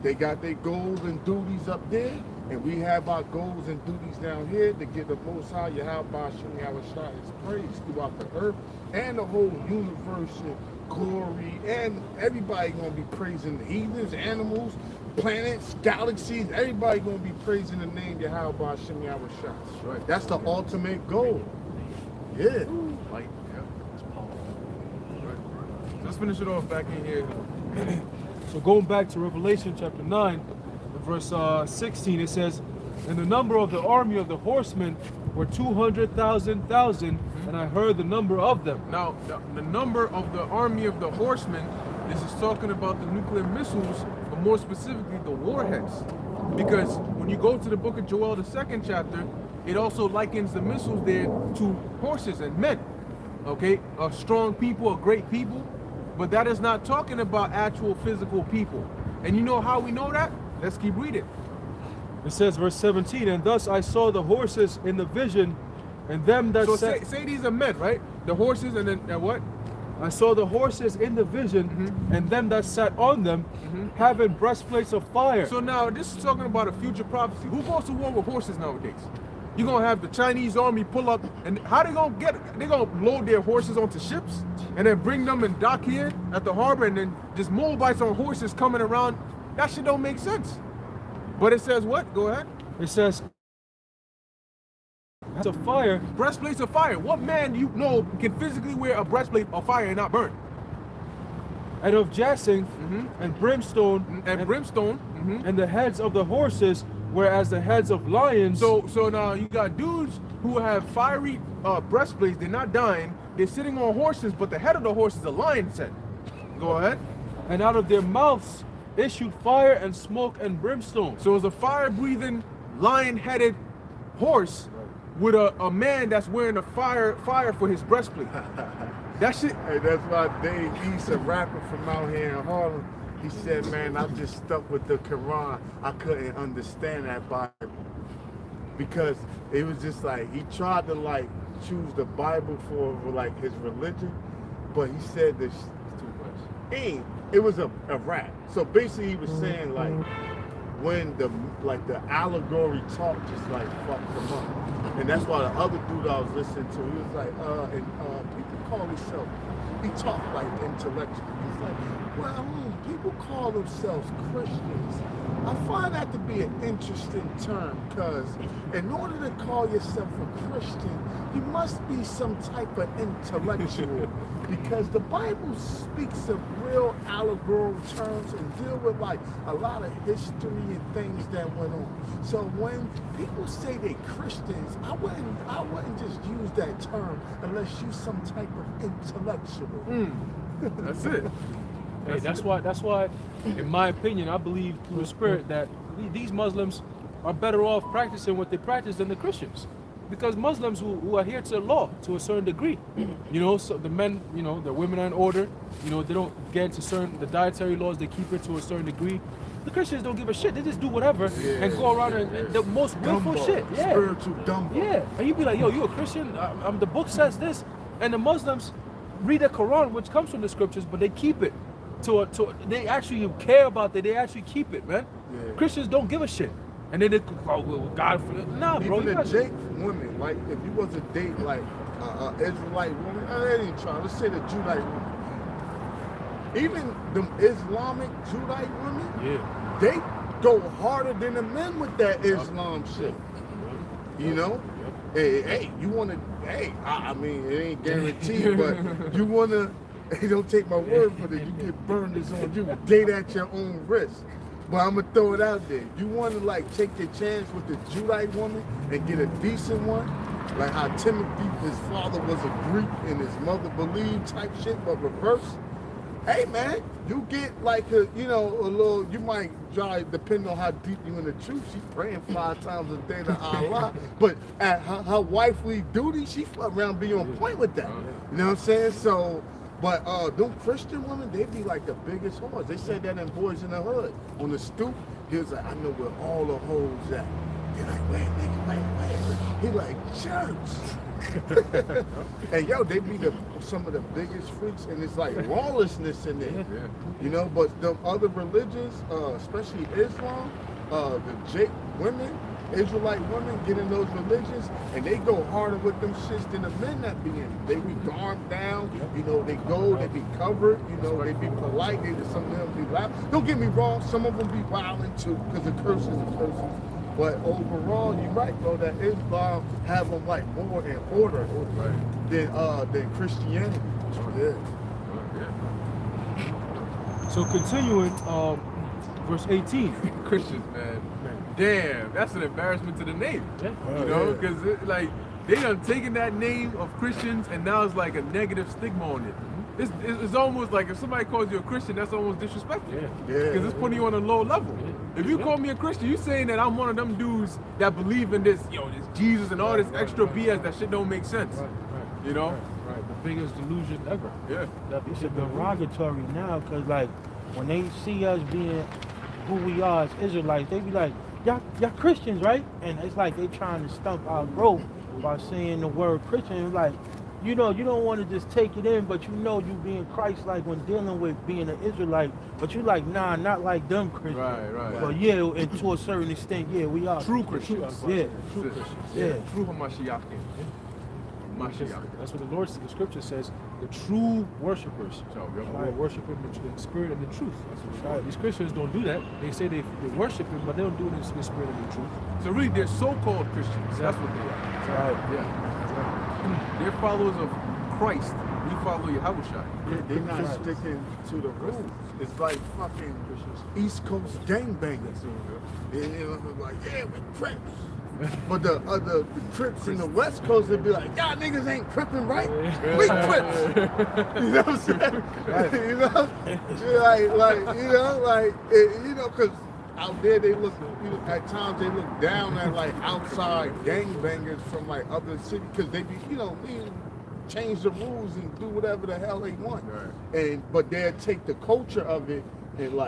They got their goals and duties up there, and we have our goals and duties down here to get the Most High Yahweh His praise throughout the earth and the whole universe and glory, and everybody gonna be praising the heathens, animals, planets, galaxies. Everybody gonna be praising the name Yahweh Hashem Yahweh Shai. Right. That's the ultimate goal. Yeah. Light, yeah. It's powerful. Right. So let's finish it off back in here. So going back to Revelation chapter 9, verse 16, it says, and the number of the army of the horsemen were 200,000, and I heard the number of them. Now, the number of the army of the horsemen, this is talking about the nuclear missiles, but more specifically the warheads. Because when you go to the book of Joel, the 2nd chapter, it also likens the missiles there to horses and men. Okay, a strong people, a great people. But that is not talking about actual physical people. And you know how we know that? Let's keep reading. It says, verse 17, and thus I saw the horses in the vision, and them that So sat... say these are men, right? The horses and then what? I saw the horses in the vision, and them that sat on them, having breastplates of fire. So now this is talking about a future prophecy. Who goes to war with horses nowadays? You're gonna have the Chinese army pull up, and how they gonna get it? They're gonna load their horses onto ships and then bring them and dock here at the harbor, and then just Moabites on horses coming around. That shit don't make sense. But it says what? Go ahead. It says, of fire. Breastplates of fire. What man you know can physically wear a breastplate of fire and not burn? And of jacinth, and brimstone, And brimstone. and the heads of the horses were as the heads of lions. So now you got dudes who have fiery breastplates. They're not dying. They're sitting on horses, but the head of the horse is a lion's head. Go ahead. and out of their mouths issued fire and smoke and brimstone. So it's a fire-breathing, lion-headed horse with a man that's wearing a fire for his breastplate. That shit. Hey, that's why Dave East, a rapper from out here in Harlem, he said, man, I'm just stuck with the Quran. I couldn't understand that Bible. Because it was just like, he tried to like choose the Bible for like his religion, but he said this too much. It was a rap. So basically he was saying like, when the allegory talk just like fucked him up. And that's why the other dude I was listening to, he was like, people call themselves, he talked like intellectual. He's like, well, people call themselves Christians. I find that to be an interesting term, because in order to call yourself a Christian, you must be some type of intellectual, because the Bible speaks of real allegorical terms and deal with like a lot of history and things that went on. So when people say they're Christians, I wouldn't just use that term unless you're some type of intellectual. That's it. Hey, that's why, in my opinion, I believe through the Spirit that these Muslims are better off practicing what they practice than the Christians. Because Muslims who adhere to the law to a certain degree, so the men, the women are in order, they don't get into the dietary laws, they keep it to a certain degree. The Christians don't give a shit, they just do whatever and go around and the most willful shit. Yeah. Spiritual dumbo. Yeah, and you'd be like, yo, you a Christian? The book says this. And the Muslims read the Quran, which comes from the scriptures, but they keep it. They actually care about that. They actually keep it, man. Yeah. Christians don't give a shit, and then they God. Nah, bro. Even the Jake women, like if you was to date like Israelite woman, I ain't trying. Let's say the Judite woman. Even the Islamic Judite women, they go harder than the men with that Islam shit. Hey, you want to? Hey, I mean, it ain't guaranteed, but you want to. Hey, don't take my word for it. You get burned this on you. Date at your own risk. But I'm going to throw it out there. You want to, like, take your chance with the Judite woman and get a decent one? Like how Timothy, his father was a Greek and his mother believed type shit, but reverse. Hey, man, you get, like, a little, you might try, depending on how deep you in the truth, she praying 5 times a day to Allah. But at her wifely duty, she fuck around be on point with that. You know what I'm saying? So... But them Christian women, they be like the biggest whores. They said that in Boys in the Hood. On the stoop, he was like, I know where all the hoes at. They're like, wait, nigga, wait. He like, church. And yo, they be some of the biggest freaks, and it's like lawlessness in there. But the other religions, especially Islam, the women, Israelite women get in those religions and they go harder with them shits than the men that be in. They be armed down, they go, they be covered, they be polite, some of them be loud. Don't get me wrong, some of them be violent too, because the curses are curses. But overall, you're right, bro, that Islam have them like more in order than Christianity. So continuing, verse 18. Christians, man. Damn, that's an embarrassment to the name. Because they done taken that name of Christians and now it's like a negative stigma on it. It's almost like if somebody calls you a Christian, that's almost disrespectful. Because it's putting you on a low level. If you call me a Christian, you saying that I'm one of them dudes that believe in this, this Jesus and all this extra BS, that shit don't make sense. Right. biggest delusion ever. Yeah. That It's a people- derogatory now, cause like when they see us being who we are as Israelites, they be like, y'all Christians, right? And it's like they trying to stump our growth by saying the word Christian. It's like, you know, you don't want to just take it in, but you know you being Christ-like when dealing with being an Israelite. But you like, nah, not like them Christians. Right. But yeah, and to a certain extent, yeah, we are True Christians. Yeah, True Christians. yeah. True Hamashiach. Mashiach. That's what the Lord, the scripture says, the true worshipers. So, yeah. Right, worship him in spirit and in truth. That's Right. These Christians don't do that. They say they worship him, but they don't do it in spirit and in truth. So really, they're so-called Christians. That's what they are. Right. Yeah. They're followers of Christ. We follow Yahushua. They're not sticking to the rules. It's like fucking East Coast gangbangers. You know, like, yeah, we're Crips. But the Crips in the West Coast, they'd be like, y'all niggas ain't crippin', right? We Crips. You know what I'm saying? You know, because out there they look, at times they look down at like outside gangbangers from like other cities, because they be, we change the rules and do whatever the hell they want. Right. But they'll take the culture of it and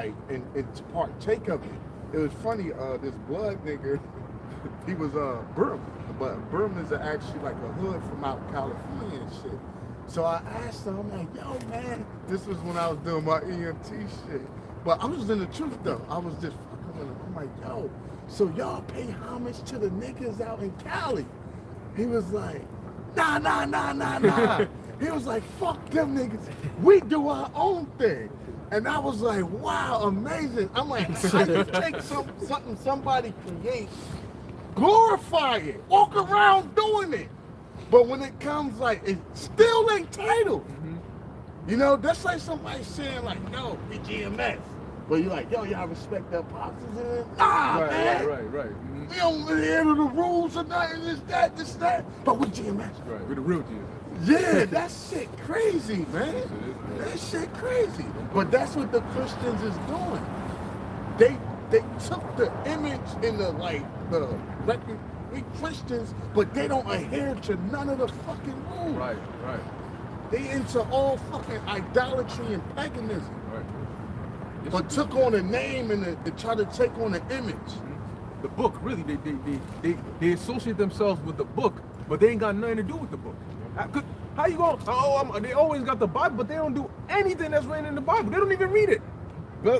and partake of it. It was funny, this blood nigga, he was Burm, but Burm is actually like a hood from out California and shit. So I asked him, I'm like, yo man, this was when I was doing my EMT shit. But I was in the truth though. I was just fucking with him. I'm like, yo, so y'all pay homage to the niggas out in Cali? He was like, nah. He was like, fuck them niggas. We do our own thing. And I was like, wow, amazing. I'm like, how you take something somebody creates, glorify it, walk around doing it. But when it comes like, it still ain't titled. Mm-hmm. That's like somebody saying like, yo, we GMS. But you're like, yo, y'all respect the apostles? Nah, man. Right. Mm-hmm. We don't adhere to the rules or nothing, this, that. But we GMS. Right. We're the real GMS. Yeah, that shit crazy, man. That shit crazy. But that's what the Christians is doing. They took the image in we Christians, but they don't adhere to none of the fucking rules. Right. They into all fucking idolatry and paganism. Right. But took on a name and they try to take on an image. The book, really, they associate themselves with the book, but they ain't got nothing to do with the book. How you going? They always got the Bible, but they don't do anything that's written in the Bible. They don't even read it.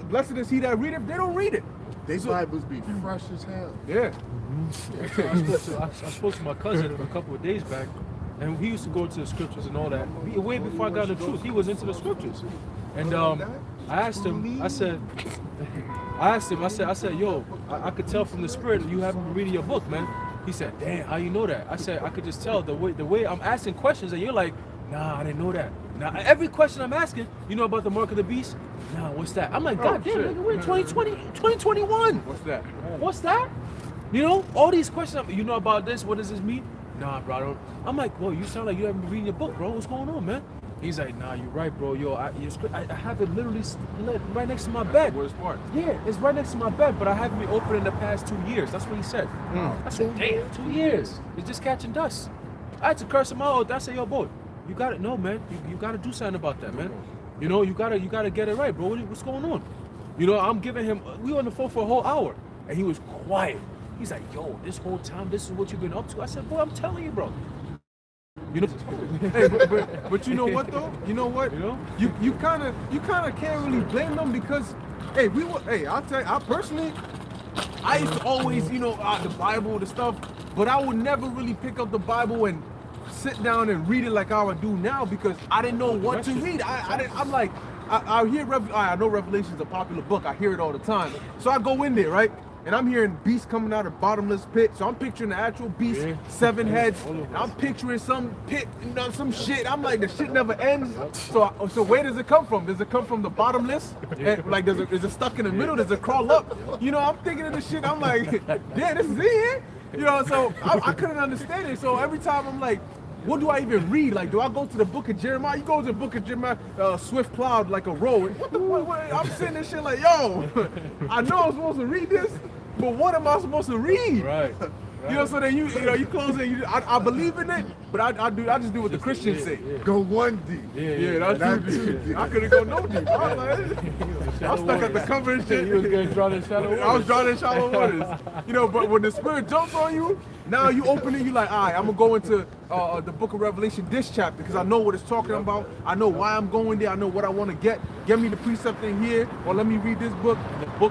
Blessed is he that readeth. They don't read it. These Bibles be fresh as hell. Yeah. I spoke to my cousin a couple of days back, and he used to go to the scriptures and all that. Way before I got the truth, he was into the scriptures. And I asked him, I said, yo, I could tell from the spirit that you haven't been reading your book, man. He said, damn, how you know that? I said, I could just tell the way I'm asking questions, and you're like, nah, I didn't know that. Now, every question I'm asking, you know about the mark of the beast? Nah, what's that? I'm like, God damn, shit. nigga, we're in 2021. What's that? What's that? All these questions, you know about this? What does this mean? Nah, bro, I don't. I'm like, bro, you sound like you haven't been reading your book, bro. What's going on, man? He's like, nah, you're right, bro. Yo, I have it literally right next to my bed. Where's part? Yeah, it's right next to my bed, but I haven't been open in the past 2 years. That's what he said. I said, damn, 2 years. It's just catching dust. I had to curse him out. I said, yo, boy, you got it. No, man, you got to do something about that, man. You gotta get it right, bro. What's going on? I'm giving him. We were on the phone for a whole hour, and he was quiet. He's like, yo, this whole time, this is what you've been up to. I said, boy, I'm telling you, bro. Hey, but you know what though? You know what? You kind of can't really blame them because, I'll tell you, I used to always, the Bible, the stuff, but I would never really pick up the Bible and sit down and read it like I would do now because I didn't know what to read. I know Revelation's a popular book. I hear it all the time. So I go in there, right? And I'm hearing beasts coming out of bottomless pit. So I'm picturing the actual beast, 7 heads. I'm picturing some pit, some shit. I'm like, the shit never ends. So where does it come from? Does it come from the bottomless? And like, is it stuck in the middle? Does it crawl up? I'm thinking of this shit. I'm like, yeah, this is it. So I couldn't understand it. So every time I'm like, what do I even read? Like, do I go to the book of Jeremiah? You go to the book of Jeremiah, swift plowed like a roe. What the fuck? I'm sitting there shit like, yo, I know I'm supposed to read this, but what am I supposed to read? Right. You know, so then you know, you close it. I believe in it, but I just do what the Christians say. Go 1 deep. Yeah, that's Not too too deep. deep. I couldn't go no deep. I was like, I'm stuck at the cover and shit. You was getting drawn in shallow waters. I was drowning in shallow waters. You know, but when the spirit jumps on you, now you open it, you like, all right, I'm gonna go into the book of Revelation, this chapter, because I know what it's talking about. I know why I'm going there. I know what I want to get. Get me the precept in here, or let me read this book.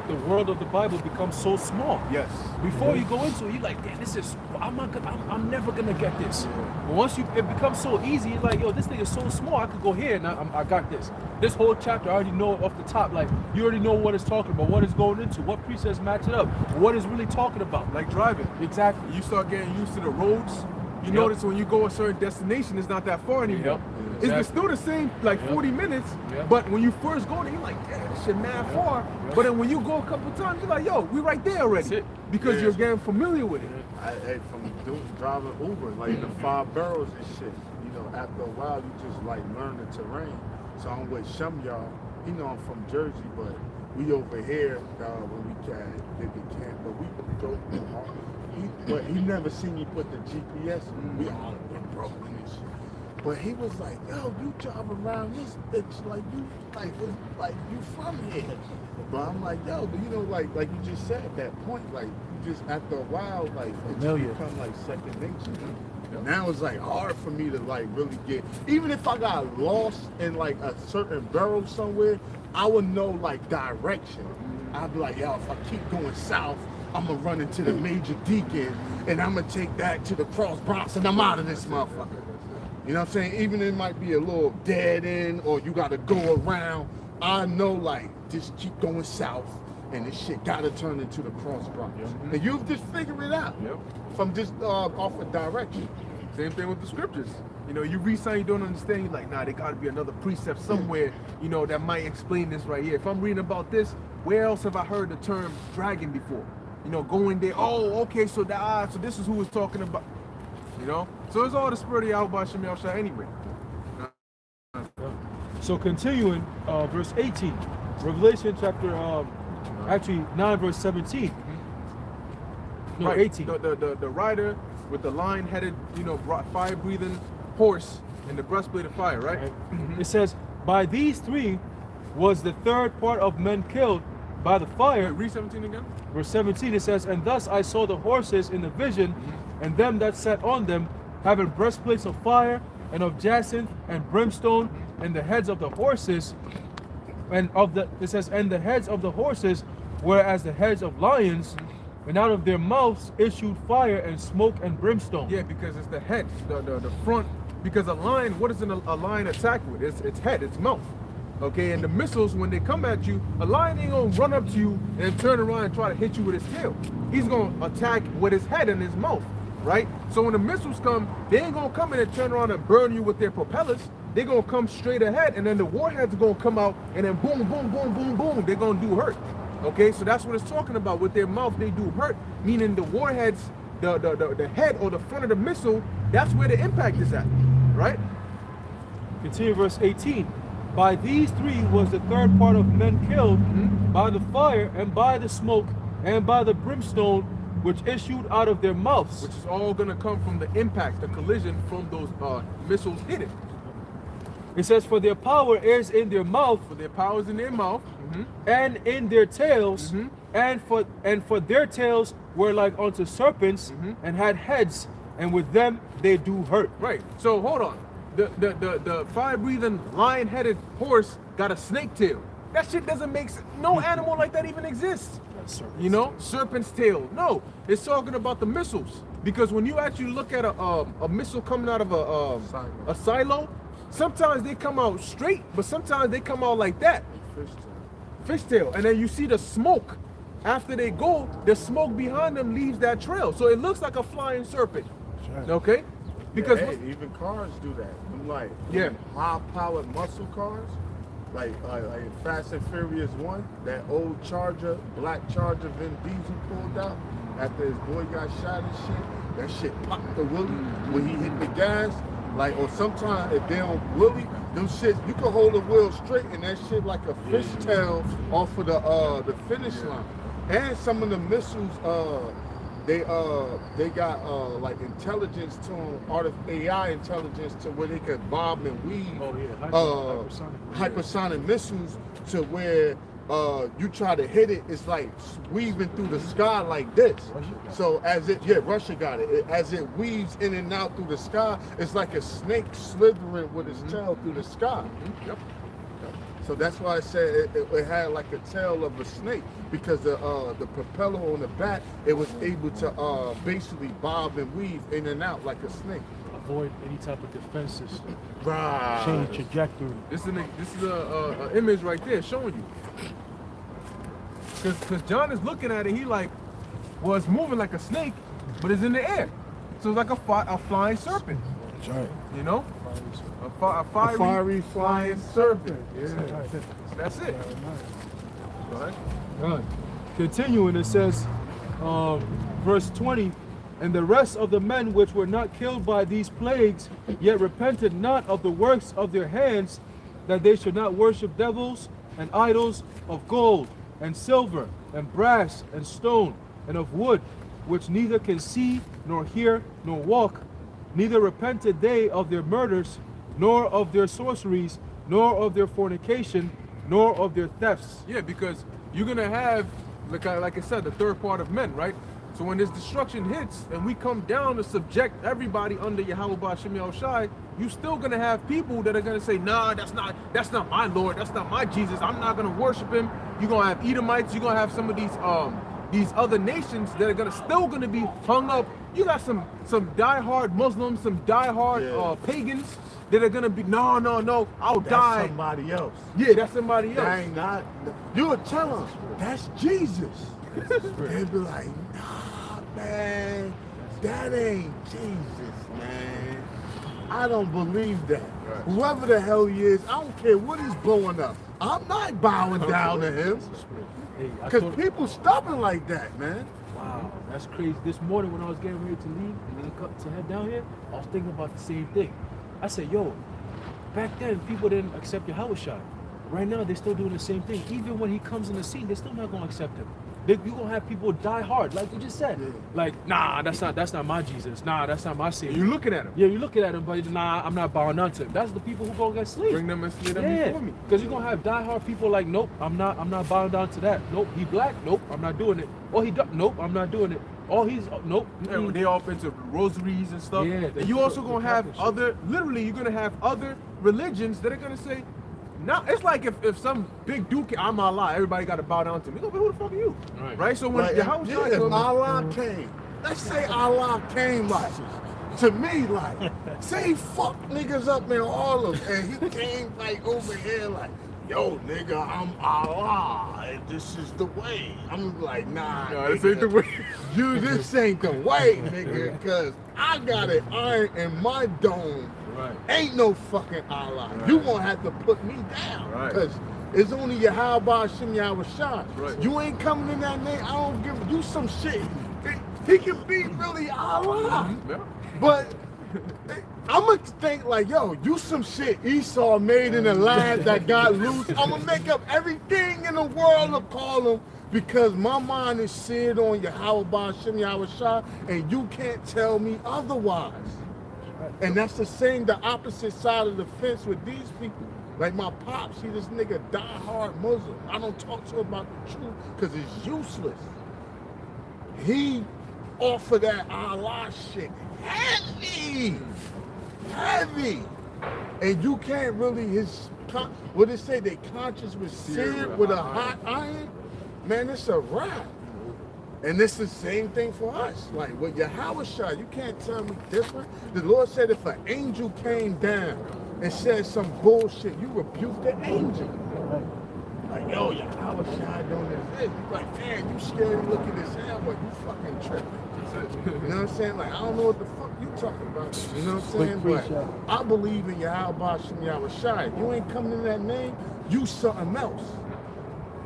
The world of the Bible becomes so small. Yes. Before you go into it, you're like, damn, this is, I'm never gonna get this. But once it becomes so easy, you're like, yo, this thing is so small, I could go here and I got this. This whole chapter, I already know it off the top. Like, you already know what it's talking about, what it's going into, what precepts match it up, what it's really talking about. Like driving. Exactly. You start getting used to the roads. You notice when you go a certain destination, it's not that far anymore. Yep. It's Exactly. still the same, like 40 minutes, Yep. but when you first go there, you're like, damn, this shit mad far. But then when you go a couple times, you're like, yo, we right there already. That's it. Because Yeah. you're getting familiar with it. Hey, from driving Uber, like the 5 boroughs and shit, you know, after a while you just like learn the terrain. So I'm with Shum y'all. You know I'm from Jersey, but we over here when we did the camp, but we go hard. But he never seen me put the GPS. We all been broken and shit. But he was like, yo, you drive around this bitch like you like you from here. But I'm like, yo, but you know, like you just said at that point, like you just after a while, like it just Familiar. become like second nature. Now it's like hard for me to like really get, even if I got lost in like a certain borough somewhere, I would know like direction. I'd be like, yo, if I keep going south, I'm gonna run into the Major Deacon and I'm gonna take that to the Cross Bronx and I'm out of this motherfucker. You know what I'm saying? Even it might be a little dead end or you gotta go around, I know like just keep going south and this shit gotta turn into the Cross Bronx. And you just figure it out Yep. from just off of direction. Same thing with the scriptures. You know, you read something you don't understand, you're like, nah, there gotta be another precept somewhere, you know, that might explain this right here. If I'm reading about this, where else have I heard the term dragon before? You know, going there, oh, okay, so so this is who was talking about. You know? So it's all the spirit of Yahweh Shem Shah anyway. So continuing, verse 18, Revelation chapter, actually 9 verse 17. No, Right. 18. The rider with the lion-headed, you know, fire-breathing horse and the breastplate of fire, right? Right? It says, by these 3 was the third part of men killed by the fire. Read 17 again. Verse 17, it says, and thus I saw the horses in the vision, and them that sat on them, having breastplates of fire, and of jacinth, and brimstone, and the heads of the horses, it says, and the heads of the horses were as the heads of lions, and out of their mouths issued fire and smoke and brimstone. Yeah, because it's the head, the front. Because a lion, what is a lion attack with? It's its head, its mouth. Okay, and the missiles, when they come at you, a lion ain't gonna run up to you and turn around and try to hit you with his tail. He's gonna attack with his head and his mouth, right? So when the missiles come, they ain't gonna come in and turn around and burn you with their propellers. They're gonna come straight ahead, and then the warheads are gonna come out, and then boom, boom, boom, boom, boom, they're gonna do hurt. Okay, so that's what it's talking about. With their mouth, they do hurt, meaning the warheads, the head or the front of the missile, that's where the impact is at, right? Continue verse 18. By these 3 was the third part of men killed by the fire and by the smoke and by the brimstone which issued out of their mouths. Which is all gonna come from the impact, the collision from those missiles hitting. It says, for their power is in their mouth For their powers in their mouth, and in their tails, and for their tails were like unto serpents and had heads, and with them they do hurt. right? So hold on, the fire-breathing lion-headed horse got a snake tail. That shit doesn't make sense. No animal like that even exists. You know, serpent's tail. No, it's talking about the missiles. Because when you actually look at a missile coming out of a silo, sometimes they come out straight, but sometimes they come out like that. Fishtail. And then you see the smoke. After they go, the smoke behind them leaves that trail. So it looks like a flying serpent. Okay? Because Hey, even cars do that. I'm like, Yeah. high-powered muscle cars, like Fast and Furious 1, that old Charger, black Charger Vin Diesel pulled out after his boy got shot and shit. That shit popped the wheelie when he hit the gas. Like, or sometimes if they don't wheelie, them shit, you can hold the wheel straight and that shit like a fishtail off of the finish line. And some of the missiles, they got like intelligence to them, AI intelligence to where they could bomb and weave Oh yeah, hypersonic missiles to where you try to hit it, it's like weaving through the sky like this. So as it, Russia got it. As it weaves in and out through the sky, it's like a snake slithering with its tail through the sky. Yep. So that's why I said it had like a tail of a snake, because the propeller on the back, it was able to basically bob and weave in and out like a snake. Avoid any type of defense system. Right. Change trajectory. This is a image right there showing you. Because John is looking at it, he like, well, it's moving like a snake, but it's in the air. So it's like a flying serpent. That's right. You know? A fiery flying serpent. Yeah. That's it. Go ahead. Right. Continuing, it says, verse 20, and the rest of the men which were not killed by these plagues, yet repented not of the works of their hands, that they should not worship devils and idols of gold and silver and brass and stone and of wood, which neither can see nor hear nor walk, neither repented they of their murders, nor of their sorceries, nor of their fornication, nor of their thefts. Yeah, because you're gonna have, like I said, the third part of men, right? So when this destruction hits and we come down to subject everybody under Yahweh Ba'Shem Yahushai, you still gonna have people that are gonna say, nah, that's not my Lord, that's not my Jesus, I'm not gonna worship him. You're gonna have Edomites, you're gonna have some of these other nations that are still gonna be hung up. You got some diehard Muslims, some diehard pagans that are gonna be, no, I'll die. That's somebody else. Yeah, that's somebody else. That ain't not. You would tell them that's Jesus. They'd be like, nah, man, that ain't Jesus, man. I don't believe that. Right. Whoever the hell he is, I don't care what he's blowing up. I'm not bowing down to him. Hey, I Because told- people stubborn like that, man. Wow, that's crazy. This morning when I was getting ready to leave to head down here, I was thinking about the same thing. I said, yo, back then people didn't accept Yahushua. Right now they're still doing the same thing. Even when he comes in the scene, they're still not gonna accept him. You're gonna have people die hard, like you just said. Yeah. Like, nah, that's not my Jesus. Nah, that's not my Savior. You're looking at him. Yeah, you're looking at him, but nah, I'm not bowing down to him. That's the people who gonna get sleep. Bring them and slay them Yeah, before me. because you're gonna have diehard people like, nope, I'm not bowing down to that. Nope, he black. Nope, I'm not doing it. Oh, he dark. Nope, I'm not doing it. Oh, he's nope. And they all into rosaries and stuff. Yeah, and you also the gonna have Catholic shit. literally, you're gonna have other religions that are gonna say, now it's like if some big dude, I'm Allah, everybody got to bow down to me. Who the fuck are you? Right. So when Like, Yahweh yeah, if Allah came, let's say Allah came like, to me like, say he fucked niggas up in Harlem and he came like over here like, yo nigga, I'm Allah and this is the way. I'm like, nah, this ain't the way. this ain't the way, nigga, because I got it iron in my dome. Right. Ain't no fucking Allah. Right. You gonna have to put me down. Right. Because it's only Yahweh Ba'Shem Yahushua. Right. You ain't coming in that name. I don't give you some shit. He can be really Allah. Yeah. But I'm gonna think like, yo, you some shit Esau made in the land that got loose. I'm gonna make up everything in the world to call him because my mind is seared on Yahweh Ba'Shem Yahushua, and you can't tell me otherwise. And that's the same, the opposite side of the fence with these people. Like my pops, see this nigga die-hard Muslim. I don't talk to him about the truth because it's useless. He offered that Allah shit heavy. And you can't really, what they say, their conscience was seared with a hot iron. Man, it's a wrap. And it's the same thing for us. Like with Yahushua, you can't tell me different. The Lord said if an angel came down and said some bullshit, you rebuke the angel. Like, yo, Yahushua don't exist. You like, man, you scary looking as hell, but you fucking tripping. You know what I'm saying? Like, I don't know what the fuck you talking about. You know what I'm saying? But I believe in Yahweh Ba'Shem Yahushua. You ain't coming in that name, you something else.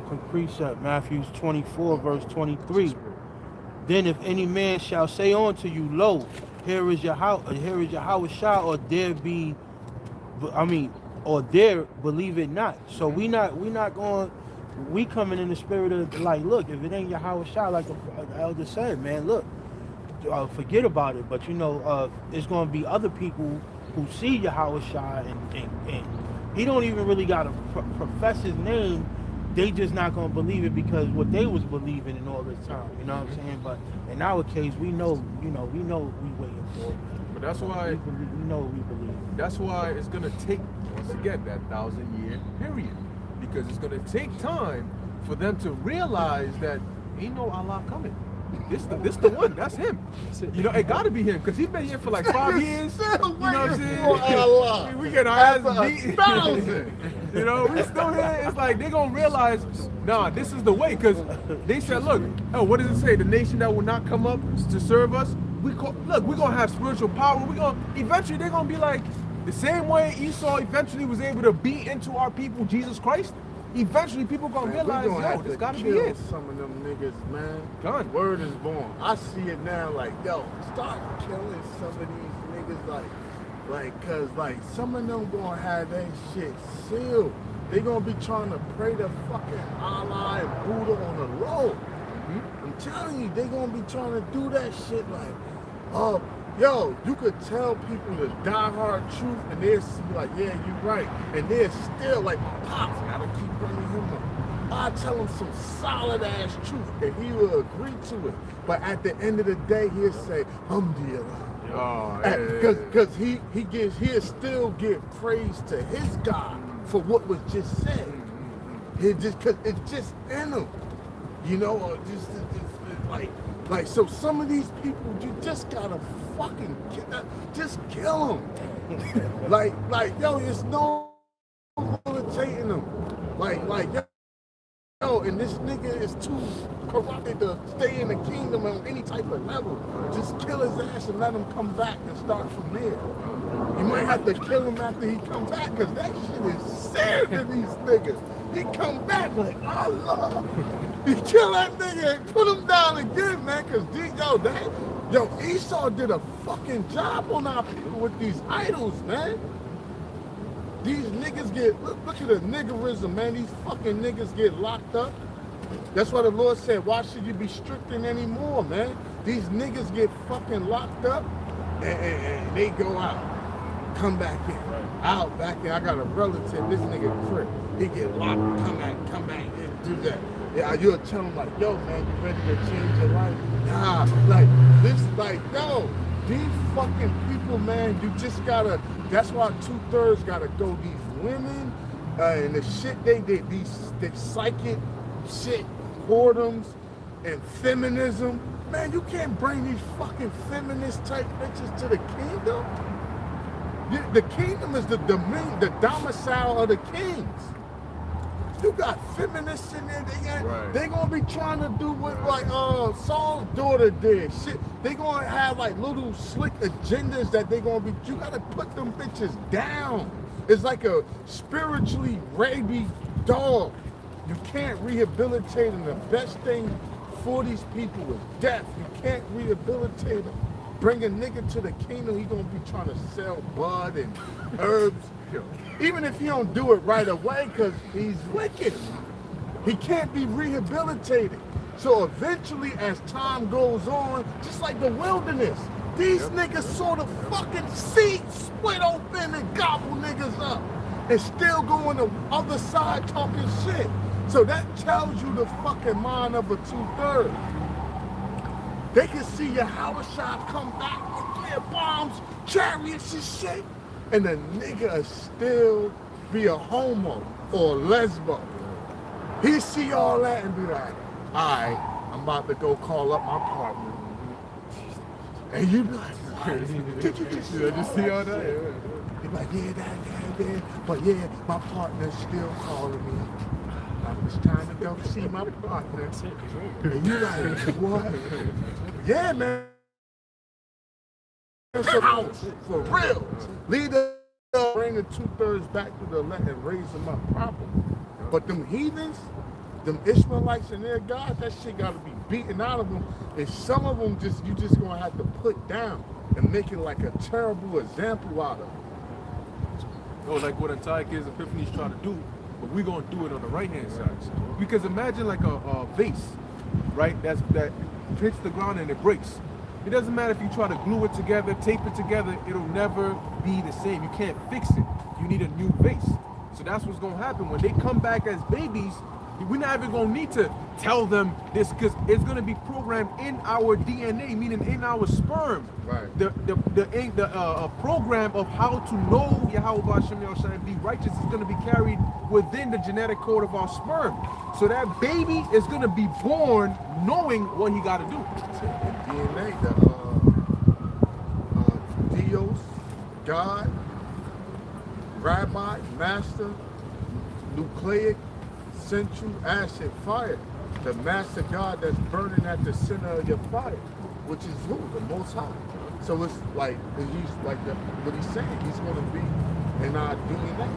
Quick precept, Matthew 24, verse 23. Then if any man shall say unto you, lo, here is Yahushua, or there believe it not. So we coming in the spirit of like, look, if it ain't Yahushua, like the elder said, man, look, forget about it. But it's going to be other people who see Yahweh Shai and he don't even really got to profess his name. They just not going to believe it because what they was believing in all this time. You know what I'm saying? But in our case, we know we waiting for it. But that's why we know we believe. that's why it's gonna take, once again, that 1,000-year period, because it's gonna take time for them to realize that ain't no Allah coming. This the one. That's him. It gotta be him because he's been here for like 5 years. You know what I'm saying? We get our ass beat. We still here. It's like they gonna realize, nah, this is the way. Because they said, look, what does it say? The nation that will not come up to serve us. We're gonna have spiritual power. Eventually they're gonna be like the same way Esau eventually was able to beat into our people Jesus Christ. Eventually, people gonna realize, this gotta be it. Some of them niggas, man. Done. Word is born. I see it now. Like, start killing some of these niggas. Cause some of them gonna have that shit sealed. They gonna be trying to pray to fucking Allah and Buddha on the road. Mm-hmm. I'm telling you, they gonna be trying to do that shit. You could tell people the diehard truth and they'll see like, yeah, you're right. And they're still like, my pops, gotta keep bringing him up. I tell him some solid ass truth and he will agree to it. But at the end of the day, he'll say, Alhamdulillah. Because he'll still give praise to his God for what was just said. Cause it's just in him. So some of these people, you just gotta fucking kill them. It's no irritating them. And this nigga is too corrupted to stay in the kingdom on any type of level. Just kill his ass and let him come back and start from there. You might have to kill him after he comes back, because that shit is sad to these niggas. He come back like, Allah. You kill that nigga and put him down again, man, because Esau did a fucking job on our people with these idols, man. These niggas look at the niggerism, man. These fucking niggas get locked up. That's why the Lord said, why should you be stricting anymore, man? These niggas get fucking locked up and they go out, come back in, out, back in. I got a relative, this nigga Crip. He get locked, come back, and do that. Yeah, you'll tell him like, yo, man, you ready to change your life? Nah, these fucking people, man, you just gotta, that's why 2/3 gotta go. These women, and the shit they did, the psychic shit, whoredoms, and feminism. Man, you can't bring these fucking feminist type bitches to the kingdom. The kingdom is the domain, the domicile of the kings. You got feminists in there. They gonna be trying to do what Saul's daughter did. Shit, they gonna have little slick agendas that they gonna be. You gotta put them bitches down. It's like a spiritually rabid dog. You can't rehabilitate them. The best thing for these people is death. You can't rehabilitate them. Bring a nigga to the kingdom, he gonna be trying to sell bud and herbs. Even if he don't do it right away, because he's wicked. He can't be rehabilitated. So eventually, as time goes on, just like the wilderness, these niggas saw the fucking sea split open and gobble niggas up. And still go on the other side talking shit. So that tells you the fucking mind of a 2/3. They can see Yahweh Shai come back with clear bombs, chariots and shit. And the nigga still be a homo or a lesbo. He see all that and be like, alright, I'm about to go call up my partner. And you be like, did you just see all that? He be like, yeah, that. But yeah, my partner's still calling me. It's time to go see my partner. And you like, what? Yeah, man. For real. Lead them, bring the 2/3 back to the elect and raise them up properly. But them heathens, them Ishmaelites and their gods, that shit gotta be beaten out of them. And some of them you just gonna have to put down and make it like a terrible example out of them. Like what Antiochus Epiphanes trying to do, but we're gonna do it on the right hand side. Because imagine like a vase, right? That hits the ground and it breaks. it doesn't matter if you try to glue it together, tape it together, it'll never be the same. You can't fix it. You need a new base. So that's what's gonna happen when they come back as babies. We're not even gonna need to tell them this because it's gonna be programmed in our DNA, meaning in our sperm. Right. The program of how to know Yahweh B'Shem Yahushua and be righteous is gonna be carried within the genetic code of our sperm. So that baby is gonna be born knowing what he got to do. DNA, the Dios, God, Rabbi, Master, Nucleic, Central, Acid, Fire. The Master God that's burning at the center of your fire, which is who? The Most High. So it's like, he's like what he's saying. He's going to be in our DNA,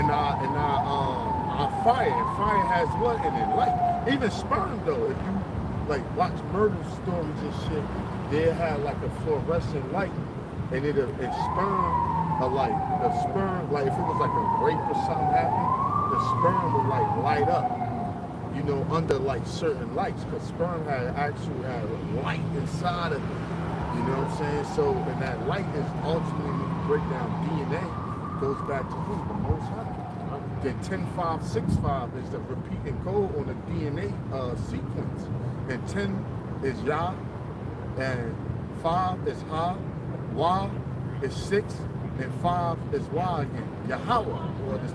in our fire. And fire has what in it? Light. Even sperm though. If you like watch murder stories and shit, they have like a fluorescent light, and it's sperm. The sperm, like if it was like a rape or something happened, the sperm would like light up, you know, under like certain lights, because sperm actually had light inside of it, you know what I'm saying? So, and that light is ultimately, when you break down DNA, goes back to who? The Most High. Then 10565 is the repeating code on the DNA sequence, and 10 is Yah, and 5 is Ha, Wa is 6, and 5 is Y again. Yahweh, or this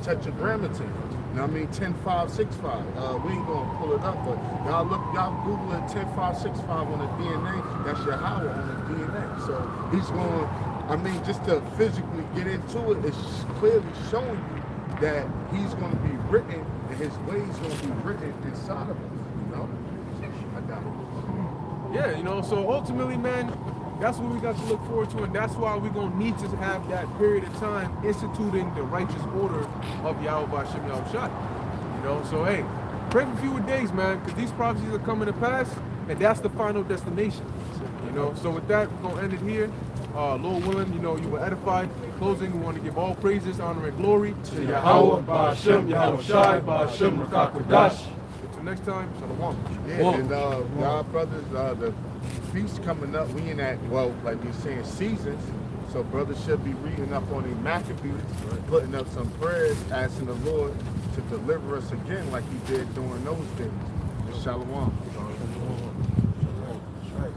tetragrammaton. You know what I mean? 10565. We ain't gonna pull it up, but y'all Google it 10565 on the DNA. That's Yahweh on the DNA. So he's going, I mean, just to physically get into it, it's clearly showing you that he's going to be written, and his ways going to be written inside of us. You know? I got it. Yeah, you know, so ultimately, man, that's what we got to look forward to, and that's why we're going to need to have that period of time instituting the righteous order of Yahweh B'Shem Yahushua. You know, so hey, pray for fewer days, man, because these prophecies are coming to pass, and that's the final destination. You know, so with that, we're going to end it here. Lord willing, you know, you were edified. In closing, we want to give all praises, honor, and glory to Yahweh B'Shem Yahushua B'Shem Rakakwadash. Until next time, Shalom. Yeah, and y'all brothers, the feast coming up, we in that, well, like we saying, seasons. So brothers should be reading up on the Maccabees, putting up some prayers, asking the Lord to deliver us again like he did during those days. Shalom. That's right.